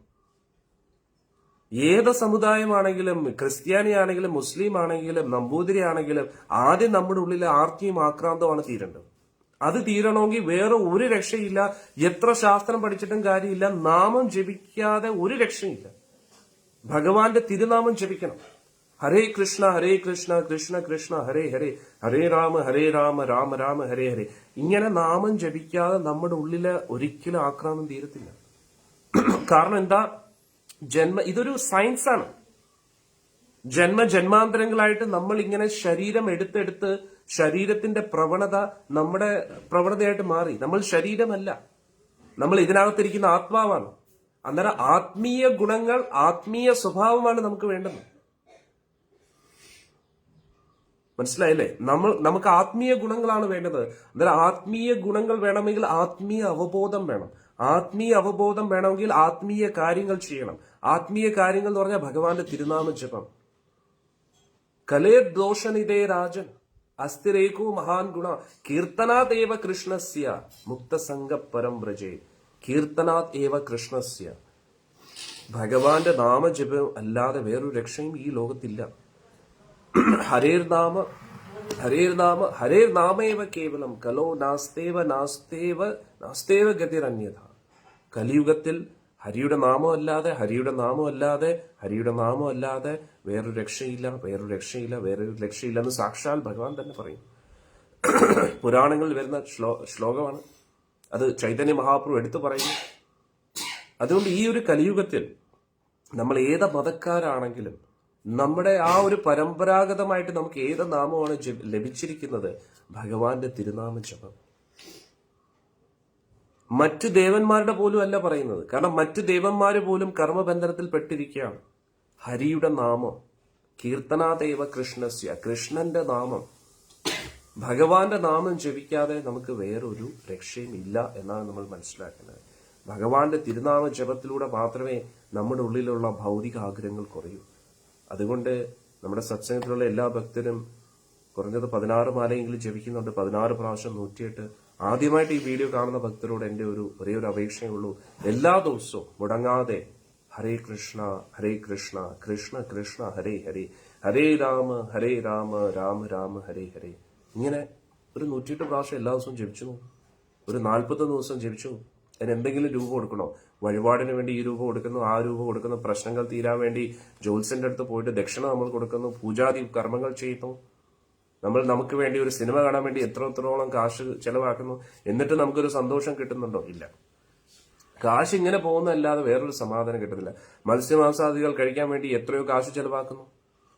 ഏത് സമുദായമാണെങ്കിലും, ക്രിസ്ത്യാനി ആണെങ്കിലും മുസ്ലിം ആണെങ്കിലും നമ്പൂതിരി ആണെങ്കിലും ആദ്യം നമ്മുടെ ഉള്ളിലെ ആർത്തിയും ആക്രാന്തമാണ് തീരേണ്ടത്. അത് തീരണമെങ്കിൽ വേറെ ഒരു രക്ഷയില്ല. എത്ര ശാസ്ത്രം പഠിച്ചിട്ടും കാര്യമില്ല. നാമം ജപിക്കാതെ ഒരു രക്ഷയില്ല. ഭഗവാന്റെ തിരുനാമം ജപിക്കണം. ഹരേ കൃഷ്ണ കൃഷ്ണ കൃഷ്ണ ഹരേ ഹരേ, ഹരേ രാമ രാമ രാമ ഹരേ ഹരേ. ഇങ്ങനെ നാമം ജപിക്കാതെ നമ്മുടെ ഉള്ളില് ഒരിക്കലും ആക്രാന്തം തീരത്തില്ല. കാരണം എന്താ? ഇതൊരു സയൻസാണ്. ജന്മാന്തരങ്ങളായിട്ട് നമ്മൾ ഇങ്ങനെ ശരീരം എടുത്തെടുത്ത് ശരീരത്തിന്റെ പ്രവണത നമ്മുടെ പ്രവണതയായിട്ട് മാറി. നമ്മൾ ശരീരമല്ല, നമ്മൾ ഇതിനകത്തിരിക്കുന്ന ആത്മാവാണ്. അന്നേരം ആത്മീയ ഗുണങ്ങൾ, ആത്മീയ സ്വഭാവമാണ് നമുക്ക് വേണ്ടത്. മനസ്സിലായില്ലേ? നമുക്ക് ആത്മീയ ഗുണങ്ങളാണ് വേണ്ടത്. അന്നേരം ആത്മീയ ഗുണങ്ങൾ വേണമെങ്കിൽ ആത്മീയ അവബോധം വേണം. ആത്മീയ അവബോധം വേണമെങ്കിൽ ആത്മീയ കാര്യങ്ങൾ ചെയ്യണം. ആത്മീയ കാര്യങ്ങൾ എന്ന് പറഞ്ഞാൽ ഭഗവാന്റെ തിരുനാമ ജപം. കലേ ദോഷനിതേ രാജൻ അസ്ഥിരേകോ മഹാൻ ഗുണ കീർത്തനാത് ഏവ കൃഷ്ണസ്യ മുക്തസംഗ പരം വ്രജേ. കീർത്തനാത് ഏവ കൃഷ്ണസ്യ. ഭഗവാന്റെ നാമജപം അല്ലാതെ വേറൊരു രക്ഷയും ഈ ലോകത്തില്ല. ഹരേർ നാമേവ കേവലം കലോ നാസ്തേവ ഗതിരന്യഥ. കലിയുഗത്തിൽ ഹരിയുടെ നാമം അല്ലാതെ വേറൊരു രക്ഷയില്ല എന്ന് സാക്ഷാൽ ഭഗവാൻ തന്നെ പറയും. പുരാണങ്ങളിൽ വരുന്ന ശ്ലോകമാണ് അത്. ചൈതന്യ മഹാപ്രഭു എടുത്തു പറയുന്നു. അതുകൊണ്ട് ഈ ഒരു കലിയുഗത്തിൽ നമ്മൾ ഏത് മതക്കാരാണെങ്കിലും നമ്മുടെ ആ ഒരു പരമ്പരാഗതമായിട്ട് നമുക്ക് ഏത് നാമമാണ് ലഭിച്ചിരിക്കുന്നത്? ഭഗവാന്റെ തിരുനാമ ജപം. മറ്റു ദേവന്മാരുടെ പോലും അല്ല പറയുന്നത്. കാരണം മറ്റു ദേവന്മാര് പോലും കർമ്മബന്ധനത്തിൽ പെട്ടിരിക്കുകയാണ്. ഹരിയുടെ നാമം, കീർത്തനാദേവ കൃഷ്ണസ്യ, കൃഷ്ണന്റെ നാമം. ഭഗവാന്റെ നാമം ജപിക്കാതെ നമുക്ക് വേറൊരു രക്ഷയും ഇല്ല എന്നാണ് നമ്മൾ മനസ്സിലാക്കുന്നത്. ഭഗവാന്റെ തിരുനാമ ജപത്തിലൂടെ മാത്രമേ നമ്മുടെ ഉള്ളിലുള്ള ഭൗതിക ആഗ്രഹങ്ങൾ കുറയൂ. അതുകൊണ്ട് നമ്മുടെ സത്സംഗത്തിലുള്ള എല്ലാ ഭക്തരും കുറഞ്ഞത് 16 മാലയെങ്കിലും ജപിക്കുന്നുണ്ട്. 16 പ്രാവശ്യം 108. ആദ്യമായിട്ട് ഈ വീഡിയോ കാണുന്ന ഭക്തരോട് എൻ്റെ ഒരേ ഒരു അപേക്ഷയേ ഉള്ളൂ. എല്ലാ ദിവസവും മുടങ്ങാതെ ഹരേ കൃഷ്ണ കൃഷ്ണ കൃഷ്ണ ഹരേ ഹരേ, ഹരേ രാമ രാമ രാമ ഹരേ ഹരേ, ഇങ്ങനെ ഒരു 108 പ്രാവശ്യം എല്ലാ ദിവസവും ജപിച്ചു. ഒരു 41 ദിവസം ജപിച്ചു. അതിന് എന്തെങ്കിലും രൂപ കൊടുക്കണോ? വഴിപാടിന് വേണ്ടി ഈ രൂപ കൊടുക്കുന്നു, ആ രൂപ കൊടുക്കുന്നു, പ്രശ്നങ്ങൾ തീരാൻ വേണ്ടി ജോത്സ്യന്റെ അടുത്ത് പോയിട്ട് ദക്ഷിണ നമ്മൾ കൊടുക്കുന്നു, പൂജാതി കർമ്മങ്ങൾ ചെയ്യുന്നു. നമുക്ക് വേണ്ടി ഒരു സിനിമ കാണാൻ വേണ്ടി എത്രത്തോളം കാശ് ചെലവാക്കുന്നു. എന്നിട്ട് നമുക്കൊരു സന്തോഷം കിട്ടുന്നുണ്ടോ? ഇല്ല. കാശ് ഇങ്ങനെ പോകുന്നതല്ലാതെ വേറൊരു സമാധാനം കിട്ടുന്നില്ല. മത്സ്യമാംസാദികൾ കഴിക്കാൻ വേണ്ടി എത്രയോ കാശ് ചെലവാക്കുന്നു.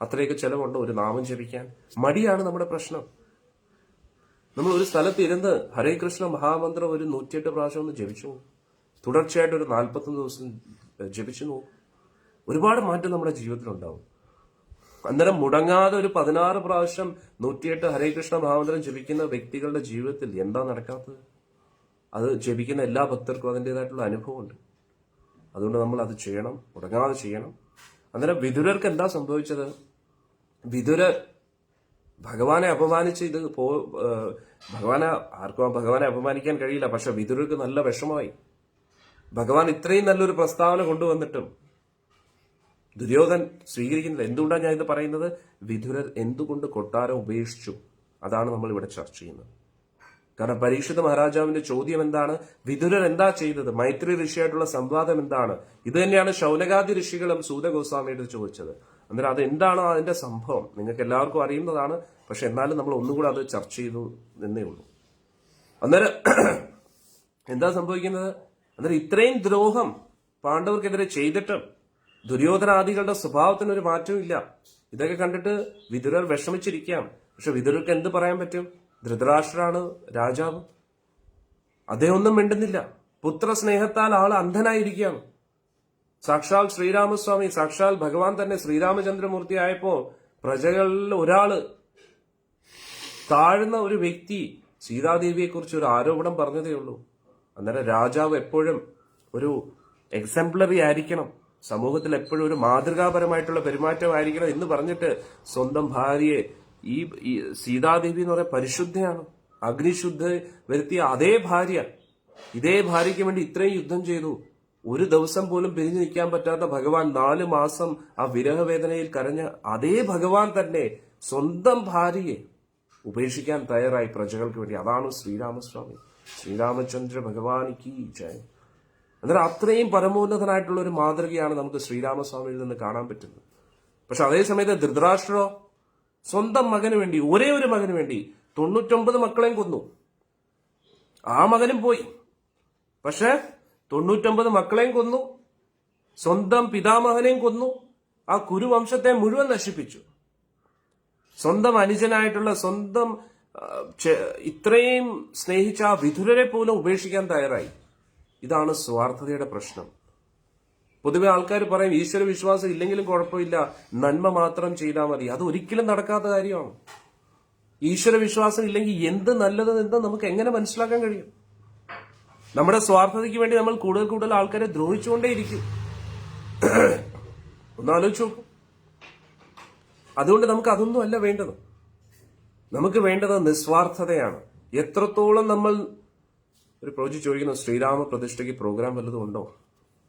അത്രയൊക്കെ ചെലവുണ്ടോ ഒരു നാമം ജപിക്കാൻ? മടിയാണ് നമ്മുടെ പ്രശ്നം. നമ്മൾ ഒരു സ്ഥലത്ത് ഇരുന്ന് ഹരേ കൃഷ്ണ മഹാമന്ത്രം ഒരു 108 പ്രാവശ്യം ഒന്ന് ജപിച്ചു, തുടർച്ചയായിട്ട് ഒരു 41 ദിവസം ജപിച്ചു നോക്കും. ഒരുപാട് മാറ്റം നമ്മുടെ ജീവിതത്തിലുണ്ടാവും. അന്നേരം മുടങ്ങാതെ ഒരു 16 പ്രാവശ്യം 108 ഹരേ കൃഷ്ണ മഹാമന്ത്രം ജപിക്കുന്ന വ്യക്തികളുടെ ജീവിതത്തിൽ എന്താ നടക്കാത്തത്? അത് ജപിക്കുന്ന എല്ലാ ഭക്തർക്കും അതിൻ്റെതായിട്ടുള്ള അനുഭവമുണ്ട്. അതുകൊണ്ട് നമ്മൾ അത് ചെയ്യണം, മുടങ്ങാതെ ചെയ്യണം. അന്നേരം വിതുരർക്ക് എന്താ സംഭവിച്ചത്? വിതുരർ ഭഗവാനെ അപമാനിച്ച് ഭഗവാനെ അപമാനിക്കാൻ കഴിയില്ല. പക്ഷെ വിതുരർക്ക് നല്ല വിഷമമായി. ഭഗവാൻ ഇത്രയും നല്ലൊരു പ്രസ്താവന കൊണ്ടുവന്നിട്ടും ദുര്യോധൻ സ്വീകരിക്കുന്നില്ല. എന്തുകൊണ്ടാണ് ഞാൻ ഇത് പറയുന്നത്? വിതുരർ എന്തുകൊണ്ട് കൊട്ടാരം ഉപേക്ഷിച്ചു? അതാണ് നമ്മൾ ഇവിടെ ചർച്ച ചെയ്യുന്നത്. കാരണം പരീക്ഷിത മഹാരാജാവിന്റെ ചോദ്യം എന്താണ്? വിതുരർ എന്താ ചെയ്തത്? മൈത്രി ഋഷിയായിട്ടുള്ള സംവാദം എന്താണ്? ഇത് തന്നെയാണ് ശൗനകാദി ഋഷികളും സൂത ഗോസ്വാമിയോട് ചോദിച്ചത്. അന്നേരം അത് എന്താണോ അതിന്റെ സംഭവം നിങ്ങൾക്ക് എല്ലാവർക്കും അറിയുന്നതാണ്. പക്ഷെ എന്നാലും നമ്മൾ ഒന്നുകൂടെ അത് ചർച്ച ചെയ്തു എന്നേ ഉള്ളൂ. അന്നേരം എന്താ സംഭവിക്കുന്നത്? അന്നേരം ഇത്രയും ദ്രോഹം പാണ്ഡവർക്കെതിരെ ചെയ്തിട്ടും ദുര്യോധനാദികളുടെ സ്വഭാവത്തിന് ഒരു മാറ്റവും ഇല്ല. ഇതൊക്കെ കണ്ടിട്ട് വിതുരർ വിഷമിച്ചിരിക്കുകയാണ്. പക്ഷെ വിതുരർക്ക് എന്ത് പറയാൻ പറ്റും? ധൃതരാഷ്ട്രാണ് രാജാവ്. അദ്ദേഹം ഒന്നും മിണ്ടുന്നില്ല. പുത്രസ്നേഹത്താൽ ആൾ അന്ധനായിരിക്കുകയാണ്. സാക്ഷാൽ ശ്രീരാമസ്വാമി, സാക്ഷാൽ ഭഗവാൻ തന്നെ ശ്രീരാമചന്ദ്രമൂർത്തി ആയപ്പോ പ്രജകളിൽ ഒരാള്, താഴ്ന്ന ഒരു വ്യക്തി സീതാദേവിയെ കുറിച്ച് ഒരു ആരോപണം പറഞ്ഞതേ ഉള്ളൂ. അന്നേരം രാജാവ് എപ്പോഴും ഒരു എക്സാംപ്ലറി ആയിരിക്കണം, സമൂഹത്തിൽ എപ്പോഴും ഒരു മാതൃകാപരമായിട്ടുള്ള പെരുമാറ്റമായിരിക്കണം എന്ന് പറഞ്ഞിട്ട് സ്വന്തം ഭാര്യയെ, ഈ സീതാദേവി എന്ന് പറയുന്ന പരിശുദ്ധയാണ്, അഗ്നിശുദ്ധ വരുത്തിയ അതേ ഭാര്യ, ഇതേ ഭാര്യയ്ക്ക് വേണ്ടി ഇത്രയും യുദ്ധം ചെയ്തു. ഒരു ദിവസം പോലും പിരിഞ്ഞു നിൽക്കാൻ പറ്റാത്ത ഭഗവാൻ 4 മാസം ആ വിരഹവേദനയിൽ കരഞ്ഞ അതേ ഭഗവാൻ തന്നെ സ്വന്തം ഭാര്യയെ ഉപേക്ഷിക്കാൻ തയ്യാറായി പ്രജകൾക്ക് വേണ്ടി. അതാണ് ശ്രീരാമസ്വാമി, ശ്രീരാമചന്ദ്ര ഭഗവാനിക്ക് ജയ. അന്നേരം അത്രയും പരമോന്നതനായിട്ടുള്ള ഒരു മാതൃകയാണ് നമുക്ക് ശ്രീരാമസ്വാമിയിൽ നിന്ന് കാണാൻ പറ്റുന്നത്. പക്ഷെ അതേസമയത്ത് ധൃതരാഷ്ട്രോ സ്വന്തം മകന് വേണ്ടി, ഒരേ ഒരു മകന് വേണ്ടി 99 മക്കളെയും കൊന്നു. ആ മകനും പോയി. പക്ഷെ 99 മക്കളെയും കൊന്നു, സ്വന്തം പിതാമഹനെയും കൊന്നു, ആ കുരുവംശത്തെ മുഴുവൻ നശിപ്പിച്ചു. സ്വന്തം അനുജനായിട്ടുള്ള, സ്വന്തം ഇത്രയും സ്നേഹിച്ച ആ വിതുരരെ പോലും ഉപേക്ഷിക്കാൻ തയ്യാറായി. ഇതാണ് സ്വാർത്ഥതയുടെ പ്രശ്നം. പൊതുവെ ആൾക്കാർ പറയും ഈശ്വര വിശ്വാസം ഇല്ലെങ്കിലും കുഴപ്പമില്ല, നന്മ മാത്രം ചെയ്താൽ മതി. അത് ഒരിക്കലും നടക്കാത്ത കാര്യമാണ്. ഈശ്വര വിശ്വാസം ഇല്ലെങ്കിൽ എന്ത് നല്ലത് എന്ന് നമുക്ക് എങ്ങനെ മനസ്സിലാക്കാൻ കഴിയും? നമ്മുടെ സ്വാർത്ഥതയ്ക്ക് വേണ്ടി നമ്മൾ കൂടുതൽ കൂടുതൽ ആൾക്കാരെ ദ്രോഹിച്ചുകൊണ്ടേയിരിക്കും. ഒന്ന് ആലോചിച്ച് നോക്കും. അതുകൊണ്ട് നമുക്ക് അതൊന്നും അല്ല വേണ്ടത്. നമുക്ക് വേണ്ടത് നിസ്വാർത്ഥതയാണ്. എത്രത്തോളം നമ്മൾ ഒരു പ്രോജക്റ്റ് ചോദിക്കുന്നു, ശ്രീരാമ പ്രതിഷ്ഠയ്ക്ക് പ്രോഗ്രാം വല്ലതും ഉണ്ടോ?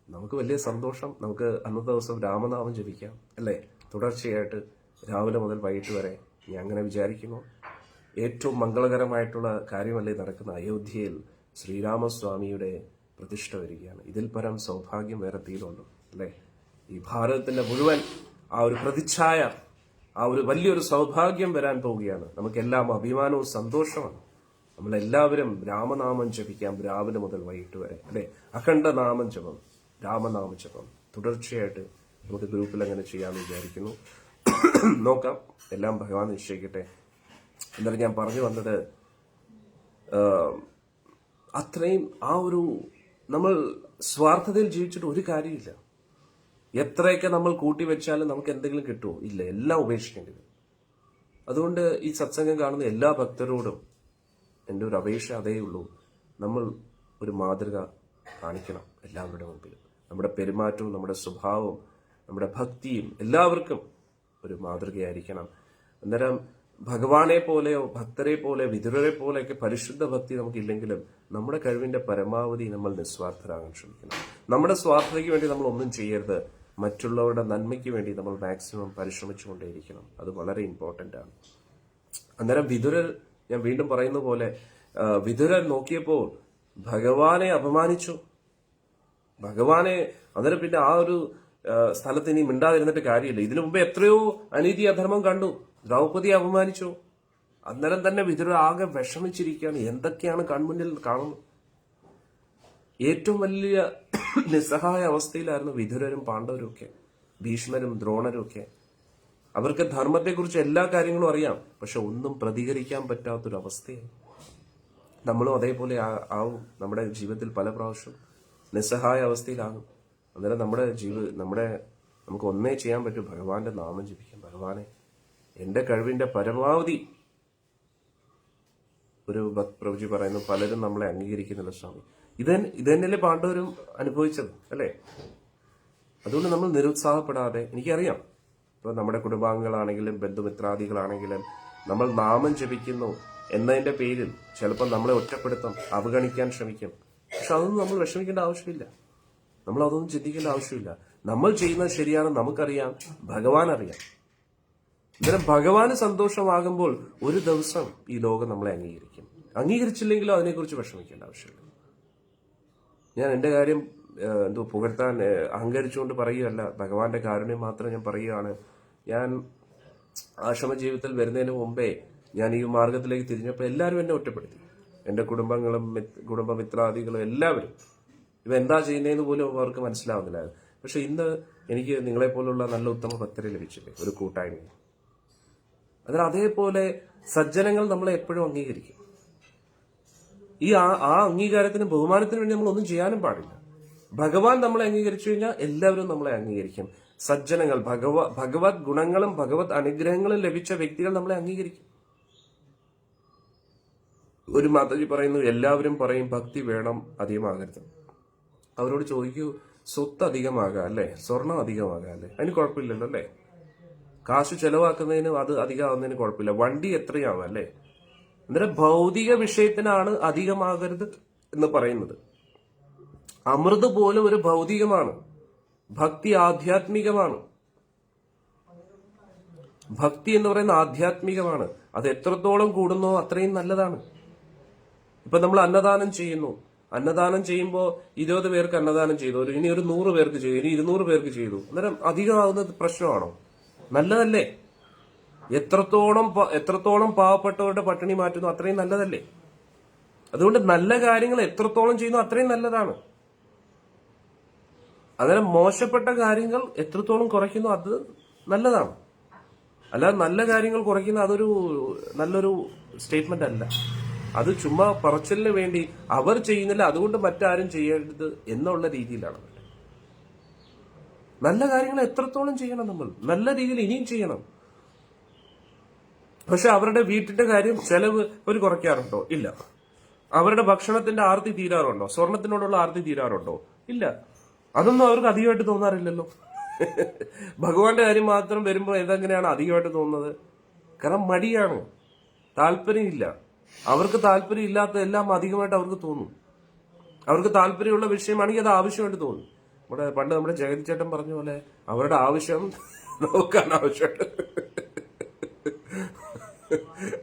നമുക്ക് വലിയ സന്തോഷം. നമുക്ക് അന്നത്തെ ദിവസം രാമനാമം ജപിക്കാം, അല്ലേ? തുടർച്ചയായിട്ട് രാവിലെ മുതൽ വൈകിട്ട് വരെ. ഞാൻ അങ്ങനെ വിചാരിക്കുന്നു. ഏറ്റവും മംഗളകരമായിട്ടുള്ള കാര്യമല്ലേ നടക്കുന്ന അയോധ്യയിൽ ശ്രീരാമസ്വാമിയുടെ പ്രതിഷ്ഠ വരികയാണ്. ഇതിൽ പരം സൗഭാഗ്യം വേറെ തീരുണ്ടോ, അല്ലേ? ഈ ഭാരതത്തിന്റെ മുഴുവൻ ആ ഒരു പ്രതിച്ഛായ, ആ ഒരു വലിയൊരു സൗഭാഗ്യം വരാൻ പോവുകയാണ്. നമുക്കെല്ലാം അഭിമാനവും സന്തോഷമാണ്. നമ്മളെല്ലാവരും രാമനാമം ജപിക്കാം രാവിലെ മുതൽ വൈകിട്ട് വരെ, അല്ലെ? അഖണ്ഡ നാമം ജപം, രാമനാമ ജപം തുടർച്ചയായിട്ട് നമുക്ക് ഗ്രൂപ്പിൽ അങ്ങനെ ചെയ്യാമെന്ന് വിചാരിക്കുന്നു. നോക്കാം, എല്ലാം ഭഗവാൻ നിശ്ചയിക്കട്ടെ. എന്നാലും ഞാൻ പറഞ്ഞു വന്നത്, അത്രയും ആ ഒരു നമ്മൾ സ്വാർത്ഥതയിൽ ജീവിച്ചിട്ട് ഒരു കാര്യമില്ല. എത്രയൊക്കെ നമ്മൾ കൂട്ടിവെച്ചാലും നമുക്ക് എന്തെങ്കിലും കിട്ടുമോ? ഇല്ല. എല്ലാം ഉപേക്ഷിക്കേണ്ടി വരും. അതുകൊണ്ട് ഈ സത്സംഗം കാണുന്ന എല്ലാ ഭക്തരോടും എൻ്റെ ഒരു അപേക്ഷ അതേ ഉള്ളൂ. നമ്മൾ ഒരു മാതൃക കാണിക്കണം എല്ലാവരുടെ മുമ്പിൽ. നമ്മുടെ പെരുമാറ്റവും നമ്മുടെ സ്വഭാവവും നമ്മുടെ ഭക്തിയും എല്ലാവർക്കും ഒരു മാതൃകയായിരിക്കണം. അന്നേരം ഭഗവാനെ പോലെയോ ഭക്തരെ പോലെ വിതുരരെ പോലെയൊക്കെ പരിശുദ്ധ ഭക്തി നമുക്കില്ലെങ്കിലും നമ്മുടെ കഴിവിന്റെ പരമാവധി നമ്മൾ നിസ്വാർത്ഥരാകാൻ ശ്രമിക്കണം. നമ്മുടെ സ്വാർത്ഥതയ്ക്ക് വേണ്ടി നമ്മൾ ഒന്നും ചെയ്യരുത്. മറ്റുള്ളവരുടെ നന്മയ്ക്ക് വേണ്ടി നമ്മൾ മാക്സിമം പരിശ്രമിച്ചുകൊണ്ടേയിരിക്കണം. അത് വളരെ ഇമ്പോർട്ടന്റ് ആണ്. അന്നേരം വിതുരർ, ഞാൻ വീണ്ടും പറയുന്ന പോലെ, വിതുരർ നോക്കിയപ്പോൾ ഭഗവാനെ അപമാനിച്ചു. ഭഗവാനെ അന്നേരം പിന്നെ ആ ഒരു സ്ഥലത്ത് ഇനി മിണ്ടാതിരുന്നിട്ട് കാര്യമില്ല. ഇതിനു മുമ്പ് എത്രയോ അനീതി അധർമ്മം കണ്ടു. ദ്രൗപതിയെ അപമാനിച്ചു. അന്നേരം തന്നെ വിതുരർ ആകെ വിഷമിച്ചിരിക്കുകയാണ്. എന്തൊക്കെയാണ് കൺമുന്നിൽ കാണുന്നത്. ഏറ്റവും വലിയ നിസ്സഹായ അവസ്ഥയിലായിരുന്നു വിതുരരും പാണ്ഡവരും ഒക്കെ, ഭീഷ്മരും ദ്രോണരും ഒക്കെ. അവർക്ക് ധർമ്മത്തെക്കുറിച്ച് എല്ലാ കാര്യങ്ങളും അറിയാം, പക്ഷെ ഒന്നും പ്രതികരിക്കാൻ പറ്റാത്തൊരവസ്ഥയായി. നമ്മളും അതേപോലെ ആവും. നമ്മുടെ ജീവിതത്തിൽ പല പ്രാവശ്യം നിസ്സഹായ അവസ്ഥയിലാകും. അന്നേരം നമുക്ക് ഒന്നേ ചെയ്യാൻ പറ്റും, ഭഗവാന്റെ നാമം ജപിക്കാം. ഭഗവാനെ, എന്റെ കഴിവിന്റെ പരമാവധി, ഒരു പ്രഭുജി പറയുന്നു, പലരും നമ്മളെ അംഗീകരിക്കുന്നില്ല സ്വാമി. ഇതന്നെയല്ലേ പാണ്ഡവരും അനുഭവിച്ചത് അല്ലേ? അതുകൊണ്ട് നമ്മൾ നിരുത്സാഹപ്പെടാതെ, എനിക്കറിയാം ഇപ്പൊ നമ്മുടെ കുടുംബാംഗങ്ങളാണെങ്കിലും ബന്ധുമിത്രാദികളാണെങ്കിലും നമ്മൾ നാമം ജപിക്കുന്നു എന്നതിന്റെ പേരിൽ ചിലപ്പോൾ നമ്മളെ ഒറ്റപ്പെടുത്തും, അവഗണിക്കാൻ ശ്രമിക്കും. പക്ഷെ അതൊന്നും നമ്മൾ വിഷമിക്കേണ്ട ആവശ്യമില്ല. നമ്മൾ അതൊന്നും ചിന്തിക്കേണ്ട ആവശ്യമില്ല. നമ്മൾ ചെയ്യുന്നത് ശരിയാണെന്ന് നമുക്കറിയാം, ഭഗവാൻ അറിയാം. അന്നേരം ഭഗവാന് സന്തോഷമാകുമ്പോൾ ഒരു ദിവസം ഈ ലോകം നമ്മളെ അംഗീകരിക്കും. അംഗീകരിച്ചില്ലെങ്കിലും അതിനെക്കുറിച്ച് വിഷമിക്കേണ്ട ആവശ്യമില്ല. ഞാൻ എന്റെ കാര്യം പുകഴ്ത്താൻ അഹങ്കരിച്ചുകൊണ്ട് പറയുകയല്ല, ഭഗവാന്റെ കാരുണ്യം മാത്രം ഞാൻ പറയുകയാണ്. ഞാൻ ആശ്രമ ജീവിതത്തിൽ വരുന്നതിന് മുമ്പേ ഞാൻ ഈ മാർഗത്തിലേക്ക് തിരിഞ്ഞപ്പോൾ എല്ലാവരും എന്നെ ഒറ്റപ്പെടുത്തി. എന്റെ കുടുംബങ്ങളും കുടുംബമിത്രാദികളും എല്ലാവരും ഇവ എന്താ ചെയ്യുന്നതെന്ന് പോലും അവർക്ക് മനസ്സിലാവുന്നില്ലായിരുന്നു. പക്ഷെ ഇന്ന് എനിക്ക് നിങ്ങളെപ്പോലുള്ള നല്ല ഉത്തമ ഭക്തരെ ലഭിച്ചില്ലേ, ഒരു കൂട്ടായ്മ. അതിന് അതേപോലെ സജ്ജനങ്ങൾ നമ്മളെ എപ്പോഴും അംഗീകരിക്കും. ആ അംഗീകാരത്തിനും ബഹുമാനത്തിനും വേണ്ടി നമ്മൾ ഒന്നും ചെയ്യാനും പാടില്ല. ഭഗവാൻ നമ്മളെ അംഗീകരിച്ചു കഴിഞ്ഞാൽ എല്ലാവരും നമ്മളെ അംഗീകരിക്കും. സജ്ജനങ്ങൾ, ഭഗവത് ഗുണങ്ങളും ഭഗവത് അനുഗ്രഹങ്ങളും ലഭിച്ച വ്യക്തികൾ നമ്മളെ അംഗീകരിക്കും. ഒരു മാതാജി പറയുന്നു, എല്ലാവരും പറയും ഭക്തി വേണം, അധികമാകരുത്. അവരോട് ചോദിക്കൂ, സ്വത്ത് അധികമാകാം അല്ലേ, സ്വർണം അധികമാകാം അല്ലേ, അതിന് കുഴപ്പമില്ലല്ലോ അല്ലേ? കാശ് ചെലവാക്കുന്നതിന് അത് അധികമാവുന്നതിന് കുഴപ്പമില്ല. വണ്ടി എത്രയാവും അല്ലേ? അന്നേരം ഭൗതിക വിഷയത്തിനാണ് അധികമാകരുത് എന്ന് പറയുന്നത്. അമൃത് പോലും ഒരു ഭൗതികമാണ്. ഭക്തി ആധ്യാത്മികമാണ്. ഭക്തി എന്ന് പറയുന്ന ആധ്യാത്മികമാണ്. അത് എത്രത്തോളം കൂടുന്നോ അത്രയും നല്ലതാണ്. ഇപ്പൊ നമ്മൾ അന്നദാനം ചെയ്യുന്നു. അന്നദാനം ചെയ്യുമ്പോൾ 20 പേർക്ക് അന്നദാനം ചെയ്തു, ഇനി ഒരു 100 പേർക്ക് ചെയ്തു, ഇനി 200 പേർക്ക് ചെയ്തു. അന്നേരം അധികമാകുന്നത് പ്രശ്നമാണോ? നല്ലതല്ലേ? എത്രത്തോളം പാവപ്പെട്ടവരുടെ പട്ടിണി മാറ്റുന്നു അത്രയും നല്ലതല്ലേ? അതുകൊണ്ട് നല്ല കാര്യങ്ങൾ എത്രത്തോളം ചെയ്യുന്നു അത്രയും നല്ലതാണ്. അന്നേരം മോശപ്പെട്ട കാര്യങ്ങൾ എത്രത്തോളം കുറയ്ക്കുന്നു അത് നല്ലതാണ്. അല്ലാതെ നല്ല കാര്യങ്ങൾ കുറയ്ക്കുന്ന അതൊരു നല്ലൊരു സ്റ്റേറ്റ്മെന്റ് അല്ല. അത് ചുമ്മാ പറച്ചിലിന് വേണ്ടി അവർ ചെയ്യുന്നില്ല അതുകൊണ്ട് മറ്റാരും ചെയ്യരുത് എന്നുള്ള രീതിയിലാണ്. നല്ല കാര്യങ്ങൾ എത്രത്തോളം ചെയ്യണം, നമ്മൾ നല്ല രീതിയിൽ ഇനിയും ചെയ്യണം. പക്ഷെ അവരുടെ വീട്ടിന്റെ കാര്യം ചെലവ് അവർ കുറയ്ക്കാറുണ്ടോ? ഇല്ല. അവരുടെ ഭക്ഷണത്തിന്റെ ആർത്തി തീരാറുണ്ടോ? സ്വർണത്തിനോടുള്ള ആർത്തി തീരാറുണ്ടോ? ഇല്ല. അതൊന്നും അവർക്ക് അധികമായിട്ട് തോന്നാറില്ലല്ലോ. ഭഗവാന്റെ കാര്യം മാത്രം വരുമ്പോൾ ഏതെങ്ങനെയാണ് അധികമായിട്ട് തോന്നുന്നത്? കാരണം മടിയാണ്, താല്പര്യമില്ല. അവർക്ക് താല്പര്യം ഇല്ലാത്തതെല്ലാം അധികമായിട്ട് അവർക്ക് തോന്നും. അവർക്ക് താല്പര്യമുള്ള വിഷയമാണെങ്കിൽ അത് ആവശ്യമായിട്ട് തോന്നും. പണ്ട് നമ്മുടെ ജഗതി ചേട്ടൻ പറഞ്ഞ പോലെ അവരുടെ ആവശ്യം നോക്കാൻ ആവശ്യമായിട്ട്.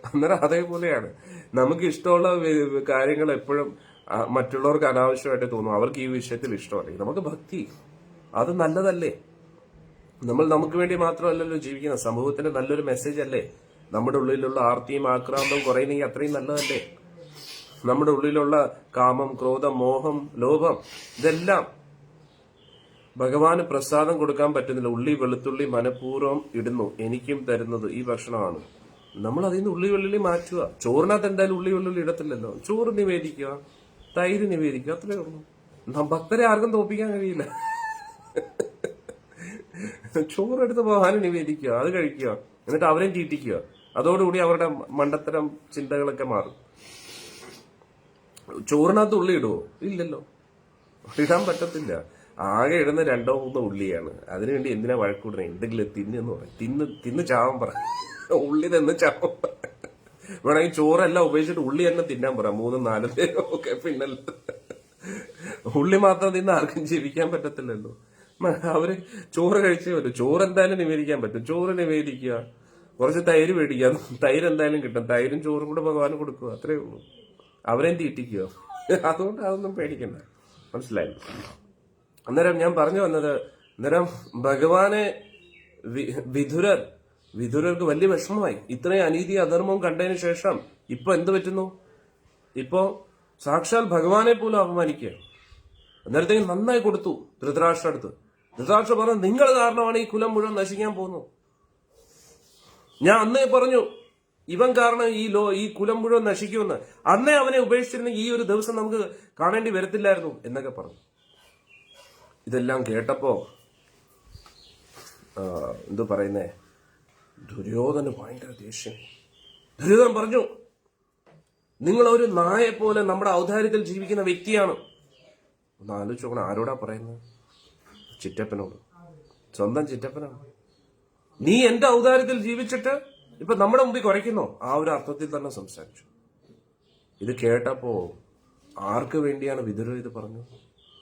അന്നേരം അതേപോലെയാണ് നമുക്ക് ഇഷ്ടമുള്ള കാര്യങ്ങൾ എപ്പോഴും മറ്റുള്ളവർക്ക് അനാവശ്യമായിട്ട് തോന്നും. അവർക്ക് ഈ വിഷയത്തിൽ ഇഷ്ടമല്ലേ? നമുക്ക് ഭക്തി അത് നല്ലതല്ലേ? നമ്മൾ നമുക്ക് വേണ്ടി മാത്രമല്ലല്ലോ ജീവിക്കുന്നത്, സമൂഹത്തിന്റെ നല്ലൊരു മെസ്സേജ് അല്ലേ? നമ്മുടെ ഉള്ളിലുള്ള ആർത്തിയും ആക്രാന്തവും കുറയുന്നെങ്കിൽ അത്രയും നല്ലതല്ലേ? നമ്മുടെ ഉള്ളിലുള്ള കാമം, ക്രോധം, മോഹം, ലോഭം ഇതെല്ലാം ഭഗവാന് പ്രസാദം കൊടുക്കാൻ പറ്റുന്നില്ല. ഉള്ളി വെളുത്തുള്ളി മനഃപൂർവ്വം ഇടുന്നു, എനിക്കും തരുന്നത് ഈ ഭക്ഷണമാണ്. നമ്മൾ അതിൽ നിന്ന് ഉള്ളി വെള്ളുള്ളി മാറ്റുക. ചോറിനകത്ത് എന്തായാലും ഉള്ളി വെള്ളുള്ളി ഇടത്തില്ലല്ലോ. ചോറ് നിവേദിക്കുക, തൈര് നിവേദിക്കുക, അത്രേ ഉള്ളൂ. ഭക്തരെ ആർക്കും തോപ്പിക്കാൻ കഴിയില്ല. ചോറെടുത്ത് ഭഗവാന് നിവേദിക്കുക, അത് കഴിക്കുക, എന്നിട്ട് അവരെയും തീറ്റിക്കുക. അതോടുകൂടി അവരുടെ മണ്ടത്തരം ചിന്തകളൊക്കെ മാറും. ചോറിനകത്ത് ഉള്ളി ഇടുവോ? ഇല്ലല്ലോ, ഇടാൻ പറ്റത്തില്ല. ആകെ ഇടുന്ന 2-3 ഉള്ളിയാണ്. അതിനുവേണ്ടി എന്തിനാ വഴക്കൂടണേ? എന്തെങ്കിലും തിന്നെന്ന് പറയും. തിന്ന് ചാവാൻ പറ, ഉള്ളി തന്നെ ചാവാൻ പറ. വേണമെങ്കിൽ ചോറെല്ലാം ഉപയോഗിച്ചിട്ട് ഉള്ളി തന്നെ തിന്നാൻ പറ, 3-4 നേരം ഒക്കെ. പിന്നല്ല, ഉള്ളി മാത്രം തിന്ന് ആർക്കും ജീവിക്കാൻ പറ്റത്തില്ലല്ലോ. അവര് ചോറ് കഴിച്ചേ പറ്റും. ചോറ് എന്തായാലും നിവേദിക്കാൻ പറ്റും. ചോറ് നിവേദിക്കുക, കുറച്ച് തൈര് മേടിക്കുക, തൈര് എന്തായാലും കിട്ടും. തൈരും ചോറും കൂടെ ഭഗവാന് കൊടുക്കുക, അത്രേ ഉള്ളൂ. അവരെയും തീറ്റിക്കുക. അതുകൊണ്ട് അതൊന്നും പേടിക്കണ്ട, മനസ്സിലായി? അന്നേരം ഞാൻ പറഞ്ഞു വന്നത്, അന്നേരം ഭഗവാനെ വിതുരർക്ക് വലിയ വിഷമമായി. ഇത്രയും അനീതി അധർമ്മവും കണ്ടതിന് ശേഷം ഇപ്പൊ എന്ത് പറ്റുന്നു? ഇപ്പോ സാക്ഷാൽ ഭഗവാനെ പോലും അപമാനിക്കുക. അന്നേരത്തേക്ക് നന്നായി കൊടുത്തു ധൃതരാഷ്ട്ര അടുത്ത്. ധൃതരാഷ്ട്ര പറഞ്ഞു, നിങ്ങൾ കാരണമാണ് ഈ കുലം മുഴുവൻ നശിക്കാൻ പോകുന്നത്. ഞാൻ അന്നേ പറഞ്ഞു ഇവൻ കാരണം ഈ കുലം മുഴുവൻ നശിക്കുമെന്ന്. അന്നേ അവനെ ഉപേക്ഷിച്ചിരുന്ന ഈ ഒരു ദിവസം നമുക്ക് കാണേണ്ടി വരത്തില്ലായിരുന്നു എന്നൊക്കെ പറഞ്ഞു. ഇതെല്ലാം കേട്ടപ്പോ എന്തു പറയുന്നേ, ദുര്യോധന് ഭയങ്കര ദേഷ്യം. ദുര്യോധനൻ പറഞ്ഞു, നിങ്ങൾ ഒരു നായെ പോലെ നമ്മുടെ ഔദാര്യത്തിൽ ജീവിക്കുന്ന വ്യക്തിയാണ്. ഒന്ന് ആലോചിച്ച് നോക്കണം, ആരോടാ പറയുന്നത്? ചിറ്റപ്പനോട്, സ്വന്തം ചിറ്റപ്പനാണ്. നീ എന്റെ ഔദാര്യത്തിൽ ജീവിച്ചിട്ട് ഇപ്പൊ നമ്മുടെ മുമ്പിൽ കുറയ്ക്കുന്നോ? ആ ഒരു അർത്ഥത്തിൽ തന്നെ സംസാരിച്ചു. ഇത് കേട്ടപ്പോ ആർക്ക് വേണ്ടിയാണ് വിതുരർ ഇത് പറഞ്ഞത്?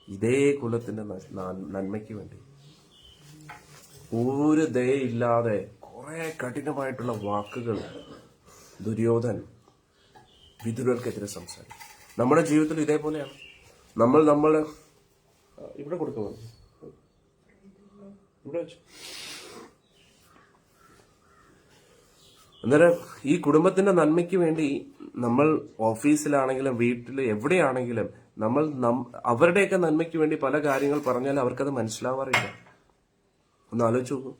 ഇതേ കുലത്തിന്റെ നന്മയ്ക്ക് വേണ്ടി. ഒരു ദയയില്ലാതെ കുറെ കഠിനമായിട്ടുള്ള വാക്കുകൾ ദുര്യോധൻ വിതുരർക്കെതിരെ സംസാരിക്കും. നമ്മുടെ ജീവിതത്തിൽ ഇതേപോലെയാണ്. നമ്മൾ ഇവിടെ കൊടുക്കുന്നു, ഇവിടെ വെച്ചു. അന്നേരം ഈ കുടുംബത്തിന്റെ നന്മയ്ക്ക് വേണ്ടി നമ്മൾ ഓഫീസിലാണെങ്കിലും വീട്ടിൽ എവിടെയാണെങ്കിലും നമ്മൾ അവരുടെയൊക്കെ നന്മയ്ക്ക് വേണ്ടി പല കാര്യങ്ങൾ പറഞ്ഞാൽ അവർക്കത് മനസ്സിലാവാറില്ല. ഒന്ന് ആലോചിച്ച് നോക്കൂ.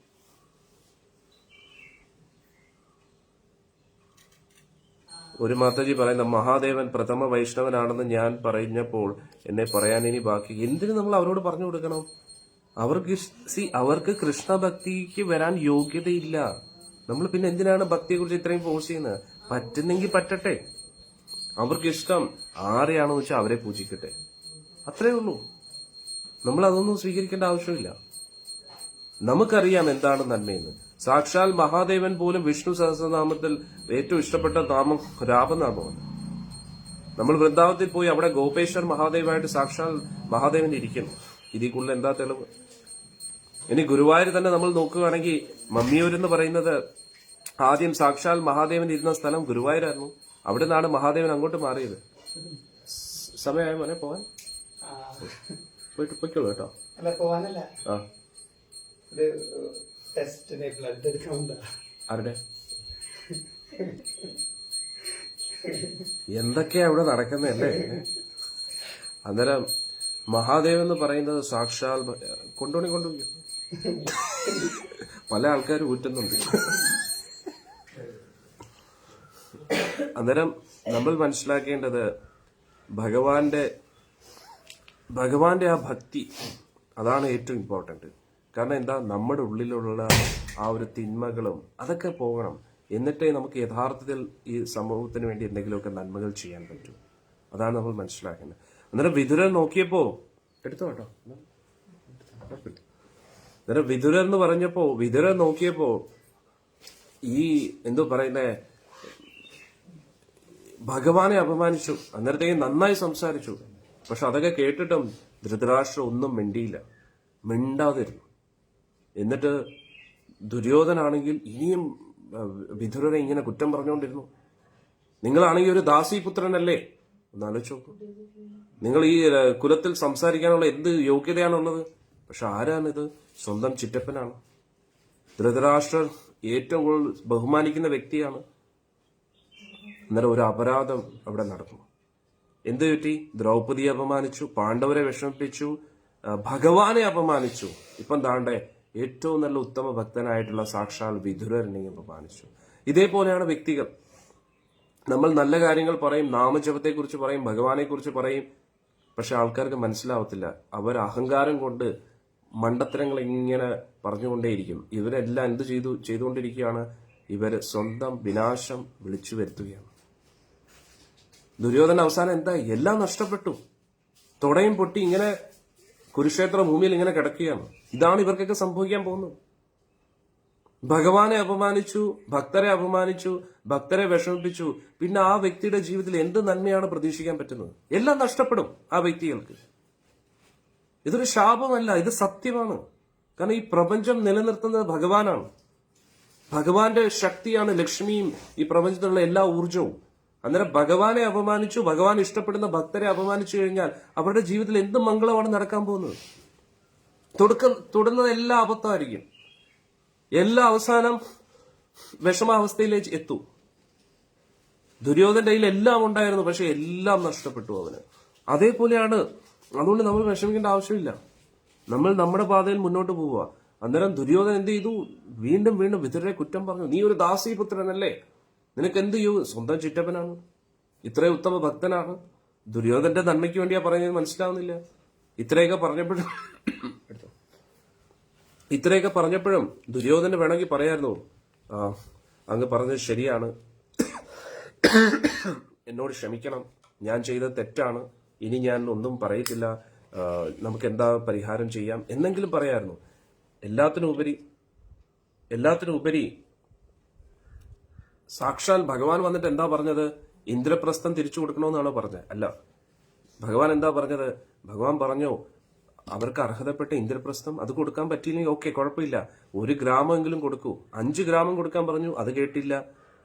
ഒരു മാതാജി പറയുന്ന, മഹാദേവൻ പ്രഥമ വൈഷ്ണവനാണെന്ന് ഞാൻ പറഞ്ഞപ്പോൾ എന്നെ പറയാൻ ഇനി ബാക്കി. എന്തിനു നമ്മൾ അവരോട് പറഞ്ഞു കൊടുക്കണം? അവർക്ക് കൃഷ്ണഭക്തിക്ക് വരാൻ യോഗ്യതയില്ല. നമ്മൾ പിന്നെ എന്തിനാണ് ഭക്തിയെ കുറിച്ച് ഇത്രയും ഫോഴ്സ് ചെയ്യുന്നത്? പറ്റുന്നെങ്കിൽ പറ്റട്ടെ. അവർക്ക് ഇഷ്ടം ആരെയാണെന്ന് വെച്ചാൽ അവരെ പൂജിക്കട്ടെ, അത്രേ ഉള്ളൂ. നമ്മൾ അതൊന്നും സ്വീകരിക്കേണ്ട ആവശ്യമില്ല. നമുക്കറിയാം എന്താണ് നന്മയെന്ന്. സാക്ഷാൽ മഹാദേവൻ പോലും വിഷ്ണു സഹസ്രനാമത്തിൽ ഏറ്റവും ഇഷ്ടപ്പെട്ട നാമം രാമനാമമാണ്. നമ്മൾ വൃന്ദാവത്തിൽ പോയി അവിടെ ഗോപേശ്വർ മഹാദേവായിട്ട് സാക്ഷാൽ മഹാദേവൻ ഇരിക്കുന്നു. ഇതിൽ കൂടുതൽ എന്താ തെളിവ്? ഇനി ഗുരുവായൂർ തന്നെ നമ്മൾ നോക്കുകയാണെങ്കിൽ മമ്മിയൂർ എന്ന് പറയുന്നത് ആദ്യം സാക്ഷാൽ മഹാദേവൻ ഇരുന്ന സ്ഥലം ഗുരുവായൂരായിരുന്നു. അവിടെ നിന്നാണ് മഹാദേവൻ അങ്ങോട്ട് മാറിയത്. സമയമായ മോനെ പോവാൻ? പോയിട്ട് പൊയ്ക്കോളൂ കേട്ടോ. ആ, ആരുടെ എന്തൊക്കെയാ ഇവിടെ നടക്കുന്നതല്ലേ? അന്നേരം മഹാദേവൻ എന്ന് പറയുന്നത് സാക്ഷാൽ കൊണ്ടുപോയി പല ആൾക്കാർ ഊറ്റുന്നുണ്ട്. അന്നേരം നമ്മൾ മനസ്സിലാക്കേണ്ടത് ഭഗവാന്റെ ആ ഭക്തി, അതാണ് ഏറ്റവും ഇമ്പോർട്ടന്റ്. കാരണം എന്താ, നമ്മുടെ ഉള്ളിലുള്ള ആ ഒരു തിന്മകളും അതൊക്കെ പോകണം. എന്നിട്ടേ നമുക്ക് യഥാർത്ഥത്തിൽ ഈ സമൂഹത്തിന് വേണ്ടി എന്തെങ്കിലുമൊക്കെ നന്മകൾ ചെയ്യാൻ പറ്റും. അതാണ് നമ്മൾ മനസ്സിലാക്കേണ്ടത്. അന്നേരം വിതുരൻ നോക്കിയപ്പോ എടുത്തോ കേട്ടോ. അന്നേരം വിതുരൻ എന്ന് പറഞ്ഞപ്പോ വിതുരൻ നോക്കിയപ്പോ ഈ എന്തോ പറയുന്നേ, ഭഗവാനെ അപമാനിച്ചു. അന്നേരത്തേക്ക് നന്നായി സംസാരിച്ചു. പക്ഷെ അതൊക്കെ കേട്ടിട്ടും ധൃതരാഷ്ട്രം ഒന്നും മിണ്ടാതിരുന്നു. എന്നിട്ട് ദുര്യോധനാണെങ്കിൽ ഇനിയും വിതുരനെ ഇങ്ങനെ കുറ്റം പറഞ്ഞുകൊണ്ടിരുന്നു. നിങ്ങളാണെങ്കിൽ ഒരു ദാസീപുത്രനല്ലേ, ഒന്ന് ആലോചിച്ച് നോക്കൂ. നിങ്ങൾ ഈ കുലത്തിൽ സംസാരിക്കാനുള്ള എന്ത് യോഗ്യതയാണുള്ളത്? പക്ഷെ ആരാണിത്? സ്വന്തം ചിറ്റപ്പനാണ്. ധൃതരാഷ്ട്രർ ഏറ്റവും കൂടുതൽ ബഹുമാനിക്കുന്ന വ്യക്തിയാണ്. അന്നേരം ഒരു അപരാധം അവിടെ നടന്നു. എന്ത് പറ്റി? ദ്രൗപദിയെ അപമാനിച്ചു, പാണ്ഡവരെ വിഷമിപ്പിച്ചു, ഭഗവാനെ അപമാനിച്ചു. ഇപ്പം താണ്ടെ ഏറ്റവും നല്ല ഉത്തമ ഭക്തനായിട്ടുള്ള സാക്ഷാൽ വിതുരനെയും അപമാനിച്ചു. ഇതേപോലെയാണ് വ്യക്തികൾ. നമ്മൾ നല്ല കാര്യങ്ങൾ പറയും, നാമജപത്തെക്കുറിച്ച് പറയും, ഭഗവാനെ കുറിച്ച് പറയും. പക്ഷെ ആൾക്കാർക്ക് മനസ്സിലാവത്തില്ല. അവർ അഹങ്കാരം കൊണ്ട് മണ്ടത്തരങ്ങൾ ഇങ്ങനെ പറഞ്ഞുകൊണ്ടേയിരിക്കും. ഇവരെല്ലാം എന്ത് ചെയ്തുകൊണ്ടിരിക്കുകയാണ്? ഇവർ സ്വന്തം വിനാശം വിളിച്ചു വരുത്തുകയാണ്. ദുര്യോധന അവസാനം എന്തായി? എല്ലാം നഷ്ടപ്പെട്ടു. തുടയും പൊട്ടി ഇങ്ങനെ കുരുക്ഷേത്ര ഭൂമിയിൽ ഇങ്ങനെ കിടക്കുകയാണ്. ഇതാണ് ഇവർക്കൊക്കെ സംഭവിക്കാൻ പോകുന്നത്. ഭഗവാനെ അപമാനിച്ചു, ഭക്തരെ അപമാനിച്ചു, ഭക്തരെ വിഷമിപ്പിച്ചു. പിന്നെ ആ വ്യക്തിയുടെ ജീവിതത്തിൽ എന്ത് നന്മയാണ് പ്രതീക്ഷിക്കാൻ പറ്റുന്നത്? എല്ലാം നഷ്ടപ്പെടും ആ വ്യക്തികൾക്ക്. ഇതൊരു ശാപമല്ല, ഇത് സത്യമാണ്. കാരണം ഈ പ്രപഞ്ചം നിലനിർത്തുന്നത് ഭഗവാനാണ്. ഭഗവാന്റെ ശക്തിയാണ് ലക്ഷ്മിയും ഈ പ്രപഞ്ചത്തിലുള്ള എല്ലാ ഊർജവും. അന്നേരം ഭഗവാനെ അപമാനിച്ചു, ഭഗവാൻ ഇഷ്ടപ്പെടുന്ന ഭക്തരെ അപമാനിച്ചു കഴിഞ്ഞാൽ അവരുടെ ജീവിതത്തിൽ എന്ത് മംഗളമാണ് നടക്കാൻ പോകുന്നത്? തുടർന്നത് എല്ലാം അബദ്ധമായിരിക്കും. എല്ലാ അവസാനം വിഷമാവസ്ഥയിലേക്ക് എത്തും. ദുര്യോധന്റെ കയ്യിൽ എല്ലാം ഉണ്ടായിരുന്നു, പക്ഷെ എല്ലാം നഷ്ടപ്പെട്ടു അവന്. അതേപോലെയാണ്. അതുകൊണ്ട് നമ്മൾ വിഷമിക്കേണ്ട ആവശ്യമില്ല. നമ്മൾ നമ്മുടെ പാതയിൽ മുന്നോട്ട് പോവുക. അന്നേരം ദുര്യോധനൻ എന്ത് ചെയ്തു? വീണ്ടും വീണ്ടും വിതുരരെ കുറ്റം പറഞ്ഞു. നീ ഒരു ദാസീപുത്രനല്ലേ, നിനക്ക് എന്ത് ചെയ്യൂ? സ്വന്തം ചിറ്റപ്പനാണ്, ഇത്രയും ഉത്തമ ഭക്തനാണ്. ദുര്യോധന്റെ നന്മയ്ക്ക് വേണ്ടിയാ പറയുന്നത്, മനസ്സിലാവുന്നില്ല. ഇത്രയൊക്കെ പറഞ്ഞപ്പോഴും ദുര്യോധന വേണമെങ്കിൽ പറയായിരുന്നു, അങ്ങ് പറഞ്ഞത് ശരിയാണ്, എന്നോട് ക്ഷമിക്കണം, ഞാൻ ചെയ്തത് തെറ്റാണ്, ഇനി ഞാൻ ഒന്നും പറയത്തില്ല, നമുക്ക് എന്താ പരിഹാരം ചെയ്യാം എന്നെങ്കിലും പറയായിരുന്നു. എല്ലാത്തിനും ഉപരി സാക്ഷാൽ ഭഗവാൻ വന്നിട്ട് എന്താ പറഞ്ഞത്? ഇന്ദ്രപ്രസ്ഥം തിരിച്ചു കൊടുക്കണമെന്നാണോ പറഞ്ഞത്? അല്ല. ഭഗവാൻ എന്താ പറഞ്ഞത്? ഭഗവാൻ പറഞ്ഞു, അവർക്ക് അർഹതപ്പെട്ട ഇന്ദ്രപ്രസ്ഥം അത് കൊടുക്കാൻ പറ്റിയില്ലെങ്കിൽ ഓക്കെ, കുഴപ്പമില്ല, 1 ഗ്രാമമെങ്കിലും കൊടുക്കൂ. 5 ഗ്രാമം കൊടുക്കാൻ പറഞ്ഞു, അത് കേട്ടില്ല.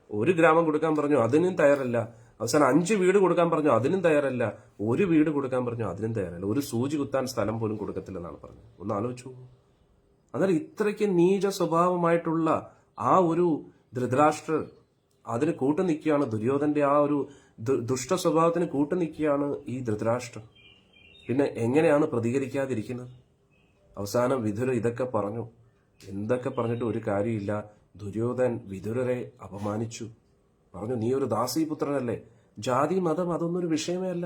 1 ഗ്രാമം കൊടുക്കാൻ പറഞ്ഞു, അതിനും തയ്യാറല്ല. അവസാനം 5 വീട് കൊടുക്കാൻ പറഞ്ഞു, അതിനും തയ്യാറല്ല. 1 വീട് കൊടുക്കാൻ പറഞ്ഞു, അതിനും തയ്യാറല്ല. 1 സൂചി കുത്താൻ സ്ഥലം പോലും കൊടുക്കത്തില്ലെന്നാണ് പറഞ്ഞത്. ഒന്ന് ആലോചിച്ചു. അന്നേരം ഇത്രയ്ക്ക് നീച സ്വഭാവമായിട്ടുള്ള ആ ഒരു ധൃതരാഷ്ട്രർ അതിന് കൂട്ടു നിൽക്കുകയാണ്. ദുര്യോധന്റെ ആ ഒരു ദുഷ്ട സ്വഭാവത്തിന് കൂട്ടു നിൽക്കുകയാണ് ഈ ധൃതരാഷ്ട്രം. പിന്നെ എങ്ങനെയാണ് പ്രതികരിക്കാതിരിക്കുന്നത്? അവസാനം വിതുര ഇതൊക്കെ പറഞ്ഞു. എന്തൊക്കെ പറഞ്ഞിട്ട് ഒരു കാര്യമില്ല. ദുര്യോധൻ വിതുരരെ അപമാനിച്ചു. പറഞ്ഞു, നീ ഒരു ദാസീപുത്രനല്ലേ. ജാതി മതം അതൊന്നൊരു വിഷയമേ അല്ല.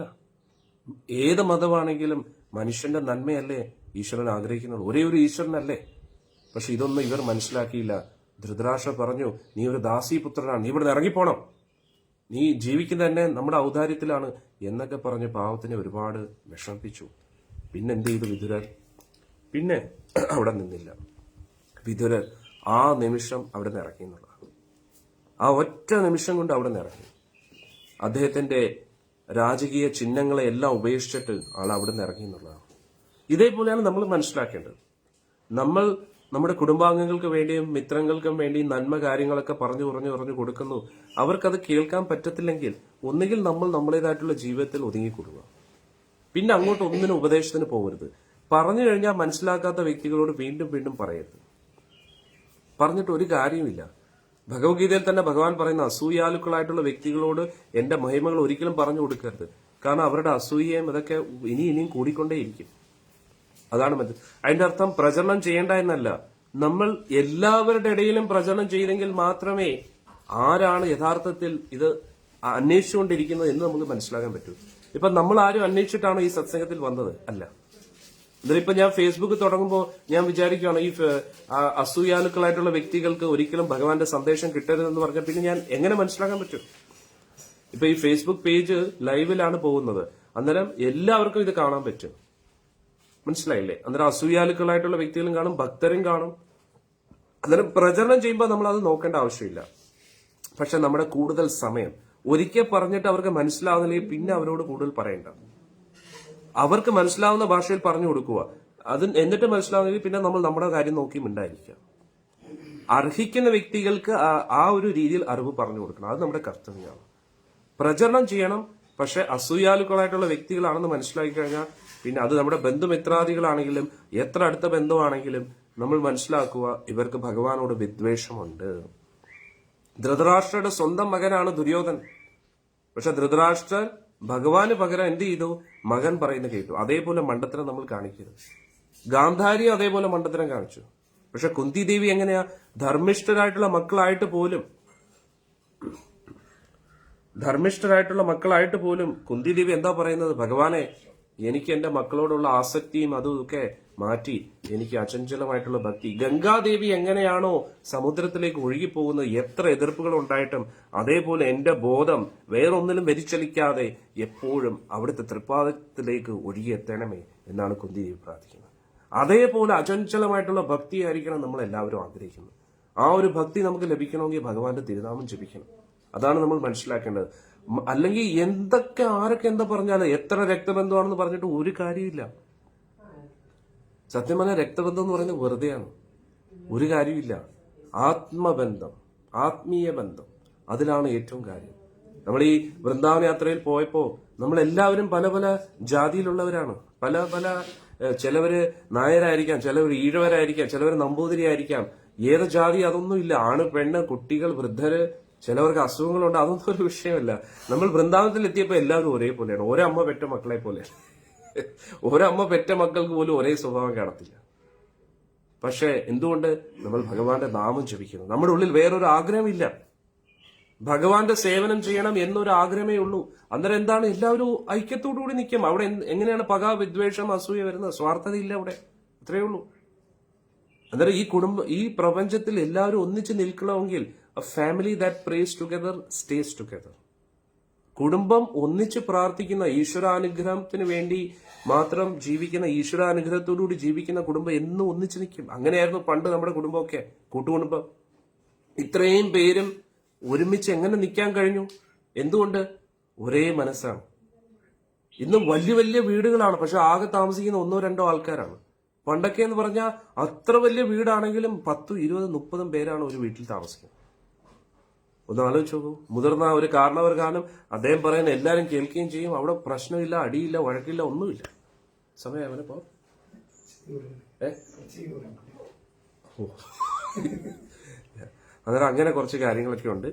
ഏത് മതമാണെങ്കിലും മനുഷ്യന്റെ നന്മയല്ലേ ഈശ്വരൻ ആഗ്രഹിക്കുന്നത്. ഒരേ ഒരു ഈശ്വരനല്ലേ. പക്ഷെ ഇതൊന്നും ഇവർ മനസ്സിലാക്കിയില്ല. ധൃതരാഷ്ട്രർ പറഞ്ഞു, നീ ഒരു ദാസീപുത്രനാണ്, നീ ഇവിടെ ഇറങ്ങിപ്പോണം, നീ ജീവിക്കുന്ന തന്നെ നമ്മുടെ ഔദാര്യത്തിലാണ് എന്നൊക്കെ പറഞ്ഞ് പാവത്തിനെ ഒരുപാട് വിഷമിപ്പിച്ചു. പിന്നെ എന്ത് ചെയ്തു വിതുരർ? പിന്നെ അവിടെ നിന്നില്ല. വിതുരർ ആ നിമിഷം അവിടെ നിന്ന് ഇറങ്ങി എന്നുള്ളതാണ്. ആ ഒറ്റ നിമിഷം കൊണ്ട് അവിടെ നിന്ന് ഇറങ്ങി. അദ്ദേഹത്തിന്റെ രാജകീയ ചിഹ്നങ്ങളെ എല്ലാം ഉപേക്ഷിച്ചിട്ട് ആൾ അവിടെ നിന്ന് ഇറങ്ങി എന്നുള്ളതാണ്. ഇതേപോലെയാണ് നമ്മൾ മനസ്സിലാക്കേണ്ടത്. നമ്മൾ നമ്മുടെ കുടുംബാംഗങ്ങൾക്ക് വേണ്ടിയും മിത്രങ്ങൾക്കും വേണ്ടിയും നന്മ കാര്യങ്ങളൊക്കെ പറഞ്ഞു കൊടുക്കുന്നു. അവർക്കത് കേൾക്കാൻ പറ്റത്തില്ലെങ്കിൽ ഒന്നുകിൽ നമ്മൾ നമ്മുടേതായിട്ടുള്ള ജീവിതത്തിൽ ഒതുങ്ങിക്കൊടുക്കുക. പിന്നെ അങ്ങോട്ട് ഒന്നിനും ഉപദേശത്തിന് പോകരുത്. പറഞ്ഞു കഴിഞ്ഞാൽ മനസ്സിലാക്കാത്ത വ്യക്തികളോട് വീണ്ടും വീണ്ടും പറയരുത്. പറഞ്ഞിട്ട് ഒരു കാര്യമില്ല. ഭഗവത്ഗീതയിൽ തന്നെ ഭഗവാൻ പറയുന്ന അസൂയാലുക്കളായിട്ടുള്ള വ്യക്തികളോട് എന്റെ മഹിമകൾ ഒരിക്കലും പറഞ്ഞു കൊടുക്കരുത്. കാരണം അവരുടെ അസൂയയും ഇതൊക്കെ ഇനിയും കൂടിക്കൊണ്ടേയിരിക്കും. അതാണ് അതിന്റെ അർത്ഥം പ്രചരണം ചെയ്യേണ്ട എന്നല്ല. നമ്മൾ എല്ലാവരുടെ ഇടയിലും പ്രചരണം ചെയ്തെങ്കിൽ മാത്രമേ ആരാണ് യഥാർത്ഥത്തിൽ ഇത് അന്വേഷിച്ചുകൊണ്ടിരിക്കുന്നത് എന്ന് നമുക്ക് മനസ്സിലാക്കാൻ പറ്റൂ. ഇപ്പൊ നമ്മൾ ആരും അന്വേഷിച്ചിട്ടാണോ ഈ സത്സംഗത്തിൽ വന്നത്? അല്ല. ഇതിലിപ്പോ ഞാൻ ഫേസ്ബുക്ക് തുടങ്ങുമ്പോൾ ഞാൻ വിചാരിക്കുകയാണ് ഈ അസൂയാലുക്കളായിട്ടുള്ള വ്യക്തികൾക്ക് ഒരിക്കലും ഭഗവാന്റെ സന്ദേശം കിട്ടരുതെന്ന് പറഞ്ഞാൽ പിന്നെ ഞാൻ എങ്ങനെ മനസ്സിലാക്കാൻ പറ്റും? ഇപ്പൊ ഈ ഫേസ്ബുക്ക് പേജ് ലൈവിലാണ് പോകുന്നത്. അന്നേരം എല്ലാവർക്കും ഇത് കാണാൻ പറ്റും. മനസ്സിലായില്ലേ? അന്നേരം അസൂയാലുക്കളായിട്ടുള്ള വ്യക്തികളും കാണും, ഭക്തരും കാണും. അന്നേരം പ്രചരണം ചെയ്യുമ്പോൾ നമ്മൾ അത് നോക്കേണ്ട ആവശ്യമില്ല. പക്ഷെ നമ്മുടെ കൂടുതൽ സമയം ഒരിക്കൽ പറഞ്ഞിട്ട് അവർക്ക് മനസ്സിലാവുന്നില്ലെങ്കിൽ പിന്നെ അവരോട് കൂടുതൽ പറയണ്ട. അവർക്ക് മനസ്സിലാവുന്ന ഭാഷയിൽ പറഞ്ഞു കൊടുക്കുക. എന്നിട്ട് മനസ്സിലാവുന്നെങ്കിൽ പിന്നെ നമ്മൾ നമ്മുടെ കാര്യം നോക്കി മിണ്ടായിരിക്കുക. അർഹിക്കുന്ന വ്യക്തികൾക്ക് ആ ഒരു രീതിയിൽ അറിവ് പറഞ്ഞു കൊടുക്കണം. അത് നമ്മുടെ കർത്തവ്യമാണ്. പ്രചരണം ചെയ്യണം. പക്ഷെ അസൂയാലുക്കളായിട്ടുള്ള വ്യക്തികളാണെന്ന് മനസ്സിലാക്കി കഴിഞ്ഞാൽ പിന്നെ അത് നമ്മുടെ ബന്ധുമിത്രാദികളാണെങ്കിലും എത്ര അടുത്ത ബന്ധുവാണെങ്കിലും നമ്മൾ മനസ്സിലാക്കുക, ഇവർക്ക് ഭഗവാനോട് വിദ്വേഷമുണ്ട്. ധൃതരാഷ്ട്രയുടെ സ്വന്തം മകനാണ് ദുര്യോധൻ. പക്ഷെ ധൃതരാഷ്ട്രൻ ഭഗവാന് പകരം എന്ത് ചെയ്തു? മകൻ പറയുന്നത് കേട്ടു. അതേപോലെ മണ്ടത്തരം നമ്മൾ കാണിക്കരുത്. ഗാന്ധാരിയും അതേപോലെ മണ്ടത്തരം കാണിച്ചു. പക്ഷെ കുന്തി ദേവി എങ്ങനെയാ? ധർമ്മിഷ്ഠരായിട്ടുള്ള മക്കളായിട്ട് പോലും കുന്തി ദേവി എന്താ പറയുന്നത്? ഭഗവാനെ, എനിക്ക് എന്റെ മക്കളോടുള്ള ആസക്തിയും അതും ഒക്കെ മാറ്റി എനിക്ക് അചഞ്ചലമായിട്ടുള്ള ഭക്തി. ഗംഗാദേവി എങ്ങനെയാണോ സമുദ്രത്തിലേക്ക് ഒഴുകിപ്പോകുന്നത്, എത്ര എതിർപ്പുകൾ ഉണ്ടായിട്ടും അതേപോലെ എന്റെ ബോധം വേറൊന്നിലും വ്യതിചലിക്കാതെ എപ്പോഴും അവിടുത്തെ തൃപ്പാദത്തിലേക്ക് ഒഴുകിയെത്തണമേ എന്നാണ് കുന്തിദേവി പ്രാർത്ഥിക്കുന്നത്. അതേപോലെ അചഞ്ചലമായിട്ടുള്ള ഭക്തിയായിരിക്കണം നമ്മൾ എല്ലാവരും ആഗ്രഹിക്കുന്നത്. ആ ഒരു ഭക്തി നമുക്ക് ലഭിക്കണമെങ്കിൽ ഭഗവാന്റെ തിരുനാമം ജപിക്കണം. അതാണ് നമ്മൾ മനസ്സിലാക്കേണ്ടത്. അല്ലെങ്കിൽ എന്തൊക്കെ ആരൊക്കെ എന്താ പറഞ്ഞാലും, എത്ര രക്തബന്ധമാണെന്ന് പറഞ്ഞിട്ട് ഒരു കാര്യമില്ല. സത്യം പറഞ്ഞാൽ രക്തബന്ധം എന്ന് പറയുന്നത് വെറുതെയാണ്, ഒരു കാര്യമില്ല. ആത്മബന്ധം, ആത്മീയ ബന്ധം, അതിലാണ് ഏറ്റവും കാര്യം. നമ്മൾ ഈ വൃന്ദാവന യാത്രയിൽ പോയപ്പോ നമ്മളെല്ലാവരും പല പല ജാതിയിലുള്ളവരാണ്. പല പല ചിലവര് നായരായിരിക്കാം, ചിലവർ ഈഴവരായിരിക്കാം, ചിലവർ നമ്പൂതിരി ആയിരിക്കാം. ഏത് ജാതി അതൊന്നുമില്ല. ആണ്, പെണ്ണ്, കുട്ടികൾ, വൃദ്ധര്, ചിലവർക്ക് അസുഖങ്ങളുണ്ട്, അതൊന്നും ഒരു വിഷയമല്ല. നമ്മൾ വൃന്ദാവനത്തിൽ എത്തിയപ്പോൾ എല്ലാവരും ഒരേപോലെയാണ്. ഒരമ്മ പെറ്റ മക്കളെ പോലെ. ഒരമ്മ പെറ്റ മക്കൾക്ക് പോലും ഒരേ സ്വഭാവം കാണത്തില്ല. പക്ഷെ എന്തുകൊണ്ട് നമ്മൾ ഭഗവാന്റെ നാമം ജപിക്കുന്നു? നമ്മുടെ ഉള്ളിൽ വേറൊരു ആഗ്രഹമില്ല. ഭഗവാന്റെ സേവനം ചെയ്യണം എന്നൊരു ആഗ്രഹമേ ഉള്ളൂ. അന്നേരം എന്താണ്, എല്ലാവരും ഐക്യത്തോടുകൂടി നിൽക്കും. അവിടെ എങ്ങനെയാണ് പക, വിദ്വേഷം, അസൂയ വരുന്നത്? സ്വാർത്ഥതയില്ല അവിടെ, അത്രയേ ഉള്ളൂ. അന്നേരം ഈ പ്രപഞ്ചത്തിൽ എല്ലാവരും ഒന്നിച്ച് നിൽക്കണമെങ്കിൽ a family that prays together stays together. കുടുംബം ഒന്നിച്ച് പ്രാർത്ഥിക്കുന്ന, ഈശ്വരാനുഗ്രഹത്തിന് വേണ്ടി മാത്രം ജീവിക്കുന്ന, ഈശ്വരാനുഗ്രഹത്തോടുകൂടി ജീവിക്കുന്ന കുടുംബം എന്നും ഒന്നിച്ച് നിൽക്കും. അങ്ങനെയായിരുന്നു പണ്ട് നമ്മുടെ കുടുംബമൊക്കെ, കൂട്ടുകുടുംബം. ഇത്രയും പേരും ഒരുമിച്ച് എങ്ങനെ നിൽക്കാൻ കഴിഞ്ഞു? എന്തുകൊണ്ട്? ഒരേ മനസ്സാണ്. ഇന്ന് വലിയ വലിയ വീടുകളാണ്, പക്ഷെ ആകെ താമസിക്കുന്ന 1-2 ആൾക്കാരാണ്. പണ്ടൊക്കെ എന്ന് പറഞ്ഞാൽ അത്ര വലിയ വീടാണെങ്കിലും 10, 20, 30 പേരാണ് ഒരു വീട്ടിൽ താമസിക്കുന്നത്. ഒന്ന് ആലോചിച്ച് നോക്കൂ. മുതിർന്ന ഒരു കാരണവർ കാണും, അദ്ദേഹം പറയുന്ന എല്ലാരും കേൾക്കുകയും ചെയ്യും. അവിടെ പ്രശ്നമില്ല, അടിയില്ല, വഴക്കില്ല, ഒന്നുമില്ല. സമയം അവനിപ്പോ അന്നേരം അങ്ങനെ കുറച്ച് കാര്യങ്ങളൊക്കെ ഉണ്ട്.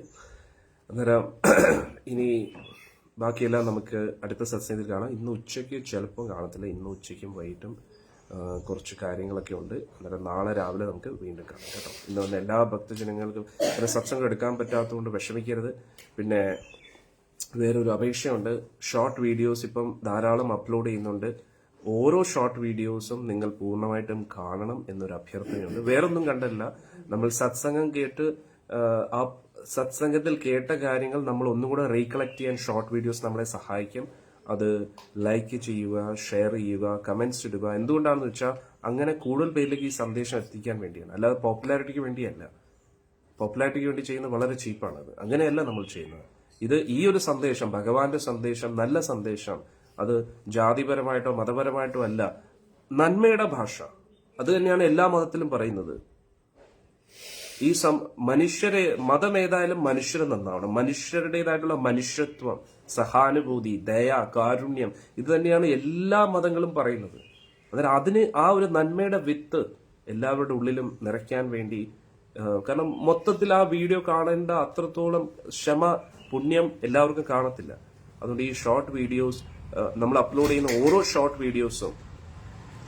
അന്നേരം ഇനി ബാക്കിയെല്ലാം നമുക്ക് അടുത്ത സത്സംഗത്തിൽ കാണാം. ഇന്ന് ഉച്ചയ്ക്ക് ചിലപ്പം കാണത്തില്ല. ഇന്ന് ഉച്ചയ്ക്കും വൈകിട്ടും കുറച്ച് കാര്യങ്ങളൊക്കെ ഉണ്ട്. അന്നേരം നാളെ രാവിലെ നമുക്ക് വീണ്ടും കാണാം കേട്ടോ. ഇന്ന് വന്ന എല്ലാ ഭക്തജനങ്ങൾക്കും സത്സംഗം എടുക്കാൻ പറ്റാത്തതുകൊണ്ട് വിഷമിക്കരുത്. പിന്നെ വേറൊരു അപേക്ഷയുണ്ട്. ഷോർട്ട് വീഡിയോസ് ഇപ്പം ധാരാളം അപ്ലോഡ് ചെയ്യുന്നുണ്ട്. ഓരോ ഷോർട്ട് വീഡിയോസും നിങ്ങൾ പൂർണ്ണമായിട്ടും കാണണം എന്നൊരു അഭ്യർത്ഥനയുണ്ട്. വേറൊന്നും കണ്ടല്ല, നമ്മൾ സത്സംഗം കേട്ട് ആ സത്സംഗത്തിൽ കേട്ട കാര്യങ്ങൾ നമ്മൾ ഒന്നുകൂടെ റീകളക്ട് ചെയ്യാൻ ഷോർട്ട് വീഡിയോസ് നമ്മളെ സഹായിക്കും. അത് ലൈക്ക് ചെയ്യുക, ഷെയർ ചെയ്യുക, കമന്റ്സ് ഇടുക. എന്തുകൊണ്ടാണെന്ന് വെച്ചാൽ അങ്ങനെ കൂടുതൽ പേരിലേക്ക് ഈ സന്ദേശം എത്തിക്കാൻ വേണ്ടിയാണ്, അല്ലാതെ പോപ്പുലാരിറ്റിക്ക് വേണ്ടിയല്ല. പോപ്പുലാരിറ്റിക്ക് വേണ്ടി ചെയ്യുന്നത് വളരെ ചീപ്പാണത്. അങ്ങനെയല്ല നമ്മൾ ചെയ്യുന്നത്. ഈ ഒരു സന്ദേശം, ഭഗവാന്റെ സന്ദേശം, നല്ല സന്ദേശം, അത് ജാതിപരമായിട്ടോ മതപരമായിട്ടോ അല്ല, നന്മയുടെ ഭാഷ. അത് തന്നെയാണ് എല്ലാ മതത്തിലും പറയുന്നത്. ഈ മനുഷ്യരെ, മതം ഏതായാലും മനുഷ്യർ നന്നാവണം. മനുഷ്യരുടേതായിട്ടുള്ള മനുഷ്യത്വം, സഹാനുഭൂതി, ദയ, കാരുണ്യം, ഇത് തന്നെയാണ് എല്ലാ മതങ്ങളും പറയുന്നത്. അന്നേരം അതിന് ആ ഒരു നന്മയുടെ വിത്ത് എല്ലാവരുടെ ഉള്ളിലും നിറയ്ക്കാൻ വേണ്ടി, കാരണം മൊത്തത്തിൽ ആ വീഡിയോ കാണേണ്ട അത്രത്തോളം ക്ഷമ, പുണ്യം എല്ലാവർക്കും കാണത്തില്ല. അതുകൊണ്ട് ഈ ഷോർട്ട് വീഡിയോസ് നമ്മൾ അപ്ലോഡ് ചെയ്യുന്ന ഓരോ ഷോർട്ട് വീഡിയോസും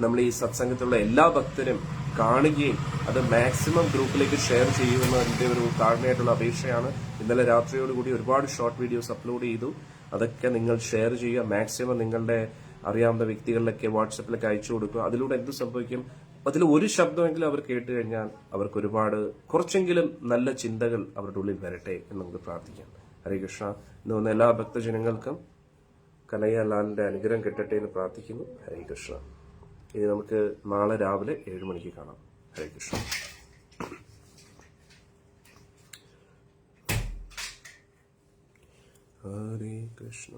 നമ്മൾ ഈ സത്സംഗത്തിലുള്ള എല്ലാ ഭക്തരും കാണുകയും അത് മാക്സിമം ഗ്രൂപ്പിലേക്ക് ഷെയർ ചെയ്യുമെന്നതിന്റെ ഒരു താഴ്മയായിട്ടുള്ള അപേക്ഷയാണ്. ഇന്നലെ രാത്രിയോടുകൂടി ഒരുപാട് ഷോർട്ട് വീഡിയോസ് അപ്ലോഡ് ചെയ്തു. അതൊക്കെ നിങ്ങൾ ഷെയർ ചെയ്യുക. മാക്സിമം നിങ്ങളുടെ അറിയാവുന്ന വ്യക്തികളിലൊക്കെ വാട്സപ്പിലൊക്കെ അയച്ചു കൊടുക്കുക. അതിലൂടെ എന്ത് സംഭവിക്കും? അതിൽ ഒരു ശബ്ദമെങ്കിലും അവർ കേട്ട് കഴിഞ്ഞാൽ അവർക്ക് ഒരുപാട്, കുറച്ചെങ്കിലും നല്ല ചിന്തകൾ അവരുടെ ഉള്ളിൽ വരട്ടെ എന്ന് നമുക്ക് പ്രാർത്ഥിക്കാം. ഹരേ കൃഷ്ണ. ഇന്ന് വന്ന എല്ലാ ഭക്തജനങ്ങൾക്കും കനയ്യലാലിന്റെ അനുഗ്രഹം കിട്ടട്ടെ എന്ന് പ്രാർത്ഥിക്കുന്നു. ഹരേ കൃഷ്ണ. ഇനി നമുക്ക് നാളെ രാവിലെ 7 മണിക്ക് കാണാം. ഹരേ കൃഷ്ണ. ഹരേ കൃഷ്ണ.